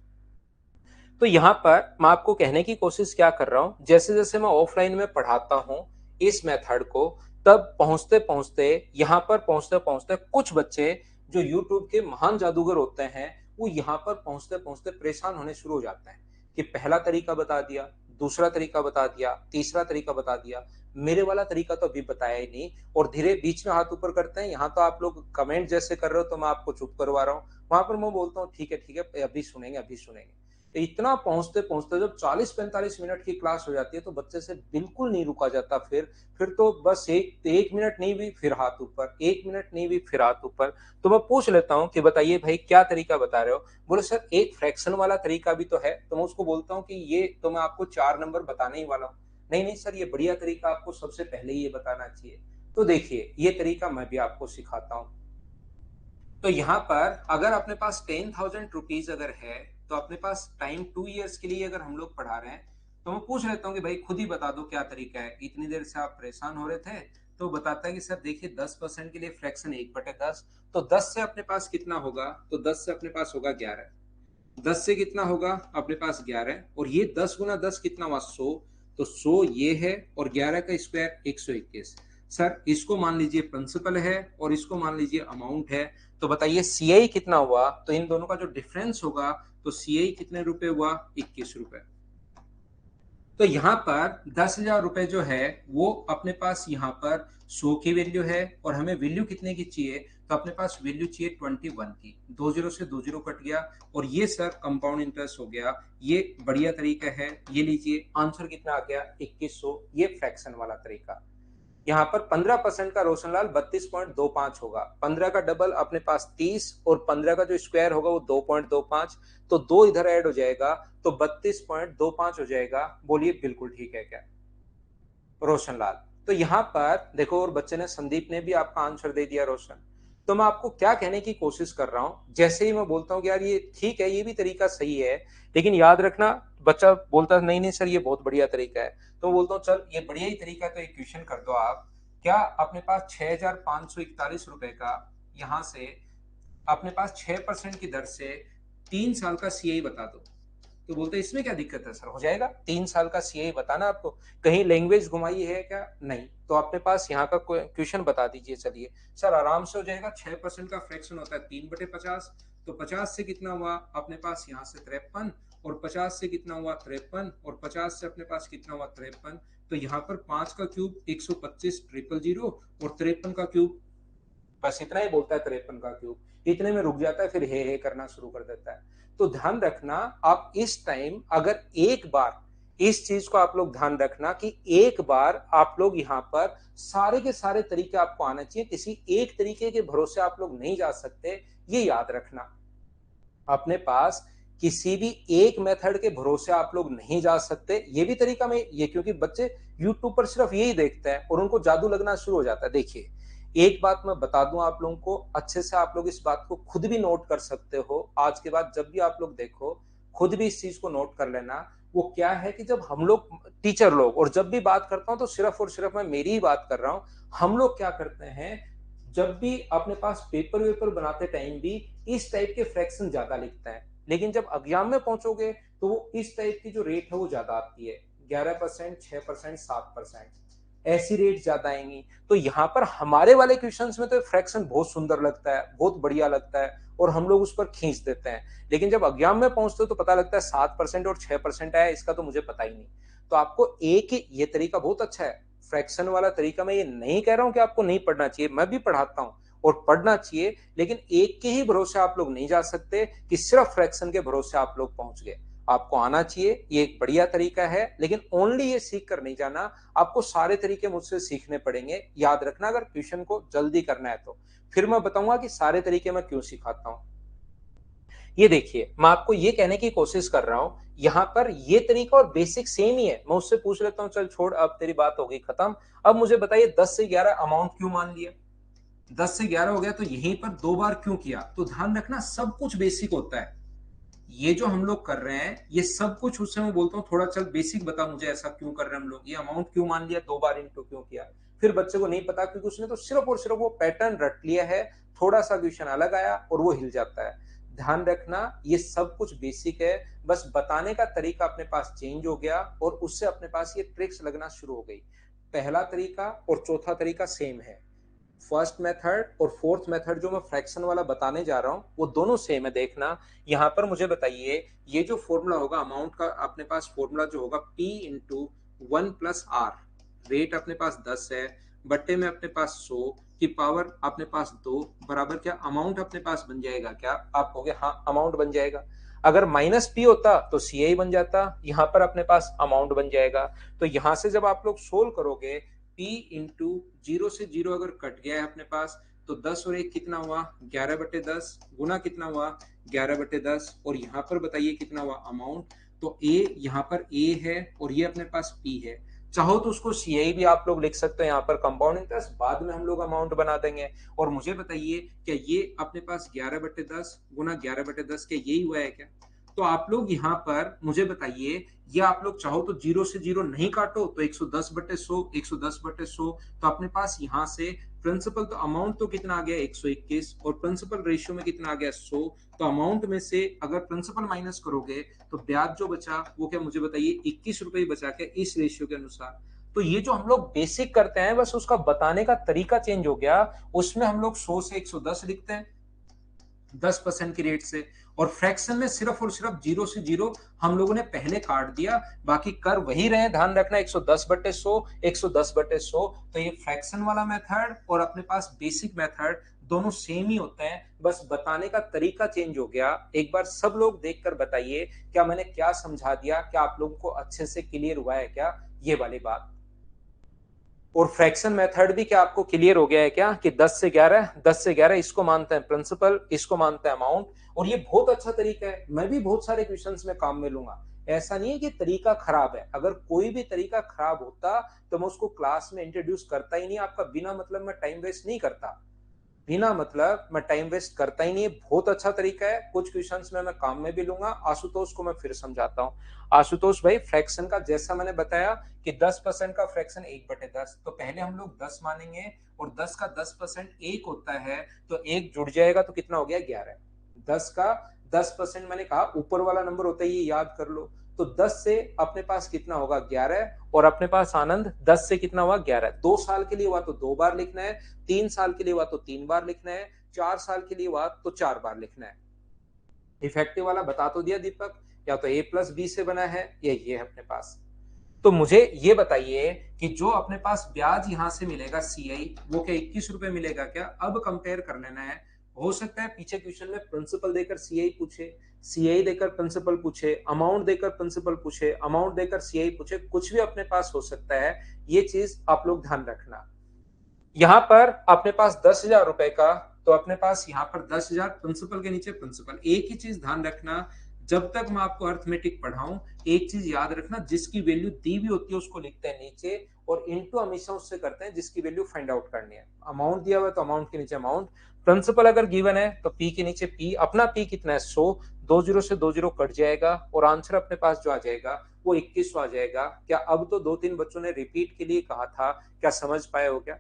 Speaker 1: तो यहाँ पर मैं आपको कहने की कोशिश क्या कर रहा हूँ, जैसे जैसे मैं ऑफलाइन में पढ़ाता हूँ इस मेथड को, तब पहुंचते पहुंचते यहाँ पर पहुंचते पहुंचते कुछ बच्चे जो यूट्यूब के महान जादूगर होते हैं वो यहाँ पर पहुंचते पहुंचते परेशान होने शुरू हो जाते हैं कि पहला तरीका बता दिया, दूसरा तरीका बता दिया, तीसरा तरीका बता दिया, मेरे वाला तरीका तो अभी बताया ही नहीं, और धीरे बीच में हाथ ऊपर करते हैं। यहाँ तो आप लोग कमेंट जैसे कर रहे हो तो मैं आपको चुप करवा रहा हूँ, वहां पर मैं बोलता हूँ ठीक है अभी सुनेंगे अभी सुनेंगे। तो इतना पहुंचते पहुंचते जब 40-45 मिनट की क्लास हो जाती है तो बच्चे से बिल्कुल नहीं रुका जाता। फिर तो बस एक मिनट नहीं भी फिर हाथ ऊपर, एक मिनट नहीं भी फिर हाथ ऊपर। तो मैं पूछ लेता हूँ कि बताइए भाई क्या तरीका बता रहे हो? बोले सर एक फ्रैक्शन वाला तरीका भी तो है। तो मैं उसको बोलता हूँ कि ये तो मैं आपको 4 नंबर बताने ही वाला हूँ। नहीं नहीं सर, ये बढ़िया तरीका, आपको सबसे पहले ही ये बताना चाहिए। तो देखिए ये तरीका मैं भी आपको सिखाता हूँ। तो यहाँ पर अगर अपने पास 10,000 रुपीज अगर है, तो अपने पास टाइम 2 इयर्स के लिए अगर हम लोग पढ़ा रहे हैं, तो मैं पूछ लेता हूँ कि भाई खुद ही बता दो क्या तरीका है। इतनी देर से आप परेशान हो रहे थे, तो बताता है कि सर देखिए 10% के लिए फ्रैक्शन 1/10। तो 10 से अपने पास कितना होगा? तो 10 से अपने पास होगा 11। 10 से कितना होगा अपने पास? 11। और ये 10 गुना 10 कितना हुआ? 100। तो 100 ये है, और 11 का स्क्वायर 121। सर इसको मान लीजिए प्रिंसिपल है और इसको मान लीजिए अमाउंट है। तो बताइए सीआई कितना हुआ? तो इन दोनों का जो डिफरेंस होगा, तो सीआई कितने रुपए हुआ? 21 रुपए। तो यहाँ पर 10,000 रुपए जो है वो अपने पास यहाँ पर 100 की वैल्यू है, और हमें वैल्यू कितने की चाहिए? तो अपने पास वैल्यू चाहिए 21 की। 20 से 20 कट गया, और ये सर कंपाउंड इंटरेस्ट हो गया। ये बढ़िया तरीका है, ये लीजिए आंसर कितना आ गया? 2100। ये फ्रैक्शन वाला तरीका। यहाँ पर 15% का रोशनलाल 32.25 होगा। 15 का डबल अपने पास 30, और 15 का जो स्क्वायर होगा वो 2.25। तो दो इधर ऐड हो जाएगा, तो 32.25 हो जाएगा। बोलिए बिल्कुल ठीक है क्या रोशनलाल? तो यहाँ पर देखो, और बच्चे ने, संदीप ने भी आपका आंसर दे दिया रोशन। तो मैं आपको क्या कहने की कोशिश कर रहा हूं, जैसे ही मैं बोलता हूँ कि यार ये ठीक है, ये भी तरीका सही है, लेकिन याद रखना, बच्चा बोलता नहीं नहीं सर ये बहुत बढ़िया तरीका है। तो मैं बोलता हूँ चल ये बढ़िया ही तरीका है, तो एक क्वेश्चन कर दो आप। क्या अपने पास 6,541 रुपए का, यहाँ से अपने पास 6% की दर से 3 साल का सीआई बता दो। तो बोलते हैं इसमें क्या दिक्कत है सर, हो जाएगा। 3 साल का सीए बताना आपको, कहीं लैंग्वेज घुमाई है क्या? नहीं। तो अपने पास यहाँ का क्वेश्चन बता दीजिए। चलिए सर आराम से हो जाएगा। 6% का फ्रैक्शन होता है 3/50। तो 50 से कितना हुआ अपने पास? यहाँ से 53। और 50 से कितना हुआ? 53। और 50 से अपने पास कितना हुआ? 53। तो यहाँ पर 5 का क्यूब 125 000, और 53 का क्यूब बस इतना ही बोलता है। 53 का क्यूब इतने में रुक जाता है, फिर हे करना शुरू कर देता है। तो ध्यान रखना, आप इस टाइम अगर एक बार इस चीज को आप लोग ध्यान रखना कि एक बार आप लोग यहाँ पर सारे के सारे तरीके आपको आना चाहिए। किसी एक तरीके के भरोसे आप लोग नहीं जा सकते, ये याद रखना। अपने पास किसी भी एक मेथड के भरोसे आप लोग नहीं जा सकते। ये भी तरीका में ये, क्योंकि बच्चे यूट्यूब पर सिर्फ यही देखते हैं और उनको जादू लगना शुरू हो जाता है। देखिए एक बात मैं बता दूं आप लोगों को, अच्छे से आप लोग इस बात को खुद भी नोट कर सकते हो। आज के बाद जब भी आप लोग देखो, खुद भी इस चीज को नोट कर लेना। वो क्या है कि जब हम लोग टीचर लोग, और जब भी बात करता हूं तो सिर्फ और सिर्फ मैं मेरी ही बात कर रहा हूं, हम लोग क्या करते हैं, जब भी अपने पास पेपर वेपर बनाते टाइम भी इस टाइप के फ्रैक्शन ज्यादा लिखता है, लेकिन जब एग्जाम में पहुंचोगे तो वो इस टाइप की जो रेट है वो ज्यादा आती है। 11%, 6%, 7%, ऐसी रेट ज्यादा आएंगी। तो यहाँ पर हमारे वाले क्वेश्चंस में तो फ्रैक्शन बहुत सुंदर लगता है, बहुत बढ़िया लगता है, और हम लोग उस पर खींच देते हैं। लेकिन जब एग्जाम में पहुंचते हो तो पता लगता है 7% और 6% आया, इसका तो मुझे पता ही नहीं। तो आपको एक ही ये तरीका बहुत अच्छा है, फ्रैक्शन वाला तरीका। मैं ये नहीं कह रहा हूं कि आपको नहीं पढ़ना चाहिए, मैं भी पढ़ाता हूं और पढ़ना चाहिए, लेकिन एक के ही भरोसे आप लोग नहीं जा सकते कि सिर्फ फ्रैक्शन के भरोसे आप लोग पहुंच गए। आपको आना चाहिए, ये एक बढ़िया तरीका है, लेकिन ओनली ये सीख कर नहीं जाना, आपको सारे तरीके मुझसे सीखने पड़ेंगे। याद रखना, अगर क्वेश्चन को जल्दी करना है तो फिर मैं बताऊंगा कि सारे तरीके मैं क्यों सिखाता हूं। ये देखिए मैं आपको ये कहने की कोशिश कर रहा हूं, यहाँ पर ये तरीका और बेसिक सेम ही है। मैं उससे पूछ लेता हूं, चल छोड़ अब तेरी बात हो गई खत्म, अब मुझे बताइए 10 से 11 अमाउंट क्यों मान लिया? 10 से 11 हो गया, तो यहीं पर 2 बार क्यों किया? तो ध्यान रखना सब कुछ बेसिक होता है। ये जो हम लोग कर रहे हैं ये सब कुछ, उससे मैं बोलता हूँ थोड़ा चल बेसिक बता मुझे, ऐसा क्यों कर रहे हैं हम लोग, ये अमाउंट क्यों मान लिया, 2 बार इंटू क्यों किया? फिर बच्चे को नहीं पता, क्योंकि उसने तो सिर्फ और सिर्फ वो पैटर्न रट लिया है। थोड़ा सा क्वेश्चन अलग आया और वो हिल जाता है। ध्यान रखना ये सब कुछ बेसिक है, बस बताने का तरीका अपने पास चेंज हो गया और उससे अपने पास ये ट्रिक्स लगना शुरू हो गई। पहला तरीका और चौथा तरीका सेम है। फर्स्ट मेथड और फोर्थ मेथड जो मैं फ्रैक्शन वाला बताने जा रहा हूँ वो दोनों सेम है। देखना यहाँ पर मुझे बताइए, ये जो फॉर्मूला होगा अमाउंट का, अपने पास फॉर्मूला जो होगा P इंटू 1+R, रेट अपने पास 10 है, बट्टे में अपने पास 100 की पावर अपने पास 2 बराबर क्या अमाउंट अपने पास बन जाएगा। क्या आप कहोगे हाँ अमाउंट बन जाएगा। अगर माइनस P होता तो CI बन जाता, यहाँ पर अपने पास अमाउंट बन जाएगा। तो यहाँ से जब आप लोग सोल्व करोगे, P इंटू 0 से 0 अगर कट गया है अपने पास, तो 10 और 1 कितना हुआ 11/10, गुना कितना हुआ 11/10, और यहाँ पर बताइए कितना हुआ अमाउंट। तो A यहाँ पर A है और ये अपने पास P है। चाहो तो उसको CI भी आप लोग लिख सकते हो, यहाँ पर कंपाउंड इंटरेस्ट, बाद में हम लोग अमाउंट बना देंगे। और मुझे बताइए क्या ये अपने पास 11/10 गुना 11/10 क्या यही हुआ है क्या। तो आप लोग यहाँ पर मुझे बताइए, ये आप लोग चाहो तो 0 से 0 नहीं काटो तो 110/100, 110/100, तो अपने पास यहाँ से प्रिंसिपल तो अमाउंट तो कितना आ गया 121, और प्रिंसिपल रेशियो में कितना आ गया 100। तो अमाउंट में से अगर प्रिंसिपल माइनस करोगे तो ब्याज जो बचा वो क्या मुझे बताइए 21 रुपए बचा के इस रेशियो के अनुसार। तो ये जो हम लोग बेसिक करते हैं बस उसका बताने का तरीका चेंज हो गया, उसमें हम लोग 100 से 110 लिखते हैं 10% की रेट से, और फ्रैक्शन में सिर्फ और सिर्फ 0 से 0 हम लोगों ने पहले काट दिया, बाकी कर वही रहे। ध्यान रखना 110/100, 110/100। तो ये फ्रैक्शन वाला मेथड और अपने पास बेसिक मेथड दोनों सेम ही होते हैं, बस बताने का तरीका चेंज हो गया। एक बार सब लोग देखकर बताइए क्या मैंने क्या समझा दिया, क्या आप लोगों को अच्छे से क्लियर हुआ है क्या ये वाली बात। और फ्रैक्शन मेथड भी क्या आपको क्लियर हो गया है क्या कि 10 से 11, 10 से 11 इसको मानते हैं प्रिंसिपल, इसको मानते हैं अमाउंट। और ये बहुत अच्छा तरीका है, मैं भी बहुत सारे क्वेश्चंस में काम में लूंगा। ऐसा नहीं है कि तरीका खराब है, अगर कोई भी तरीका खराब होता तो मैं उसको क्लास में इंट्रोड्यूस करता ही नहीं, आपका बिना मतलब मैं टाइम वेस्ट नहीं करता, बिना मतलब मैं टाइम वेस्ट करता ही नहीं है। बहुत अच्छा तरीका है, कुछ क्वेश्चंस में मैं काम में भी लूंगा। आशुतोष को मैं फिर समझाता हूँ। आशुतोष भाई, फ्रैक्शन का जैसा मैंने बताया कि 10% का फ्रैक्शन 1/10, तो पहले हम लोग 10 मानेंगे, और 10 का 10% 1 होता है, तो 1 जुड़ जाएगा तो कितना हो गया 11। 10 का 10% मैंने कहा ऊपर वाला नंबर होता है, ये याद कर लो। तो 10 से अपने पास कितना होगा 11, और अपने पास आनंद 10 से कितना हुआ 11। 2 साल के लिए हुआ तो 2 बार लिखना है, 3 साल के लिए हुआ तो 3 बार लिखना है, 4 साल के लिए हुआ तो 4 बार लिखना है। इफेक्टिव वाला बता तो दिया दीपक, या तो A+B से बना है या ये है अपने पास। तो मुझे ये बताइए कि जो अपने पास ब्याज यहां से मिलेगा CI, वो क्या 21 रुपए मिलेगा क्या। अब कंपेयर कर लेना है। हो सकता है पीछे क्वेश्चन में प्रिंसिपल देकर CI पूछे, CI देकर प्रिंसिपल पूछे, अमाउंट देकर प्रिंसिपल पूछे, अमाउंट देकर CI पूछे, कुछ भी अपने पास हो सकता है। ये चीज आप लोग ध्यान रखना। यहां पर अपने पास 10,000 रुपए का, तो अपने पास यहां पर 10,000 प्रिंसिपल के नीचे प्रिंसिपल। एक ही चीज ध्यान रखना, जब तक मैं आपको अर्थमेटिक पढ़ाऊं, एक चीज याद रखना, जिसकी वैल्यू दी भी होती है उसको लिखते हैं नीचे, और इनटू हमेशा उससे करते हैं जिसकी वैल्यू फाइंड आउट करनी है। अमाउंट दिया हुआ है तो अमाउंट के नीचे अमाउंट, प्रिंसिपल अगर गिवन है तो P के नीचे P, अपना P कितना है 100, 2 जीरो से 2 जीरो कट जाएगा, और आंसर अपने पास जो आ जाएगा वो 21 आ जाएगा। क्या अब तो 2-3 बच्चों ने रिपीट के लिए कहा था, क्या समझ पाए हो क्या।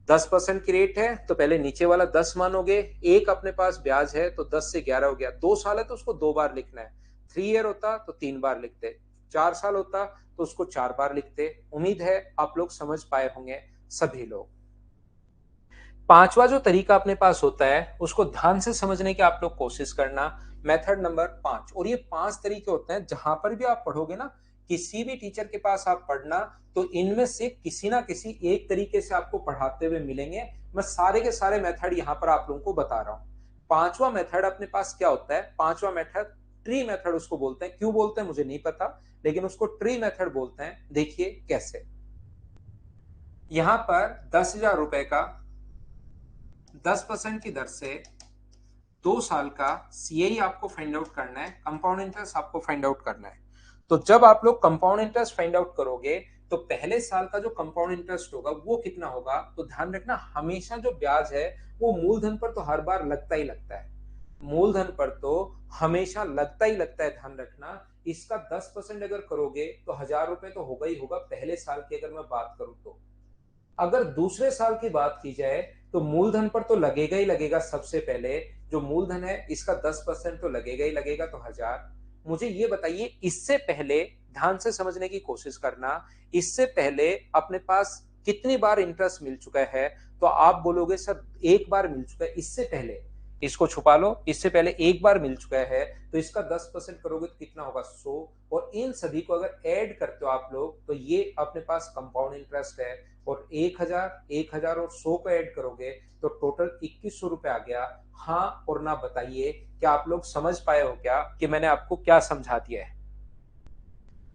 Speaker 1: 10% की रेट है तो पहले नीचे वाला 10 मानोगे, एक अपने पास ब्याज है तो 10 से 11 हो गया, 2 साल है तो उसको 2 बार लिखना है, 3 ईयर होता तो 3 बार लिखते, 4 साल होता तो उसको 4 बार लिखते। उम्मीद है आप लोग समझ पाए होंगे सभी लोग। पांचवा जो तरीका अपने पास होता है उसको ध्यान से समझने की आप लोग कोशिश करना, मेथड नंबर 5। और ये 5 तरीके होते हैं, जहां पर भी आप पढ़ोगे ना, किसी भी टीचर के पास आप पढ़ना, तो इनमें से किसी ना किसी एक तरीके से आपको पढ़ाते हुए मिलेंगे। मैं सारे के सारे मेथड यहां पर आप लोगों को बता रहा हूं। पांचवा मेथड अपने पास क्या होता है, पांचवा मेथड ट्री मेथड उसको बोलते हैं। क्यों बोलते हैं मुझे नहीं पता, लेकिन उसको ट्री मेथड बोलते हैं। देखिए कैसे। यहां पर 10,000 रुपए का 10% की दर से 2 साल का CI आपको फाइंड आउट करना है, कंपाउंड इंटरेस्ट आपको फाइंड आउट करना है। तो जब आप लोग कंपाउंड इंटरेस्ट फाइंड आउट करोगे तो पहले साल का जो कंपाउंड इंटरेस्ट होगा वो कितना होगा, तो ध्यान रखना हमेशा जो ब्याज है वो मूलधन पर तो हर बार लगता ही लगता है, मूलधन पर तो हमेशा लगता ही लगता है। ध्यान रखना इसका 10% अगर करोगे तो 1,000 रुपए तो होगा ही होगा पहले साल की, अगर मैं बात करूं तो। अगर दूसरे साल की बात की जाए तो मूलधन पर तो लगेगा ही लगेगा, सबसे पहले जो मूलधन है इसका 10% तो लगेगा ही लगेगा, तो 1,000। मुझे ये बताइए इससे पहले, ध्यान से समझने की कोशिश करना, इससे पहले अपने पास कितनी बार इंटरेस्ट मिल चुका है, तो आप बोलोगे सर एक बार मिल चुका है, इससे पहले इसको छुपा लो, इससे पहले एक बार मिल चुका है, तो इसका 10% करोगे तो कितना होगा 100, और इन सभी को अगर ऐड करते हो आप लोग तो ये अपने पास कंपाउंड इंटरेस्ट है, और 1000 और 100 को ऐड करोगे तो टोटल 2100 रुपए आ गया। हाँ और ना बताइए, क्या आप लोग समझ पाए हो क्या कि मैंने आपको क्या समझा दिया है?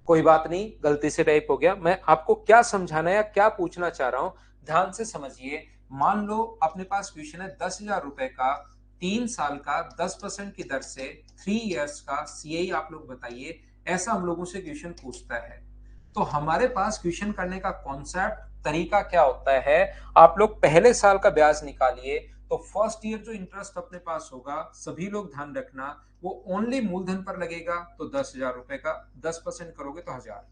Speaker 1: कोई बात नहीं, गलती से टाइप हो गया। मैं आपको क्या समझाना या क्या पूछना चाह रहा हूं, ध्यान से समझिए। मान लो अपने पास क्वेश्चन है 10,000 रुपए का, 3 साल का 10% की दर से 3 इयर्स का सीआई आप लोग बताइए, ऐसा हम लोगों से क्वेश्चन पूछता है। तो हमारे पास क्वेश्चन करने का कॉन्सेप्ट तरीका क्या होता है, आप लोग पहले साल का ब्याज निकालिए, तो फर्स्ट ईयर जो इंटरेस्ट अपने पास होगा, सभी लोग ध्यान रखना, वो ओनली मूलधन पर लगेगा, तो 10,000 रुपए का 10% करोगे तो 1000।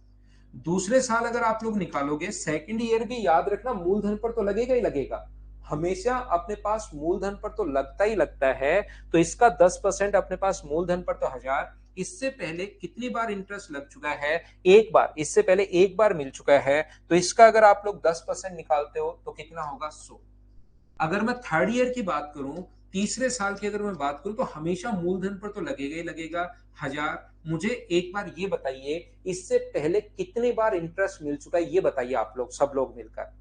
Speaker 1: दूसरे साल अगर आप लोग निकालोगे, सेकंड ईयर भी याद रखना मूलधन पर तो लगेगा ही लगेगा, हमेशा अपने पास मूलधन पर तो लगता ही लगता है, तो इसका 10% अपने पास मूलधन पर तो 1000। इससे पहले कितनी बार इंटरेस्ट लग चुका है, एक बार, इससे पहले एक बार मिल चुका है, तो इसका अगर आप लोग 10% निकालते हो तो कितना होगा 100। अगर मैं थर्ड ईयर की बात करूं, तीसरे साल की अगर मैं बात करूं, तो हमेशा मूलधन पर तो लगेगा ही लगेगा 1000। मुझे एक बार ये बताइए, इससे पहले कितनी बार इंटरेस्ट मिल चुका है, ये बताइए आप लोग सब लोग मिलकर,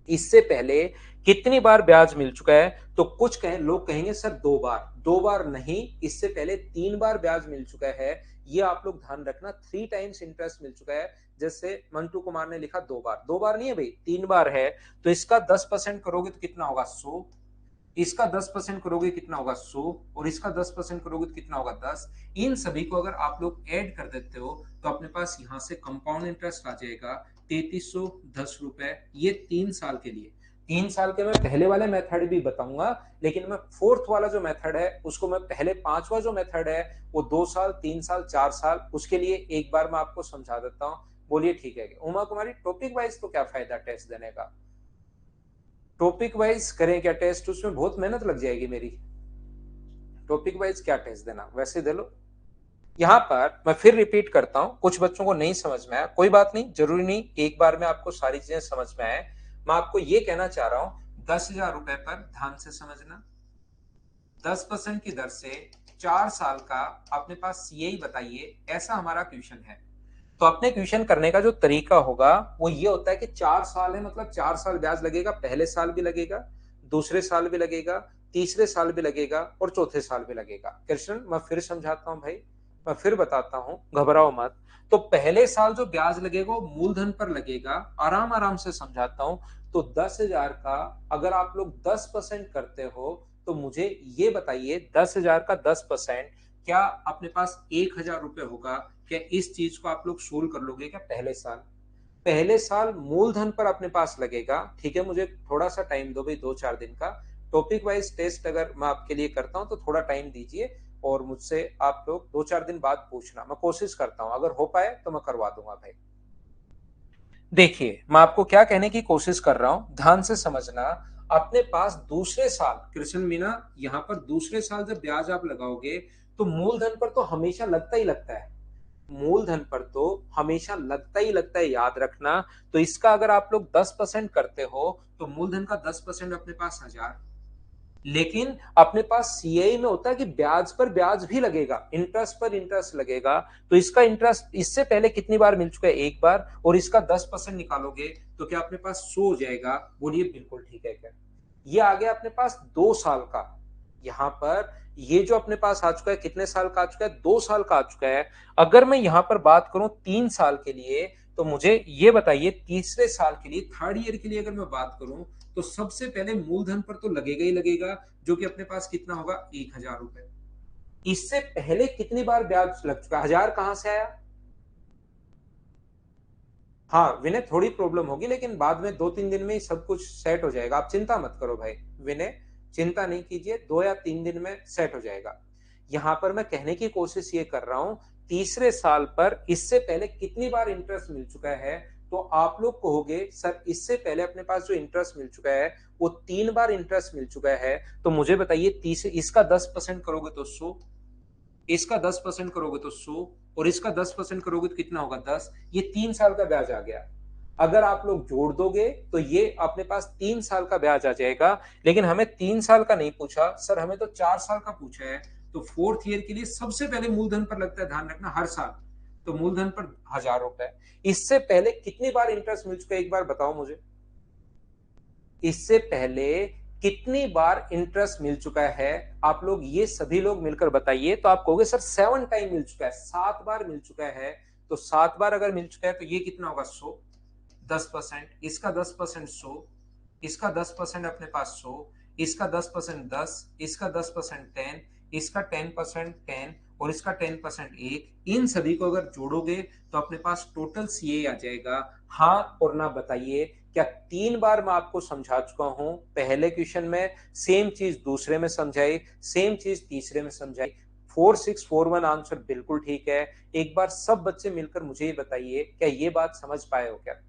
Speaker 1: इससे पहले कितनी बार ब्याज मिल चुका है? तो कुछ लोग कहेंगे सर 2 बार, 2 बार नहीं, इससे पहले 3 बार ब्याज मिल चुका है। ये आप लोग ध्यान रखना, 3 टाइम्स इंटरेस्ट मिल चुका है। जैसे मंटू कुमार ने लिखा 2 बार, 2 बार नहीं है भाई, 3 बार है, तो इसका 10% करोगे तो कितना होगा 100, इसका 10% करोगे कितना होगा 100, और इसका 10% करोगे तो कितना होगा 10। इन सभी को अगर आप लोग ऐड कर देते हो तो अपने पास यहां से कंपाउंड इंटरेस्ट आ जाएगा 3310 रुपए, ये 3 साल के लिए। 3 साल के मैं पहले वाले मेथड भी बताऊंगा, लेकिन मैं फोर्थ वाला जो मेथड है उसको, मैं पहले पांचवा जो मेथड है वो 2 साल 3 साल 4 साल, उसके लिए एक बार मैं आपको समझा देता हूँ। बोलिए ठीक है। उमा कुमारी, टॉपिक वाइज तो क्या फायदा टेस्ट देने का, टॉपिक वाइज करें क्या टेस्ट, उसमें बहुत मेहनत लग जाएगी मेरी, टॉपिक वाइज क्या टेस्ट देना, वैसे दे लो। यहाँ पर मैं फिर रिपीट करता हूँ, कुछ बच्चों को नहीं समझ में आया, कोई बात नहीं, जरूरी नहीं एक बार में आपको सारी चीजें समझ में आए। मैं आपको ये कहना चाह रहा हूँ, 10,000 रुपए पर ध्यान से समझना, 10% की दर से 4 साल का अपने पास सीआई बताइए, ऐसा हमारा क्वेश्चन है। तो अपने क्वेश्चन करने का जो तरीका होगा वो ये होता है कि 4 साल है, मतलब 4 साल ब्याज लगेगा, पहले साल भी लगेगा, दूसरे साल भी लगेगा, तीसरे साल भी लगेगा, और चौथे साल भी लगेगा। कृष्ण, मैं फिर समझाता हूँ भाई, मैं फिर बताता हूँ, घबराओ मत। तो पहले साल जो ब्याज लगेगा वो मूलधन पर लगेगा, आराम आराम से समझाता हूँ। तो 10,000 का अगर आप लोग 10% करते हो, तो मुझे ये बताइए 10,000 का 10%, क्या अपने पास 1,000 रुपए होगा? क्या इस चीज को आप लोग सोल्व कर लोगे क्या? पहले साल मूलधन पर अपने पास लगेगा, ठीक है, मुझे थोड़ा सा टाइम दो भाई, 2-4 दिन का टॉपिक वाइज टेस्ट अगर मैं आपके लिए करता हूं तो थोड़ा टाइम दीजिए, और मुझसे आप लोग 2-4 दिन बाद पूछना, मैं कोशिश करता हूं, अगर हो पाए तो मैं करवा दूंगा भाई। देखिए, मैं आपको क्या कहने की कोशिश कर रहा हूं, ध्यान से समझना। अपने पास दूसरे साल, कृष्ण मीना, यहाँ पर दूसरे साल जब ब्याज आप लगाओगे तो मूलधन पर तो हमेशा लगता ही लगता है, मूलधन पर तो हमेशा लगता ही लगता है, याद रखना। तो इसका अगर आप लोग 10% करते हो तो मूलधन का 10% अपने पास 1000, लेकिन अपने पास सीआई में होता है कि ब्याज पर ब्याज भी लगेगा, इंटरेस्ट पर इंटरेस्ट लगेगा। तो इसका इंटरेस्ट इससे पहले कितनी बार मिल चुका है? एक बार, और इसका 10% निकालोगे तो क्या अपने पास 100 हो जाएगा? बोलिए बिल्कुल ठीक है क्या? ये आ गया अपने पास 2 साल का। यहाँ पर ये जो अपने पास आ चुका है, कितने साल का आ चुका है? 2 साल का आ चुका है। अगर मैं यहाँ पर बात करूं 3 साल के लिए, तो मुझे ये बताइए, तीसरे साल के लिए, थर्ड ईयर के लिए अगर मैं बात करूं, तो सबसे पहले मूलधन पर तो लगेगा ही लगेगा, जो कि अपने पास कितना होगा? 1,000 रुपए। इससे पहले कितनी बार ब्याज लग चुका है? 1000 कहां से आया? हाँ विनय, थोड़ी प्रॉब्लम होगी, लेकिन बाद में 2-3 दिन में ही सब कुछ सेट हो जाएगा, आप चिंता मत करो भाई। विनय, चिंता नहीं कीजिए, 2 या 3 दिन में सेट हो जाएगा। यहां पर मैं कहने की कोशिश ये कर रहा हूं, तीसरे साल पर इससे पहले कितनी बार इंटरेस्ट मिल चुका है? तो आप लोग कहोगे सर इससे पहले अपने पास जो इंटरेस्ट मिल चुका है वो 3 बार इंटरेस्ट मिल चुका है। तो मुझे बताइए, तीसरे, इसका 10% करोगे तो 100, इसका 10% करोगे तो 100, और इसका 10% करोगे तो कितना होगा? 10। ये 3 साल का ब्याज आ गया। अगर आप लोग जोड़ दोगे तो ये अपने पास 3 साल का ब्याज आ जाएगा। लेकिन हमें 3 साल का नहीं पूछा सर, हमें तो 4 साल का पूछा है। तो फोर्थ ईयर के लिए सबसे पहले मूलधन पर लगता है, ध्यान रखना, हर साल। तो मूलधन पर 1000 रुपए। इससे पहले कितनी बार इंटरेस्ट मिल चुका है, एक बार बताओ मुझे। इससे पहले कितनी बार इंटरेस्ट मिल चुका है, आप लोग ये सभी लोग मिलकर बताइए। तो आप कहोगे सर 7 टाइम मिल चुका है, 7 बार मिल चुका है। तो 7 बार अगर मिल चुका है तो ये कितना होगा, 100। 10%, इसका 10% 100, इसका 10% अपने पास 100, इसका 10% 10, इसका 10% 10, इसका 10% 10 और इसका 10% एक। इन सभी को अगर जोड़ोगे तो अपने पास टोटल सीए आ जाएगा। हाँ और ना बताइए। क्या 3 बार मैं आपको समझा चुका हूं पहले क्वेश्चन में, सेम चीज दूसरे में समझाई, सेम चीज तीसरे में समझाई। 4641 आंसर बिल्कुल ठीक है। एक बार सब बच्चे मिलकर मुझे ये बताइए, क्या ये बात समझ पाए हो क्या?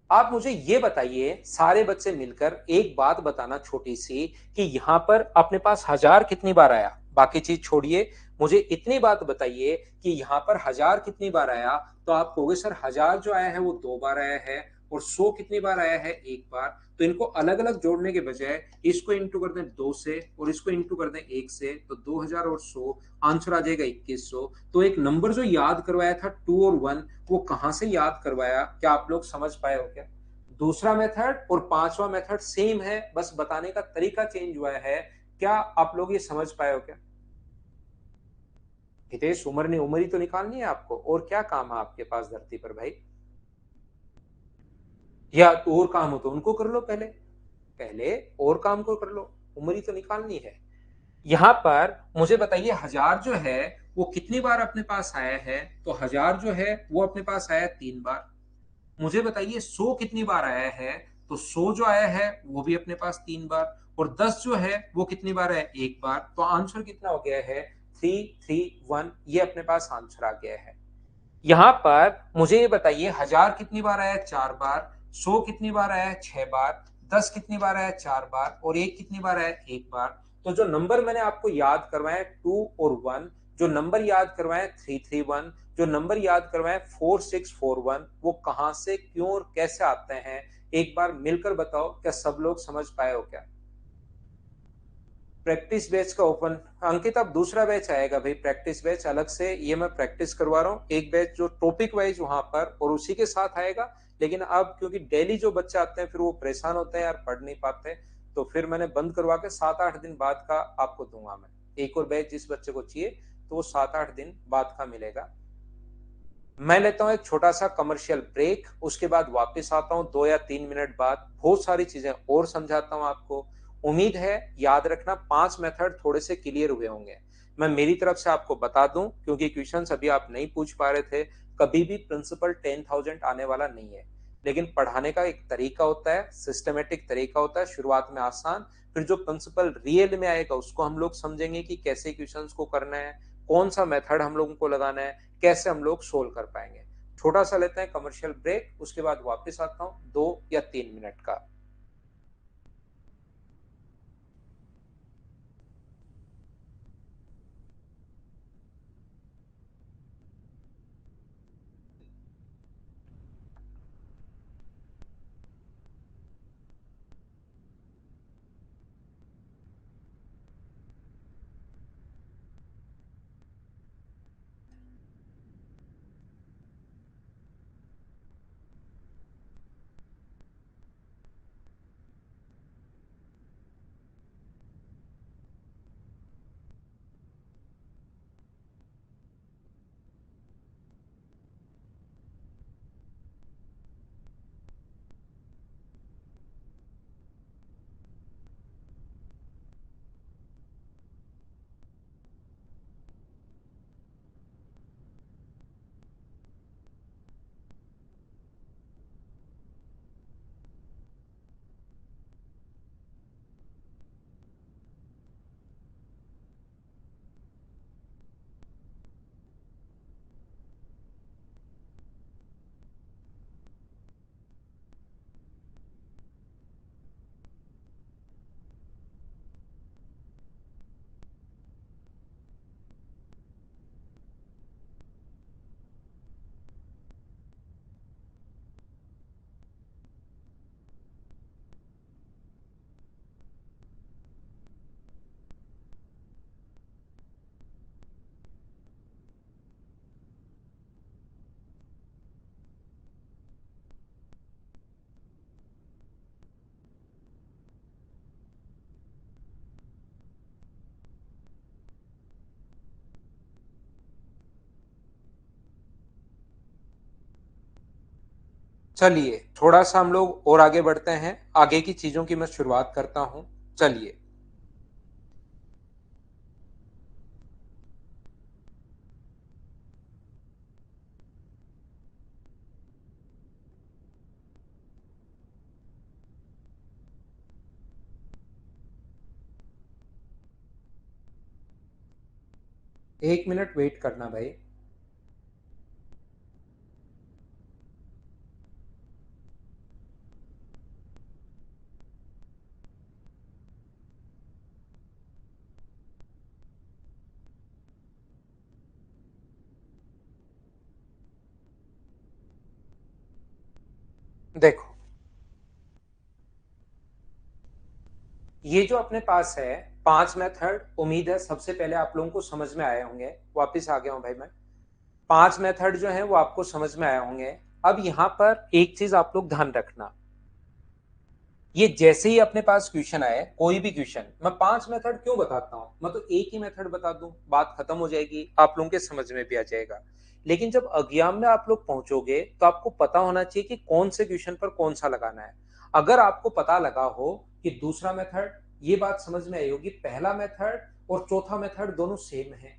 Speaker 1: आप मुझे ये बताइए, सारे बच्चे मिलकर एक बात बताना छोटी सी, कि यहां पर अपने पास 1000 कितनी बार आया, बाकी चीज छोड़िए। मुझे इतनी बात बताइए कि यहां पर 1000 कितनी बार आया। तो आप कहोगे सर 1000 जो आया है वो 2 बार आया है, और 100 कितनी बार आया है, 1 बार। तो इनको अलग अलग जोड़ने के बजाय इसको इंटू कर दें 2 से और इसको इंटू कर दें 1 से, तो 2000 और 100 आंसर आ जाएगा 2100। तो एक नंबर जो याद करवाया था 2 और 1, वो कहां से याद करवाया, क्या आप लोग समझ पाए हो क्या? दूसरा मेथड और पांचवा मेथड सेम है, बस बताने का तरीका चेंज हुआ है। क्या आप लोग ये समझ पाए हो क्या? हितेश, उम्र ही तो निकालनी है आपको, और क्या काम है आपके पास धरती पर भाई? या तो और काम हो तो उनको कर लो, पहले पहले और काम को कर लो, उम्र ही तो निकालनी है। यहां पर मुझे बताइए 1000 जो है वो कितनी बार अपने पास आया है। तो 1000 जो है वो अपने पास आया 3 बार। मुझे बताइए 100 कितनी बार आया है। तो 100 जो आया है वो भी अपने पास 3 बार। और 10 जो है वो कितनी बार है, 1 बार। तो आंसर कितना हो गया है, 331। ये अपने पास आंसर आ गया है। यहां पर मुझे ये बताइए 1000 कितनी बार आया है, 4 बार। 100 कितनी बार आया है, 6 बार। 10 कितनी बार आया है, 4 बार। और एक कितनी बार आया है, 1 बार। तो जो नंबर मैंने आपको याद करवाए 2 और 1, जो नंबर याद करवाए 331, जो नंबर याद करवाए 4641, वो कहां से, क्यों और कैसे आते हैं, एक बार मिलकर बताओ। क्या सब लोग समझ पाए हो क्या? प्रैक्टिस बैच का ओपन, अंकित अब दूसरा बैच आएगा भाई, प्रैक्टिस बैच अलग से, ये मैं प्रैक्टिस करवा रहा हूँ। एक बैच जो टॉपिक वाइज वहां पर और उसी के साथ आएगा। लेकिन अब क्योंकि डेली जो बच्चे आते हैं फिर वो परेशान होते हैं यार, पढ़ नहीं पाते, तो फिर मैंने बंद करवा के 7-8 दिन बाद का आपको दूंगा मैं। एक और बैच जिस बच्चे को चाहिए तो वो 7-8 दिन बाद का मिलेगा। मैं लेता हूँ एक छोटा सा कमर्शियल ब्रेक, उसके बाद वापस आता हूँ 2 या 3 मिनट बाद, बहुत सारी चीजें और समझाता हूँ आपको। उम्मीद है याद रखना 5 मेथड थोड़े से क्लियर हुए होंगे। मैं मेरी तरफ से आपको बता दूं, क्योंकि क्वेश्चंस अभी आप नहीं पूछ पा रहे थे, कभी भी प्रिंसिपल 10,000 आने वाला नहीं है। लेकिन पढ़ाने का एक तरीका होता है, सिस्टमेटिक तरीका होता है, शुरुआत में आसान, फिर जो प्रिंसिपल रियल में आएगा उसको हम लोग समझेंगे कि कैसे क्वेश्चंस को करना है, कौन सा मेथड हम लोगों को लगाना है, कैसे हम लोग सोल्व कर पाएंगे। छोटा सा लेते हैं कमर्शियल ब्रेक, उसके बाद वापस आता हूं 2 या 3 मिनट का। चलिए थोड़ा सा हम लोग और आगे बढ़ते हैं, आगे की चीजों की मैं शुरुआत करता हूं। चलिए, एक मिनट वेट करना भाई। देखो, ये जो अपने पास है 5 मेथड, उम्मीद है सबसे पहले आप लोगों को समझ में आए होंगे। वापस आ गया हूं भाई मैं। 5 मेथड जो है वो आपको समझ में आए होंगे। अब यहां पर एक चीज आप लोग ध्यान रखना, ये जैसे ही अपने पास क्वेश्चन आए, कोई भी क्वेश्चन, मैं 5 मेथड क्यों बताता हूं, मैं तो एक ही मेथड बता दूं, बात खत्म हो जाएगी, आप लोगों के समझ में भी आ जाएगा। लेकिन जब एग्जाम में आप लोग पहुंचोगे तो आपको पता होना चाहिए कि कौन से क्वेश्चन पर कौन सा लगाना है। अगर आपको पता लगा हो कि दूसरा मेथड, ये बात समझ में आई होगी, पहला मेथड और चौथा मेथड दोनों सेम है,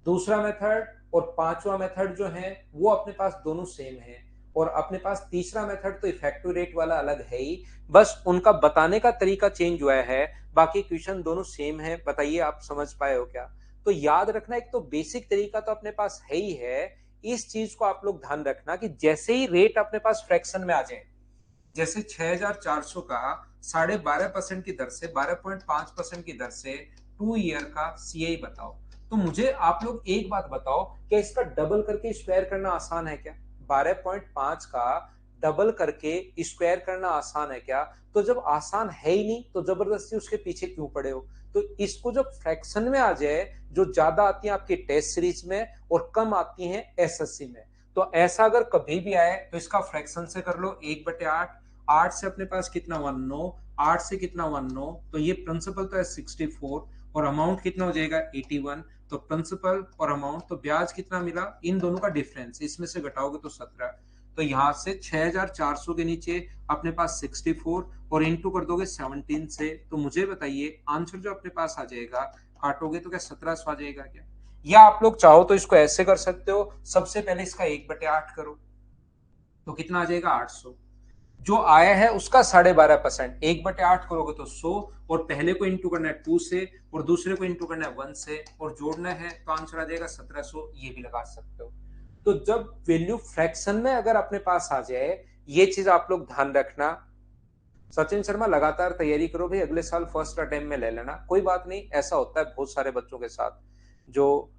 Speaker 1: दूसरा मेथड और पांचवा मेथड जो है वो अपने पास दोनों सेम है, और अपने पास तीसरा मेथड तो इफेक्टिव रेट वाला अलग है ही, बस उनका बताने का तरीका चेंज हुआ है, बाकी क्वेश्चन दोनों सेम है। बताइए आप समझ पाए हो क्या? तो याद रखना, एक तो बेसिक तरीका तो अपने पास है ही है। इस चीज को आप लोग ध्यान रखना कि जैसे ही रेट अपने पास फ्रैक्शन में आ जाए, जैसे 6400 का 12.5% की दर से, 12.5% की दर से 2 ईयर का सीआई बताओ, तो मुझे आप लोग एक बात बताओ, क्या इसका डबल करके स्क्वायर करना आसान है क्या? 12.5 का डबल करके स्क्वायर करना आसान है क्या? तो जब आसान है ही नहीं तो जबरदस्ती उसके पीछे क्यों पड़े हो? तो इसको जब फ्रैक्शन में आ जाए, जो ज्यादा आती है आपकी टेस्ट सीरीज में और कम आती है एसएससी में, तो ऐसा अगर कभी भी आए तो इसका फ्रैक्शन से कर लो, 1/8। 8 से अपने पास कितना 1/9, 8 से कितना 1/9, तो ये प्रिंसिपल तो है 64 और अमाउंट कितना हो जाएगा 81। तो प्रिंसिपल और अमाउंट, तो ब्याज कितना मिला, इन दोनों का डिफरेंस, इसमें से घटाओगे तो 17। तो यहां से 6400 के नीचे अपने पास 64 और इंटू कर दोगे 17 से, तो मुझे बताइए आंसर जो अपने पास आ जाएगा, काटोगे तो क्या 1700 आ जाएगा क्या? या आप लोग चाहो तो इसको ऐसे कर सकते हो, सबसे पहले इसका 1/8 करो, तो कितना आ जाएगा 800। जो आया है उसका 12.5%, 1/8 करोगे तो 100, और पहले को इंटू करना है 2 से और दूसरे को इंटू करना है 1 से और जोड़ना है, तो आंसर आ जाएगा 1700। ये भी लगा सकते हो। तो जब वैल्यू फ्रैक्शन में अगर अपने पास आ जाए, ये चीज आप लोग ध्यान रखना। सचिन शर्मा लगातार तैयारी करो भाई, अगले साल फर्स्ट अटेम्प्ट में ले लेना, कोई बात नहीं, ऐसा होता है बहुत सारे बच्चों के साथ, जो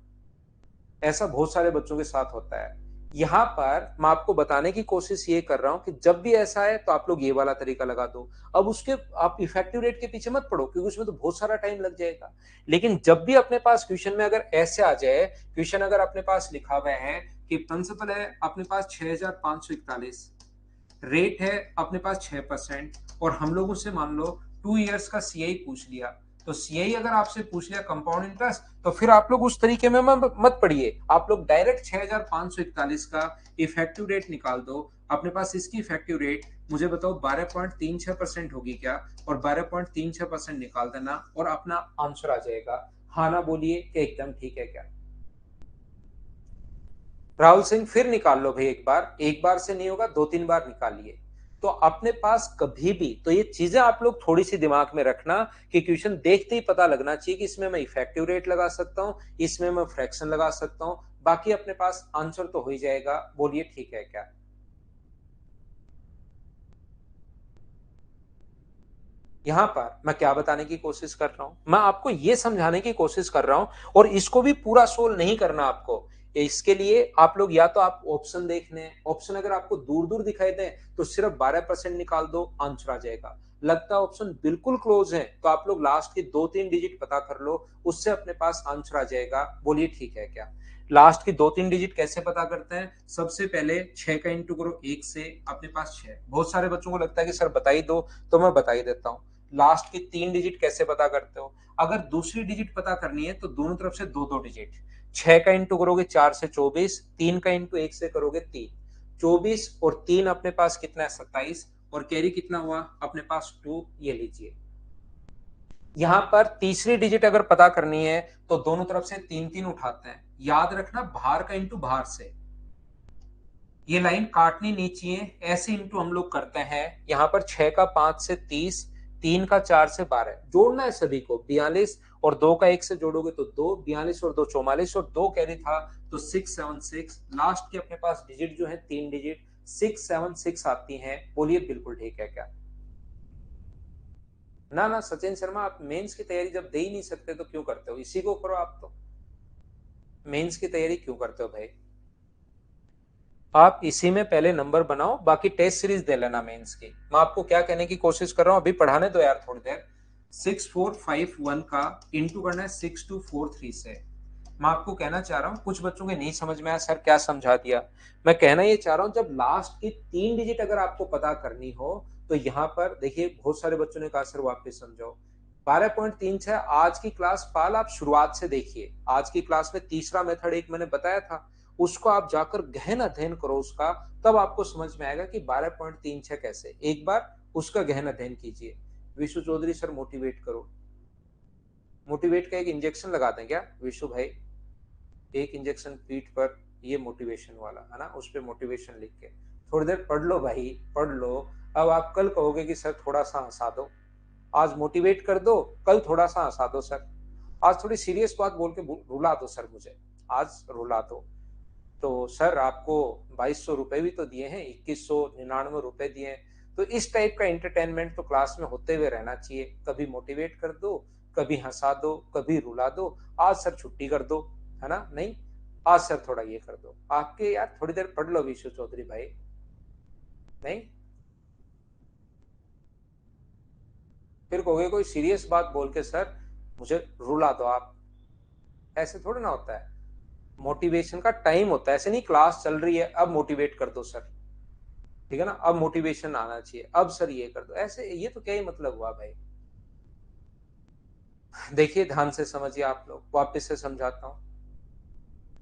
Speaker 1: ऐसा बहुत सारे बच्चों के साथ होता है। यहाँ पर मैं आपको बताने की कोशिश ये कर रहा हूं कि जब भी ऐसा है तो आप लोग ये वाला तरीका लगा दो। अब उसके आप इफेक्टिव रेट के पीछे मत पड़ो, क्योंकि उसमें तो बहुत सारा टाइम लग जाएगा। लेकिन जब भी अपने पास क्वेश्चन में अगर ऐसे आ जाए, क्वेश्चन अगर अपने पास लिखा हुआ है कि प्रिंसिपल है अपने पास 6541, रेट है अपने पास 6%, और हम लोग उससे मान लो 2 ईयर्स का सीआई पूछ लिया, तो सीआई अगर आपसे पूछ लिया कंपाउंड इंटरेस्ट, तो फिर आप लोग उस तरीके में मत पढ़िए, आप लोग डायरेक्ट 6541 का इफेक्टिव रेट निकाल दो। अपने पास इसकी इफेक्टिव रेट मुझे बताओ 12.36% होगी क्या, और 12.36% निकाल देना और अपना आंसर आ जाएगा। हाँ ना बोलिए कि एकदम ठीक है क्या? राहुल सिंह फिर निकाल लो भाई, एक बार से नहीं होगा, 2-3 बार निकालिए। तो अपने पास कभी भी, तो ये चीजें आप लोग थोड़ी सी दिमाग में रखना कि क्वेश्चन देखते ही पता लगना चाहिए कि इसमें मैं इफेक्टिव रेट लगा सकता हूं, इसमें मैं फ्रैक्शन लगा सकता हूं, बाकी अपने पास आंसर तो हो ही जाएगा। बोलिए ठीक है क्या? यहां पर मैं क्या बताने की कोशिश कर रहा हूं, मैं आपको यह समझाने की कोशिश कर रहा हूं, और इसको भी पूरा सोल्व नहीं करना आपको। इसके लिए आप लोग या तो आप ऑप्शन देख लें, ऑप्शन अगर आपको दूर दूर दिखाई दे तो सिर्फ 12% निकाल दो, आंसर आ जाएगा। लगता है ऑप्शन बिल्कुल क्लोज है, तो आप लोग लास्ट की 2-3 डिजिट पता कर लो, उससे अपने पास आंसर आ जाएगा। बोलिए ठीक है क्या? लास्ट की 2-3 डिजिट कैसे पता करते हैं? सबसे पहले 6 का इंटू करो 1 से, अपने पास 6। बहुत सारे बच्चों को लगता है कि सर बता ही दो, तो मैं बता ही देता हूं। लास्ट की 3 डिजिट कैसे पता करते हो? अगर दूसरी डिजिट पता करनी है तो दोनों तरफ से 2-2 डिजिट, 6 का इंटू करोगे 4 से 24, 3 का इंटू 1 से करोगे 3, 24 और 3 अपने पास कितना है 27 और कैरी कितना हुआ अपने पास 2, ये लीजिए। यहां पर तीसरी डिजिट अगर पता करनी है तो दोनों तरफ से 3 3 उठाते हैं। याद रखना बाहर का इंटू बाहर से, ये लाइन काटनी नहीं चाहिए, ऐसे इंटू हम लोग करते हैं। यहां पर 6 का 5 से 30, 3 का 4 से 12 जोड़ना है सभी को। 42 और 2 का 1 से जोड़ोगे तो 2, 42 और 2 44 और 2 कैरी था तो 676। लास्ट की अपने पास डिजिट जो है 3 डिजिट 676 आती हैं। बोलिए बिल्कुल ठीक है क्या? ना ना सचिन शर्मा, आप मेंस की तैयारी जब दे ही नहीं सकते तो क्यों करते हो? इसी को करो आप तो। मेंस की तैयारी क्यों करते हो भाई? आप इसी में पहले नंबर बनाओ, बाकी टेस्ट सीरीज दे लेना मेंस की। मैं आपको क्या कहने की कोशिश कर रहा हूं, अभी पढ़ाने दो यार थोड़ी देर। 6451 का इंटू करना है 6243 से। मैं आपको कहना चाह रहा हूं, कुछ बच्चों के नहीं समझ में आया सर क्या समझा दिया। मैं कहना ये चाह रहा हूं, जब लास्ट की 3 डिजिट अगर आपको पता करनी हो तो यहां पर देखिए बहुत सारे बच्चों ने कहा सर वापस समझाओ। 12.36 आज की क्लास पाल आप शुरुआत से देखिए। आज की क्लास में तीसरा मेथड एक मैंने बताया था, उसको आप जाकर गहन अध्ययन करो उसका, तब आपको समझ में आएगा कि 12.36 कैसे। एक बार उसका गहन अध्ययन कीजिए। विशु चौधरी सर मोटिवेट करो। मोटिवेट का एक इंजेक्शन लगा दें क्या विशु भाई? एक इंजेक्शन पीठ पर, ये मोटिवेशन वाला है ना, उस पर मोटिवेशन लिख के थोड़ी देर पढ़ लो भाई, पढ़ लो। अब आप कल कहोगे कि सर थोड़ा सा हंसा दो। आज मोटिवेट कर दो, कल थोड़ा सा हंसा दो सर। आज थोड़ी सीरियस बात बोल के रुला दो सर मुझे, आज रुला दो। तो सर आपको 2200 रुपए भी तो दिए हैं, 2199 रुपए दिए हैं। तो इस टाइप का एंटरटेनमेंट तो क्लास में होते हुए रहना चाहिए। कभी मोटिवेट कर दो, कभी हंसा दो, कभी रुला दो। आज सर छुट्टी कर दो, है ना? नहीं, आज सर थोड़ा ये कर दो। आपके यार थोड़ी देर पढ़ लो विशु चौधरी भाई। नहीं, फिर कहोगे कोई सीरियस बात बोल के सर मुझे रुला दो आप। ऐसे थोड़ा ना होता है। मोटिवेशन का टाइम होता है, ऐसे नहीं क्लास चल रही है अब मोटिवेट कर दो सर, ठीक है ना, अब मोटिवेशन आना चाहिए, अब सर ये कर दो, ऐसे ये तो क्या ही मतलब हुआ भाई? देखिए ध्यान से समझिए आप लोग, वापस से समझाता हूं।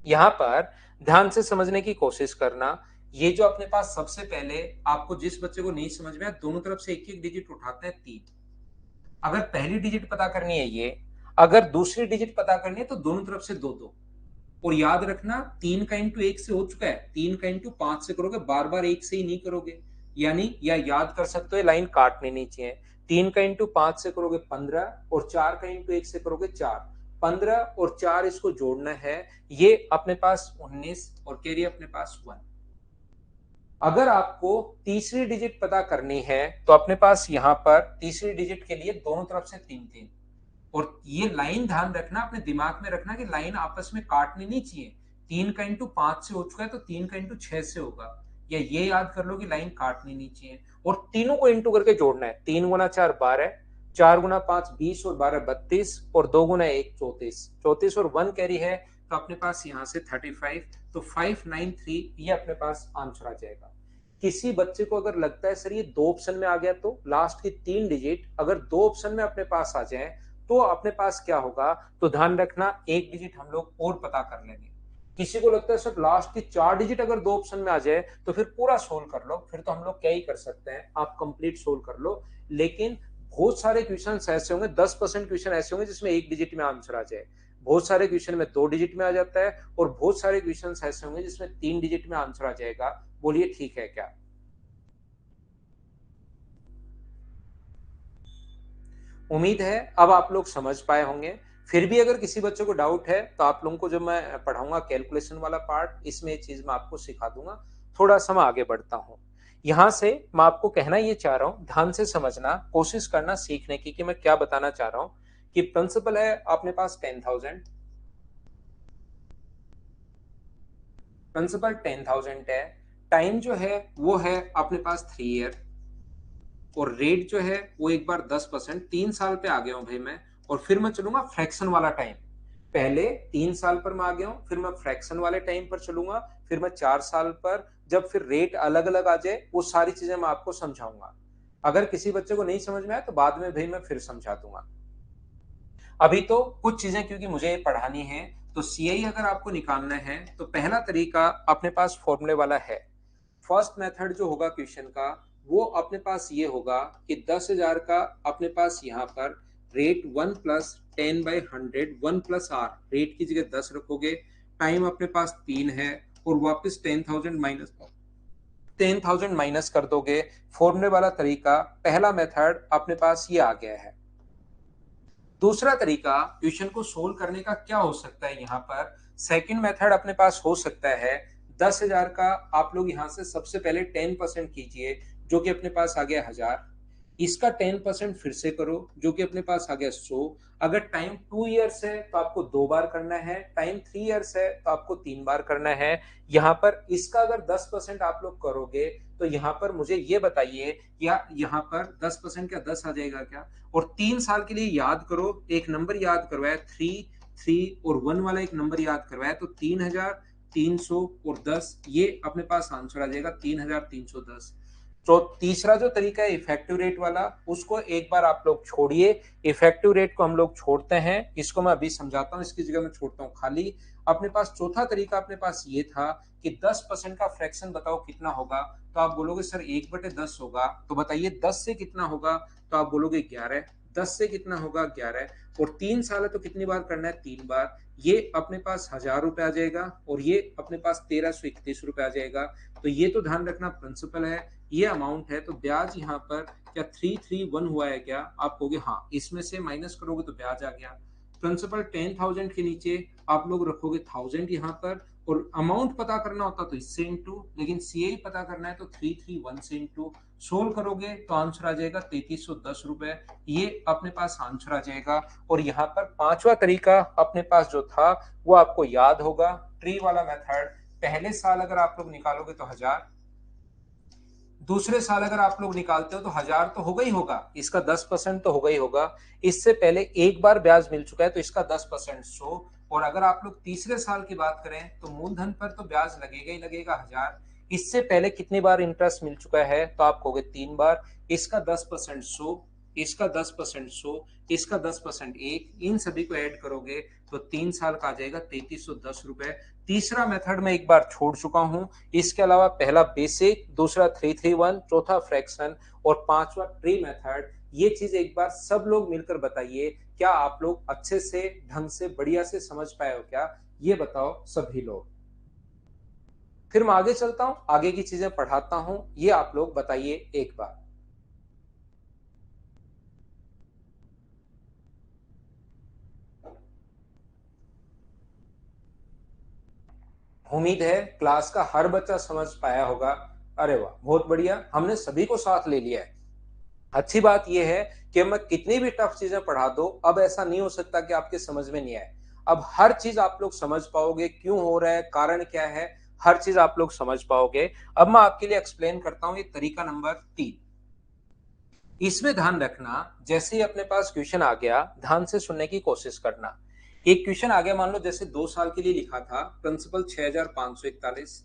Speaker 1: यहां पर ध्यान से समझने की कोशिश करना। ये जो अपने पास सबसे पहले, आपको जिस बच्चे को नहीं समझ में आया, दोनों तरफ से एक एक डिजिट उठाते हैं 3। अगर पहली डिजिट पता करनी है ये, अगर दूसरी डिजिट पता करनी है तो दोनों तरफ से 2 2। और याद रखना 3 का इंटू 1 से हो चुका है, 3 का इंटू 5 से करोगे, बार बार 1 से ही नहीं करोगे। यानी या याद कर सकते हो, लाइन काटनी नहीं चाहिए। 3 का इंटू 5 से करोगे 15 और 4 का इंटू 1 से करोगे 4। 15 और 4 इसको जोड़ना है, ये अपने पास 19 और कैरी अपने पास 1। अगर आपको तीसरी डिजिट पता करनी है तो अपने पास यहां पर तीसरी डिजिट के लिए दोनों तरफ से 3 3। और ये लाइन ध्यान रखना, अपने दिमाग में रखना कि लाइन आपस में काटनी नहीं चाहिए। 3 का इंटू 5 से हो चुका है तो 3 का इंटू 6 से होगा, या ये याद कर लो कि लाइन काटनी नहीं चाहिए। और तीनों को इंटू करके जोड़ना है। 3 गुना 4 12, 4 गुना 5 20 और 12 32 और 2 गुना 1 34। 34 और 1 कैरी है तो अपने पास यहां से 35, तो 593 ये अपने पास आंसर आ जाएगा। किसी बच्चे को अगर लगता है सर ये 2 ऑप्शन में आ गया, तो लास्ट की 3 डिजिट अगर 2 ऑप्शन में अपने पास आ जाए तो अपने पास क्या होगा, तो ध्यान रखना एक डिजिट हम लोग और पता कर लेंगे। किसी को लगता है सर लास्ट की 4 डिजिट अगर 2 ऑप्शन में आ जाए तो फिर पूरा सोल्व कर लो, फिर तो हम लोग क्या ही कर सकते हैं, आप कंप्लीट सोल्व कर लो। लेकिन बहुत सारे क्वेश्चन ऐसे होंगे, 10% क्वेश्चन ऐसे होंगे जिसमें एक डिजिट में आंसर आ जाए। बहुत सारे क्वेश्चन में 2 डिजिट में आ जाता है और बहुत सारे क्वेश्चन ऐसे होंगे जिसमें 3 डिजिट में आंसर आ जाएगा। बोलिए ठीक है क्या? उम्मीद है अब आप लोग समझ पाए होंगे। फिर भी अगर किसी बच्चे को डाउट है तो आप लोगों को जब मैं पढ़ाऊंगा कैलकुलेशन वाला पार्ट, इसमें ये चीज मैं आपको सिखा दूंगा। थोड़ा सा मैं आगे बढ़ता हूं। यहां से मैं आपको कहना ये चाह रहा हूं, ध्यान से समझना, कोशिश करना सीखने की कि मैं क्या बताना चाह रहा हूं। कि प्रिंसिपल है अपने पास 10,000, प्रिंसिपल 10,000 है। टाइम जो है वो है अपने पास 3 ईयर। और रेट जो है वो एक बार 10%, 3 साल पे आ गया हूं भाई मैं। और फिर मैं चलूंगा फ्रैक्शन वाला टाइम। पहले 3 साल पर मैं आ गया हूं, फिर मैं फ्रैक्शन वाले टाइम पर चलूंगा, फिर मैं 4 साल पर। जब फिर रेट अलग अलग आ जाए वो सारी चीजें मैं आपको समझाऊंगा। अगर किसी बच्चे को नहीं समझ में आए तो बाद में भाई मैं फिर समझा दूंगा। अभी तो कुछ चीजें क्योंकि मुझे पढ़ानी है, तो सीआई अगर आपको निकालना है तो पहला तरीका अपने पास फॉर्मूले वाला है। फर्स्ट मेथड जो होगा क्वेश्चन का वो अपने पास ये होगा कि 10,000 का अपने पास यहाँ पर rate 1 plus 10/100 1 plus R, rate की जगह 10 रखोगे, टाइम अपने पास 3 है और वापस 10,000 माइनस कर दोगे। फॉर्मूले वाला तरीका पहला मेथड अपने पास ये आ गया है। दूसरा तरीका क्वेश्चन को सोल्व करने का क्या हो सकता है, यहाँ पर सेकंड मेथड अपने पास हो सकता है 10,000 का आप लोग यहाँ से सबसे पहले 10% कीजिए जो कि अपने पास आ गया 1,000, इसका 10% फिर से करो जो कि अपने पास आ गया 100। अगर टाइम 2 इयर्स है तो आपको 2 बार करना है, टाइम 3 इयर्स है तो आपको 3 बार करना है। यहाँ पर इसका अगर 10% आप लोग करोगे तो यहाँ पर मुझे ये बताइए या यहाँ पर 10% क्या 10 आ जाएगा क्या? और 3 साल के लिए याद करो, एक नंबर याद करवाया 3 और 1 वाला एक नंबर याद करवाया, तो 3,300 और 10, ये अपने पास आंसर आ जाएगा 3,310। तो तीसरा जो तरीका है इफेक्टिव रेट वाला, उसको एक बार आप लोग छोड़िए, इफेक्टिव रेट को हम लोग छोड़ते हैं, इसको मैं अभी समझाता हूं, इसकी जगह मैं छोड़ता हूं खाली। अपने पास चौथा तरीका अपने पास ये था कि 10% का फ्रैक्शन बताओ कितना होगा, तो आप बोलोगे सर 1/10 होगा, तो बताइए 10 से कितना होगा, तो आप बोलोगे 11। 10 से कितना होगा 11, और 3 साल है तो कितनी बार करना है 3 बार। ये अपने पास 1,000 रुपए आ जाएगा और ये अपने पास 1,331 रुपए आ जाएगा। तो ये तो ध्यान रखना प्रिंसिपल है, ये अमाउंट है, तो ब्याज यहाँ पर क्या 331 हुआ है क्या? आप कहोगे हाँ, इसमें से माइनस करोगे तो ब्याज आ गया। प्रिंसिपल 10,000 के नीचे आप लोग रखोगे 1,000 यहाँ पर, और अमाउंट पता करना होता तो इससे इंटू, लेकिन सीआई पता करना है तो 331 से इंटू, सोल्व करोगे तो आंसर आ जाएगा 3,310 रुपए, ये अपने पास आंसर आ जाएगा। और यहाँ पर पांचवा तरीका अपने पास जो था वो आपको याद होगा, ट्री वाला मेथड। पहले साल अगर आप लोग निकालोगे तो 1,000, दूसरे साल अगर आप लोग निकालते हो तो 1,000 तो होगा ही होगा, इसका 10% तो होगा ही होगा। इससे पहले एक बार ब्याज मिल चुका है तो इसका 10% 100। और अगर आप लोग तीसरे साल की बात करें तो मूलधन पर तो ब्याज लगेगा ही लगेगा 1,000। इससे पहले कितनी बार इंटरेस्ट मिल चुका है, तो आप कहोगे 3 बार, इसका 10% 100, इसका 10% 100, इसका 10% 1, इन सभी को ऐड करोगे तो 3 साल का आ जाएगा 3,310 रुपए। तीसरा मेथड में एक बार छोड़ चुका हूं, इसके अलावा पहला बेसिक, दूसरा 331, चौथा फ्रैक्शन और पांचवा ट्री मेथड। ये चीज एक बार सब लोग मिलकर बताइए, क्या आप लोग अच्छे से ढंग से बढ़िया से समझ पाए हो क्या? ये बताओ सभी लोग। फिर मैं आगे चलता हूं, आगे की चीजें पढ़ाता हूं, ये आप लोग बताइए एक बार। उम्मीद है क्लास का हर बच्चा समझ पाया होगा। अरे वाह, बहुत बढ़िया, हमने सभी को साथ ले लिया है। अच्छी बात यह है कि मैं कितनी भी टफ चीजें पढ़ा दो, अब ऐसा नहीं हो सकता कि आपके समझ में नहीं आए। अब हर चीज आप लोग समझ पाओगे, क्यों हो रहा है, कारण क्या है, हर चीज आप लोग समझ पाओगे। अब मैं आपके लिए एक्सप्लेन करता हूं, ये तरीका नंबर 3। इसमें ध्यान रखना, जैसे ही अपने पास क्वेश्चन आ गया ध्यान से सुनने की कोशिश करना। एक क्वेश्चन आ गया, मान लो जैसे 2 साल के लिए लिखा था, प्रिंसिपल 6,541,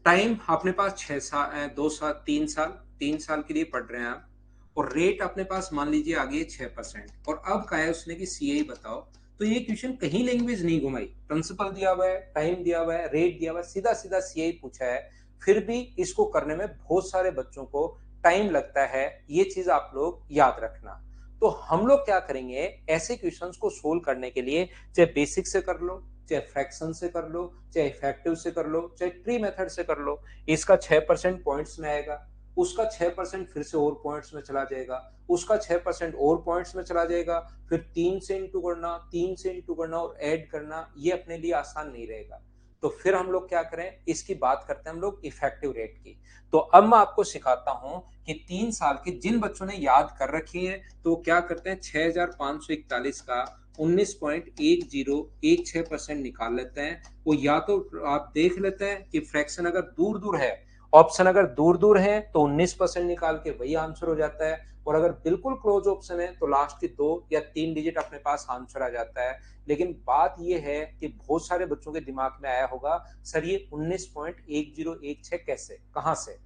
Speaker 1: टाइम अपने पास 6 साल, 2 साल, 3 साल, 3 साल के लिए पढ़ रहे हैं आप, और रेट अपने पास मान लीजिए आ गई 6%। और अब कहा है उसने कि सीआई बताओ, तो ये क्वेश्चन कहीं लैंग्वेज नहीं घुमाई, प्रिंसिपल दिया हुआ है, टाइम दिया हुआ है, रेट दिया हुआ है, सीधा सीधा सीआई पूछा है। फिर भी इसको करने में बहुत सारे बच्चों को टाइम लगता है, ये चीज आप लोग याद रखना। तो हम लोग क्या करेंगे, ऐसे क्वेश्चंस को सोल्व करने के लिए चाहे बेसिक से कर लो, चाहे फ्रैक्शन से कर लो, चाहे इफेक्टिव से कर लो, चाहे ट्री मेथड से कर लो, इसका 6% पॉइंट्स में आएगा, उसका 6% फिर से और पॉइंट्स में चला जाएगा, उसका 6% और पॉइंट्स में चला जाएगा, फिर 3 से इंटू करना, 3 से इंटू करना और ऐड करना, ये अपने लिए आसान नहीं रहेगा। तो फिर हम लोग क्या करें, इसकी बात करते हैं हम लोग इफेक्टिव रेट की। तो अब मैं आपको सिखाता हूं कि 3 साल के जिन बच्चों ने याद कर रखी है तो क्या करते हैं, 6,541 का 19.1016% निकाल लेते हैं। वो या तो आप देख लेते हैं कि फ्रैक्शन अगर दूर दूर है, ऑप्शन अगर दूर दूर है तो 19% निकाल के वही आंसर हो जाता है, और अगर बिल्कुल क्लोज ऑप्शन है तो लास्ट की 2 या 3 डिजिट अपने पास आंसर आ जाता है। लेकिन बात यह है कि बहुत सारे बच्चों के दिमाग में आया होगा, सर ये 19.1016 कैसे, कहां से?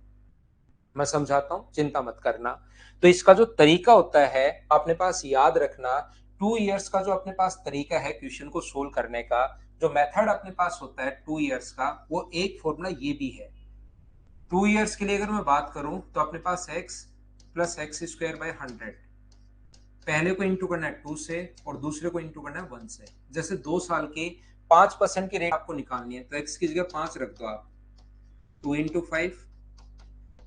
Speaker 1: मैं समझाता हूं, चिंता मत करना। तो इसका जो तरीका होता है अपने पास याद रखना, 2 इयर्स का जो अपने पास तरीका है क्वेश्चन को सोल्व करने का, जो मेथड अपने पास होता है 2 इयर्स का, वो एक फॉर्मूला ये भी है। 2 ईयर्स के लिए अगर मैं बात करूं तो अपने पास x plus x square by 100, पहले को इंटू करना है 2 से और दूसरे को इंटू करना है 1 से। जैसे 2 साल के 5% की रेट आपको निकालनी है तो x की जगह 5 रख दो आप, 2 इंटू 5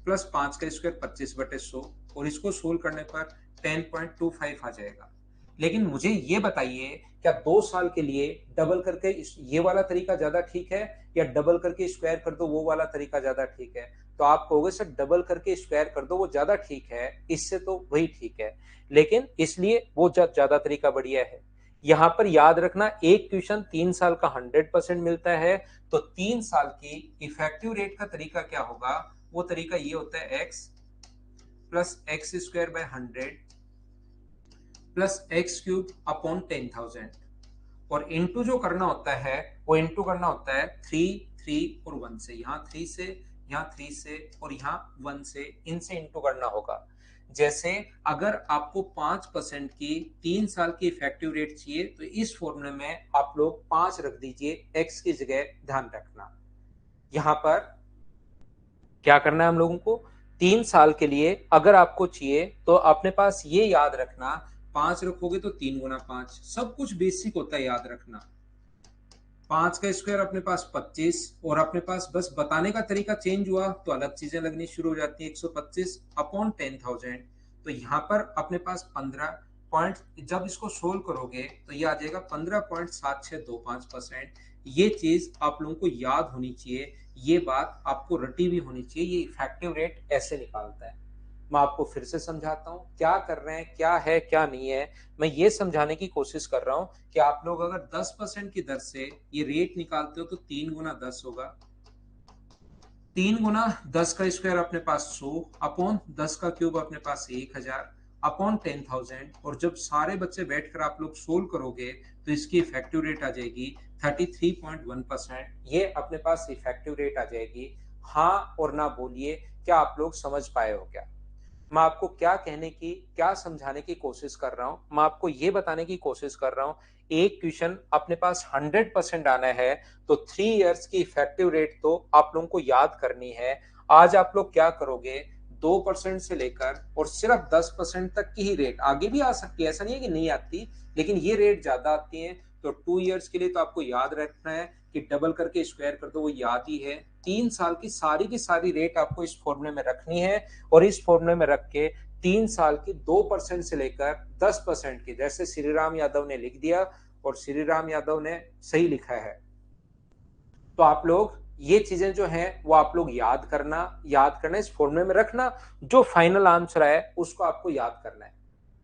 Speaker 1: प्लस 5 का स्क्वायर 25/100, और इसको सोल्व करने पर 10.25 आ जाएगा। लेकिन मुझे ये बताइए, क्या 2 साल के लिए डबल करके ये वाला तरीका ज्यादा ठीक है या डबल करके स्क्वायर कर दो वो वाला तरीका ज्यादा ठीक है? तो आप कहोगे सर डबल करके स्क्वायर कर दो वो ज्यादा ठीक है, इससे तो वही ठीक है, लेकिन इसलिए वो ज्यादा तरीका बढ़िया है। यहां पर याद रखना, एक क्वेश्चन 3 साल का 100% मिलता है, तो 3 साल की इफेक्टिव रेट का तरीका क्या होगा? वो तरीका ये होता है x plus x square by 100 plus x cube upon 10,000, और इंटू जो करना होता है वो इंटू करना होता है 3, 3 और 1 से। यहाँ 3 से, यहाँ 3 से और यहाँ 1 से, इनसे इंटू करना होगा। जैसे अगर आपको 5% की 3 साल की इफेक्टिव रेट चाहिए तो इस फॉर्मूले में आप लोग 5 रख दीजिए, एक्स की जगह। ध्यान रखना यहाँ पर क्या करना है हम लोगों को, 3 साल के लिए अगर आपको चाहिए तो अपने पास ये याद रखना, 5 रखोगे तो 3 गुना 5, सब कुछ बेसिक होता है याद रखना। 5 का स्क्वायर अपने पास 25, और अपने पास बस बताने का तरीका चेंज हुआ तो अलग चीजें लगनी शुरू हो जाती है। 125 अपॉन 10,000, तो यहाँ पर अपने पास 15 पॉइंट, जब इसको सोल्व करोगे तो ये आ जाएगा 15.7625%। ये चीज आप लोगों को याद होनी चाहिए, ये बात आपको रटी भी होनी चाहिए, ये इफेक्टिव रेट ऐसे निकालता है। मैं आपको फिर से समझाता हूँ क्या कर रहे हैं, क्या है क्या नहीं है। मैं ये समझाने की कोशिश कर रहा हूँ कि आप लोग अगर 10% की दर से ये रेट निकालते हो तो 3 गुना 10 होगा, 3 गुना 10 का स्क्वायर अपने पास 100 अपॉन 10 का क्यूब अपने पास 1000 अपॉन 10,000, और जब सारे बच्चे बैठकर आप लोग सोल्व करोगे तो इसकी इफेक्टिव रेट आ जाएगी 33.1%। ये अपने पास इफेक्टिव रेट आ जाएगी। हाँ और ना बोलिए, क्या आप लोग समझ पाए हो क्या? मैं आपको क्या कहने की, क्या समझाने की कोशिश कर रहा हूं? मैं आपको ये बताने की कोशिश कर रहा हूं, एक क्वेश्चन अपने पास 100% आना है तो 3 इयर्स की इफेक्टिव रेट तो आप लोगों को याद करनी है। आज आप लोग क्या करोगे, 2% से लेकर और सिर्फ 10% तक की ही रेट, आगे भी आ सकती है, ऐसा नहीं है कि नहीं आती, लेकिन ये रेट ज्यादा आती है। तो 2 इयर्स के लिए तो आपको याद रखना है कि डबल करके स्क्वायर कर दो, वो याद ही है। 3 साल की सारी रेट आपको इस फॉर्मूले में रखनी है, और इस फॉर्मूले में रख के 3 साल की 2% से लेकर 10% की, जैसे श्रीराम यादव ने लिख दिया और श्रीराम यादव ने सही लिखा है, तो आप लोग ये चीजें जो हैं वो आप लोग याद करना, इस फॉर्मूले में रखना। जो फाइनल आंसर है उसको आपको याद करना है।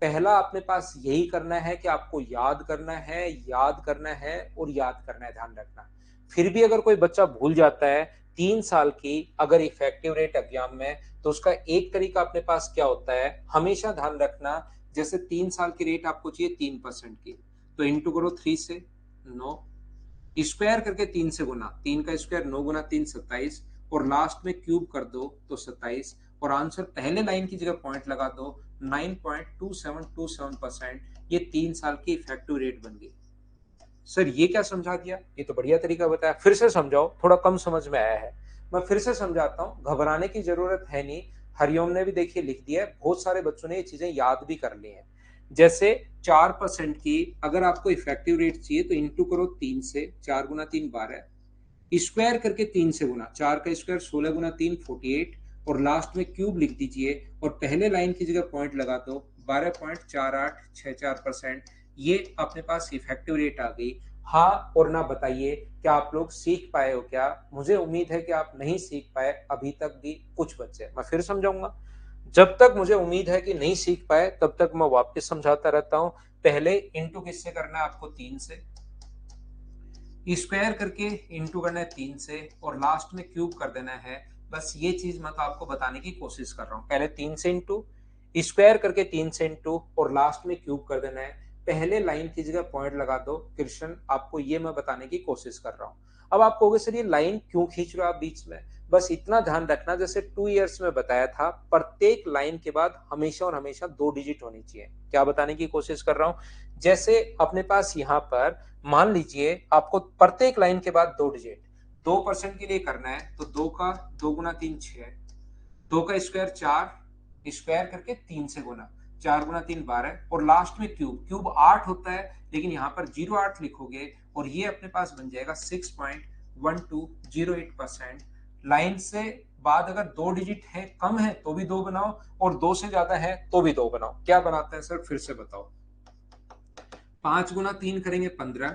Speaker 1: पहला अपने पास यही करना है कि आपको याद करना है, याद करना है और याद करना है। ध्यान रखना, फिर भी अगर कोई बच्चा भूल जाता है 3 साल की अगर इफेक्टिव रेट एग्जाम में, तो उसका एक तरीका अपने पास क्या होता है, हमेशा ध्यान रखना। जैसे 3 साल की रेट आपको चाहिए 3% की, तो इंटू करो 3 से 9, स्क्वायर करके 3 से गुना, 3 का स्क्वायर 9 गुना 3 27, और लास्ट में क्यूब कर दो तो 27, और आंसर पहले लाइन की जगह पॉइंट लगा दो, 9.2727%। ये 3 साल की इफेक्टिव रेट बन गई। सर ये क्या समझा दिया, ये तो बढ़िया तरीका बताया, फिर से समझाओ, थोड़ा कम समझ में आया है। मैं फिर से समझाता हूँ, घबराने की जरूरत है नहीं। हरिओम ने भी देखिए लिख दिया है, बहुत सारे बच्चों ने ये चीजें याद भी कर ली हैं। जैसे 4% की अगर आपको इफेक्टिव रेट चाहिए तो इंटू करो 3 से, 4 गुना 3 12, स्क्वायर करके 3 से गुना, 4 का स्क्वायर 16 गुना 3 48, और लास्ट में क्यूब लिख दीजिए और पहले लाइन की जगह पॉइंट लगा दो, 12.4864%। ये अपने पास इफेक्टिव रेट आ गई। हाँ और ना बताइए, क्या आप लोग सीख पाए हो क्या? मुझे उम्मीद है कि आप नहीं सीख पाए अभी तक भी कुछ बच्चे। मैं फिर समझाऊंगा, जब तक मुझे उम्मीद है कि नहीं सीख पाए तब तक मैं वापस समझाता रहता हूं। पहले इंटू किससे करना है आपको, 3 से, स्क्वायर करके इंटू करना है 3 से, और लास्ट में क्यूब कर देना है। बस ये चीज मैं तो आपको बताने की कोशिश कर रहा हूँ, पहले 3 से इंटू, स्क्वायर करके 3 से इंटू, और लास्ट में क्यूब कर देना है। पहले लाइन की जगह पॉइंट लगा दो। कृष्ण, आपको ये मैं बताने की कोशिश कर रहा हूँ। अब आप कहोगे सर ये लाइन क्यों खींच रहे हो आप बीच में? बस इतना ध्यान रखना, जैसे 2 इयर्स में बताया था, प्रत्येक लाइन के बाद हमेशा और हमेशा 2 डिजिट होनी चाहिए। क्या बताने की कोशिश कर रहा हूं, जैसे अपने पास यहां पर मान लीजिए आपको प्रत्येक लाइन के बाद 2 डिजिट, 2% के लिए करना है तो 2 का 2 गुना 3 6, 2 का स्क्वायर 4, स्क्वायर करके 3 से गुना, 4 गुना 3 12, और लास्ट में क्यूब, क्यूब 8 होता है लेकिन यहाँ पर 08 लिखोगे और ये अपने पास बन जाएगा 6.1208%। लाइन से बाद अगर 2 डिजिट है कम है तो भी 2 बनाओ और 2 से ज्यादा है तो भी 2 बनाओ। क्या बनाते हैं सर, फिर से बताओ। 5 गुना 3 करेंगे 15,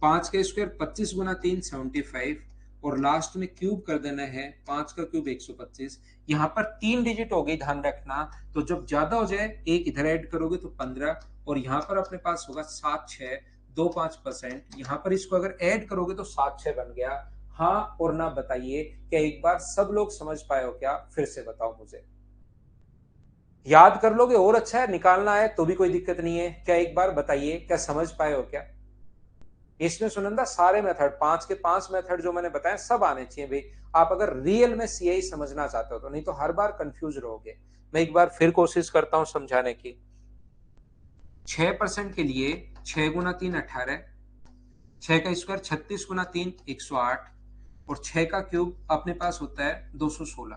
Speaker 1: 5 का स्क्वायर 25 गुना 3 75, और लास्ट में क्यूब कर देना है, 5 का क्यूब 125। यहाँ पर 3 डिजिट हो गई, ध्यान रखना। तो जब ज्यादा हो जाए एक इधर ऐड करोगे तो 15, और यहाँ पर अपने पास होगा 7625%। यहाँ पर इसको अगर ऐड करोगे तो 76 बन गया। हाँ और ना बताइए, क्या एक बार सब लोग समझ पाए हो क्या, फिर से बताओ मुझे। याद कर लोगे और अच्छा है, निकालना है तो भी कोई दिक्कत नहीं है। क्या एक बार बताइए, क्या समझ पाए हो क्या। इसमें सुनंदा सारे मेथड, 5 के 5 मेथड जो मैंने बताए सब आने चाहिए भाई, आप अगर रियल में सीआई समझना चाहते हो तो, नहीं तो हर बार कंफ्यूज रहोगे। मैं एक बार फिर कोशिश करता हूं समझाने की। 6% के लिए 6 गुना 3 18, 6 का स्क्वायर 36 गुना 3 108, और 6 का क्यूब अपने पास होता है 216।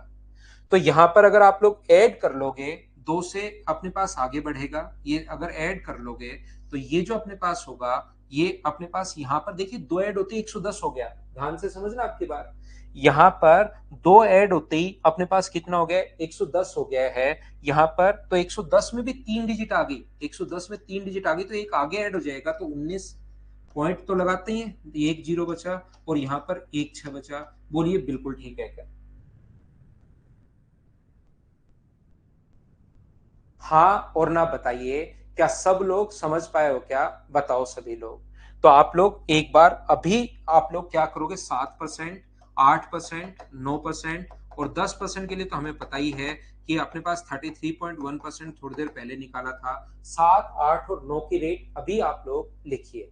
Speaker 1: तो यहां पर अगर आप लोग ऐड कर लोगे, 2 से अपने पास आगे बढ़ेगा, ये अगर ऐड कर लोगे तो ये जो अपने पास होगा, ये अपने पास यहाँ पर देखिए 2 ऐड होती है 110 हो गया। ध्यान से समझना आपकी बात, यहाँ पर 2 ऐड होते ही अपने पास कितना हो गया, 110 हो गया है। यहाँ पर तो 110 में भी 3 डिजिट आ गई, 110 में 3 डिजिट आ गई तो एक आगे ऐड हो जाएगा, तो 19 पॉइंट तो लगाते ही हैं, एक 0 बचा और यहाँ पर एक 6 बचा। बोलिए बिल्कुल ठीक है क्या। हाँ और ना बताइए, क्या सब लोग समझ पाए हो क्या, बताओ सभी लोग। तो आप लोग एक बार अभी आप लोग क्या करोगे, 7%, 8%, 9% और 10% के लिए तो हमें पता ही है कि अपने पास 33.1% थोड़ी देर पहले निकाला था। 7, 8 और 9 की रेट अभी आप लोग लिखिए,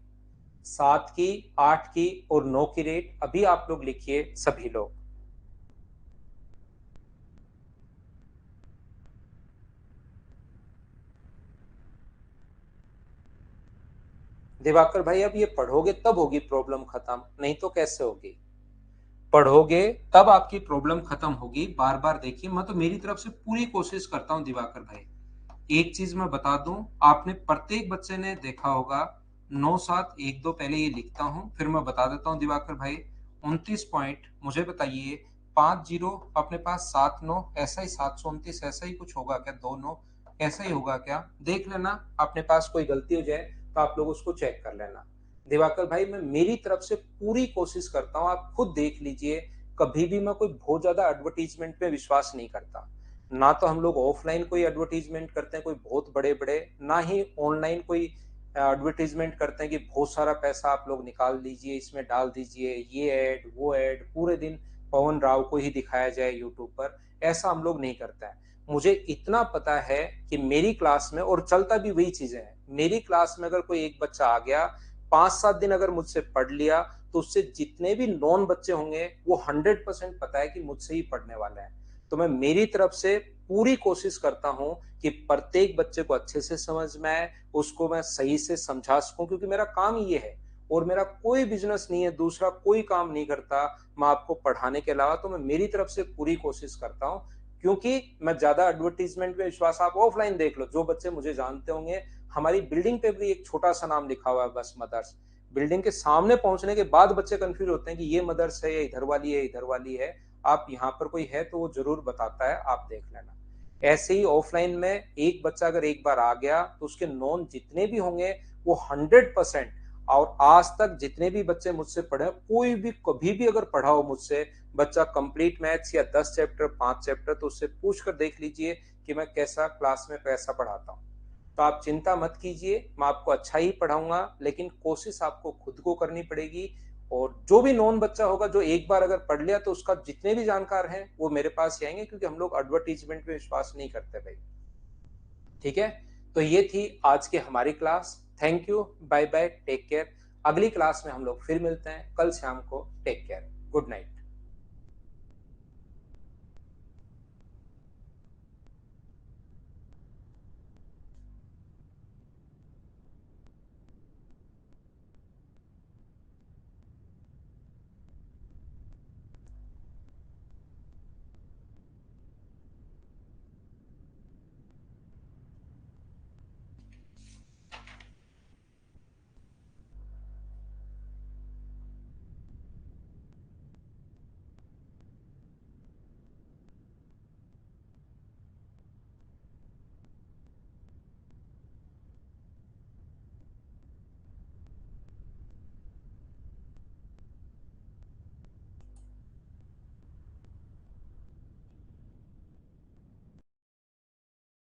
Speaker 1: 7 की, 8 की और 9 की रेट अभी आप लोग लिखिए सभी लोग। दिवाकर भाई अब ये पढ़ोगे तब होगी प्रॉब्लम खत्म, नहीं तो कैसे होगी। पढ़ोगे तब आपकी प्रॉब्लम खत्म होगी। बार बार देखिए, मैं तो मेरी तरफ से पूरी कोशिश करता हूं दिवाकर भाई। एक चीज मैं बता दूं, आपने प्रत्येक बच्चे ने देखा होगा, 9 7 1 2 पहले ये लिखता हूं फिर मैं बता देता हूं दिवाकर भाई। 29 पॉइंट, मुझे बताइए 5 0 अपने पास 7 9, ऐसा ही 729 ऐसा ही कुछ होगा क्या, 2 9 ऐसा ही होगा क्या, देख लेना। अपने पास कोई गलती हो जाए तो आप लोग उसको चेक कर लेना। दिवाकर भाई मैं मेरी तरफ से पूरी कोशिश करता हूँ, आप खुद देख लीजिए। कभी भी मैं कोई बहुत ज्यादा एडवर्टीजमेंट पे विश्वास नहीं करता। ना तो हम लोग ऑफलाइन कोई एडवर्टीजमेंट करते हैं कोई बहुत बड़े बड़े, ना ही ऑनलाइन कोई एडवर्टीजमेंट करते हैं कि बहुत सारा पैसा आप लोग निकाल लीजिए, इसमें डाल दीजिए, ये ऐड वो ऐड, पूरे दिन पवन राव को ही दिखाया जाए यूट्यूब पर। ऐसा हम लोग नहीं करते हैं। मुझे इतना पता है कि मेरी क्लास में, और चलता भी वही चीजें हैं, मेरी क्लास में अगर कोई एक बच्चा आ गया 5 7 दिन अगर मुझसे पढ़ लिया, तो उससे जितने भी नॉन बच्चे होंगे वो 100% पता है कि मुझसे ही पढ़ने वाले हैं। तो मैं मेरी तरफ से पूरी कोशिश करता हूं कि प्रत्येक बच्चे को अच्छे से समझ में आए, उसको मैं सही से समझा सकूं, क्योंकि मेरा काम ही ये है। और मेरा कोई बिजनेस नहीं है, दूसरा कोई काम नहीं करता मैं आपको पढ़ाने के अलावा। तो मैं मेरी तरफ से पूरी कोशिश करता हूं, क्योंकि मैं ज्यादा एडवर्टीजमेंट में विश्वास, आप ऑफलाइन देख लो, जो बच्चे मुझे जानते होंगे, हमारी बिल्डिंग पे भी एक छोटा सा नाम लिखा हुआ है बस, मदर्स। बिल्डिंग के सामने पहुंचने के बाद बच्चे कंफ्यूज होते हैं कि ये मदर्स है, ये इधर वाली है, इधर वाली है। आप यहाँ पर कोई है तो वो जरूर बताता है, आप देख लेना। ऐसे ही ऑफलाइन में एक बच्चा अगर एक बार आ गया तो उसके नॉन जितने भी होंगे वो 100%। और आज तक जितने भी बच्चे मुझसे पढ़े, कोई भी कभी भी अगर पढ़ा हो मुझसे बच्चा कंप्लीट मैथ्स या 10 चैप्टर 5 चैप्टर, तो उससे पूछ कर देख लीजिए कि मैं कैसा क्लास में कैसा पढ़ाता हूँ। तो आप चिंता मत कीजिए, मैं आपको अच्छा ही पढ़ाऊंगा, लेकिन कोशिश आपको खुद को करनी पड़ेगी। और जो भी नॉन बच्चा होगा जो एक बार अगर पढ़ लिया, तो उसका जितने भी जानकार हैं वो मेरे पास ही आएंगे, क्योंकि हम लोग एडवर्टीजमेंट पे विश्वास नहीं करते भाई। ठीक है, तो ये थी आज की हमारी class. Thank you, bye bye, take care. अगली क्लास में हम लोग फिर मिलते हैं कल शाम को। Take care, good night.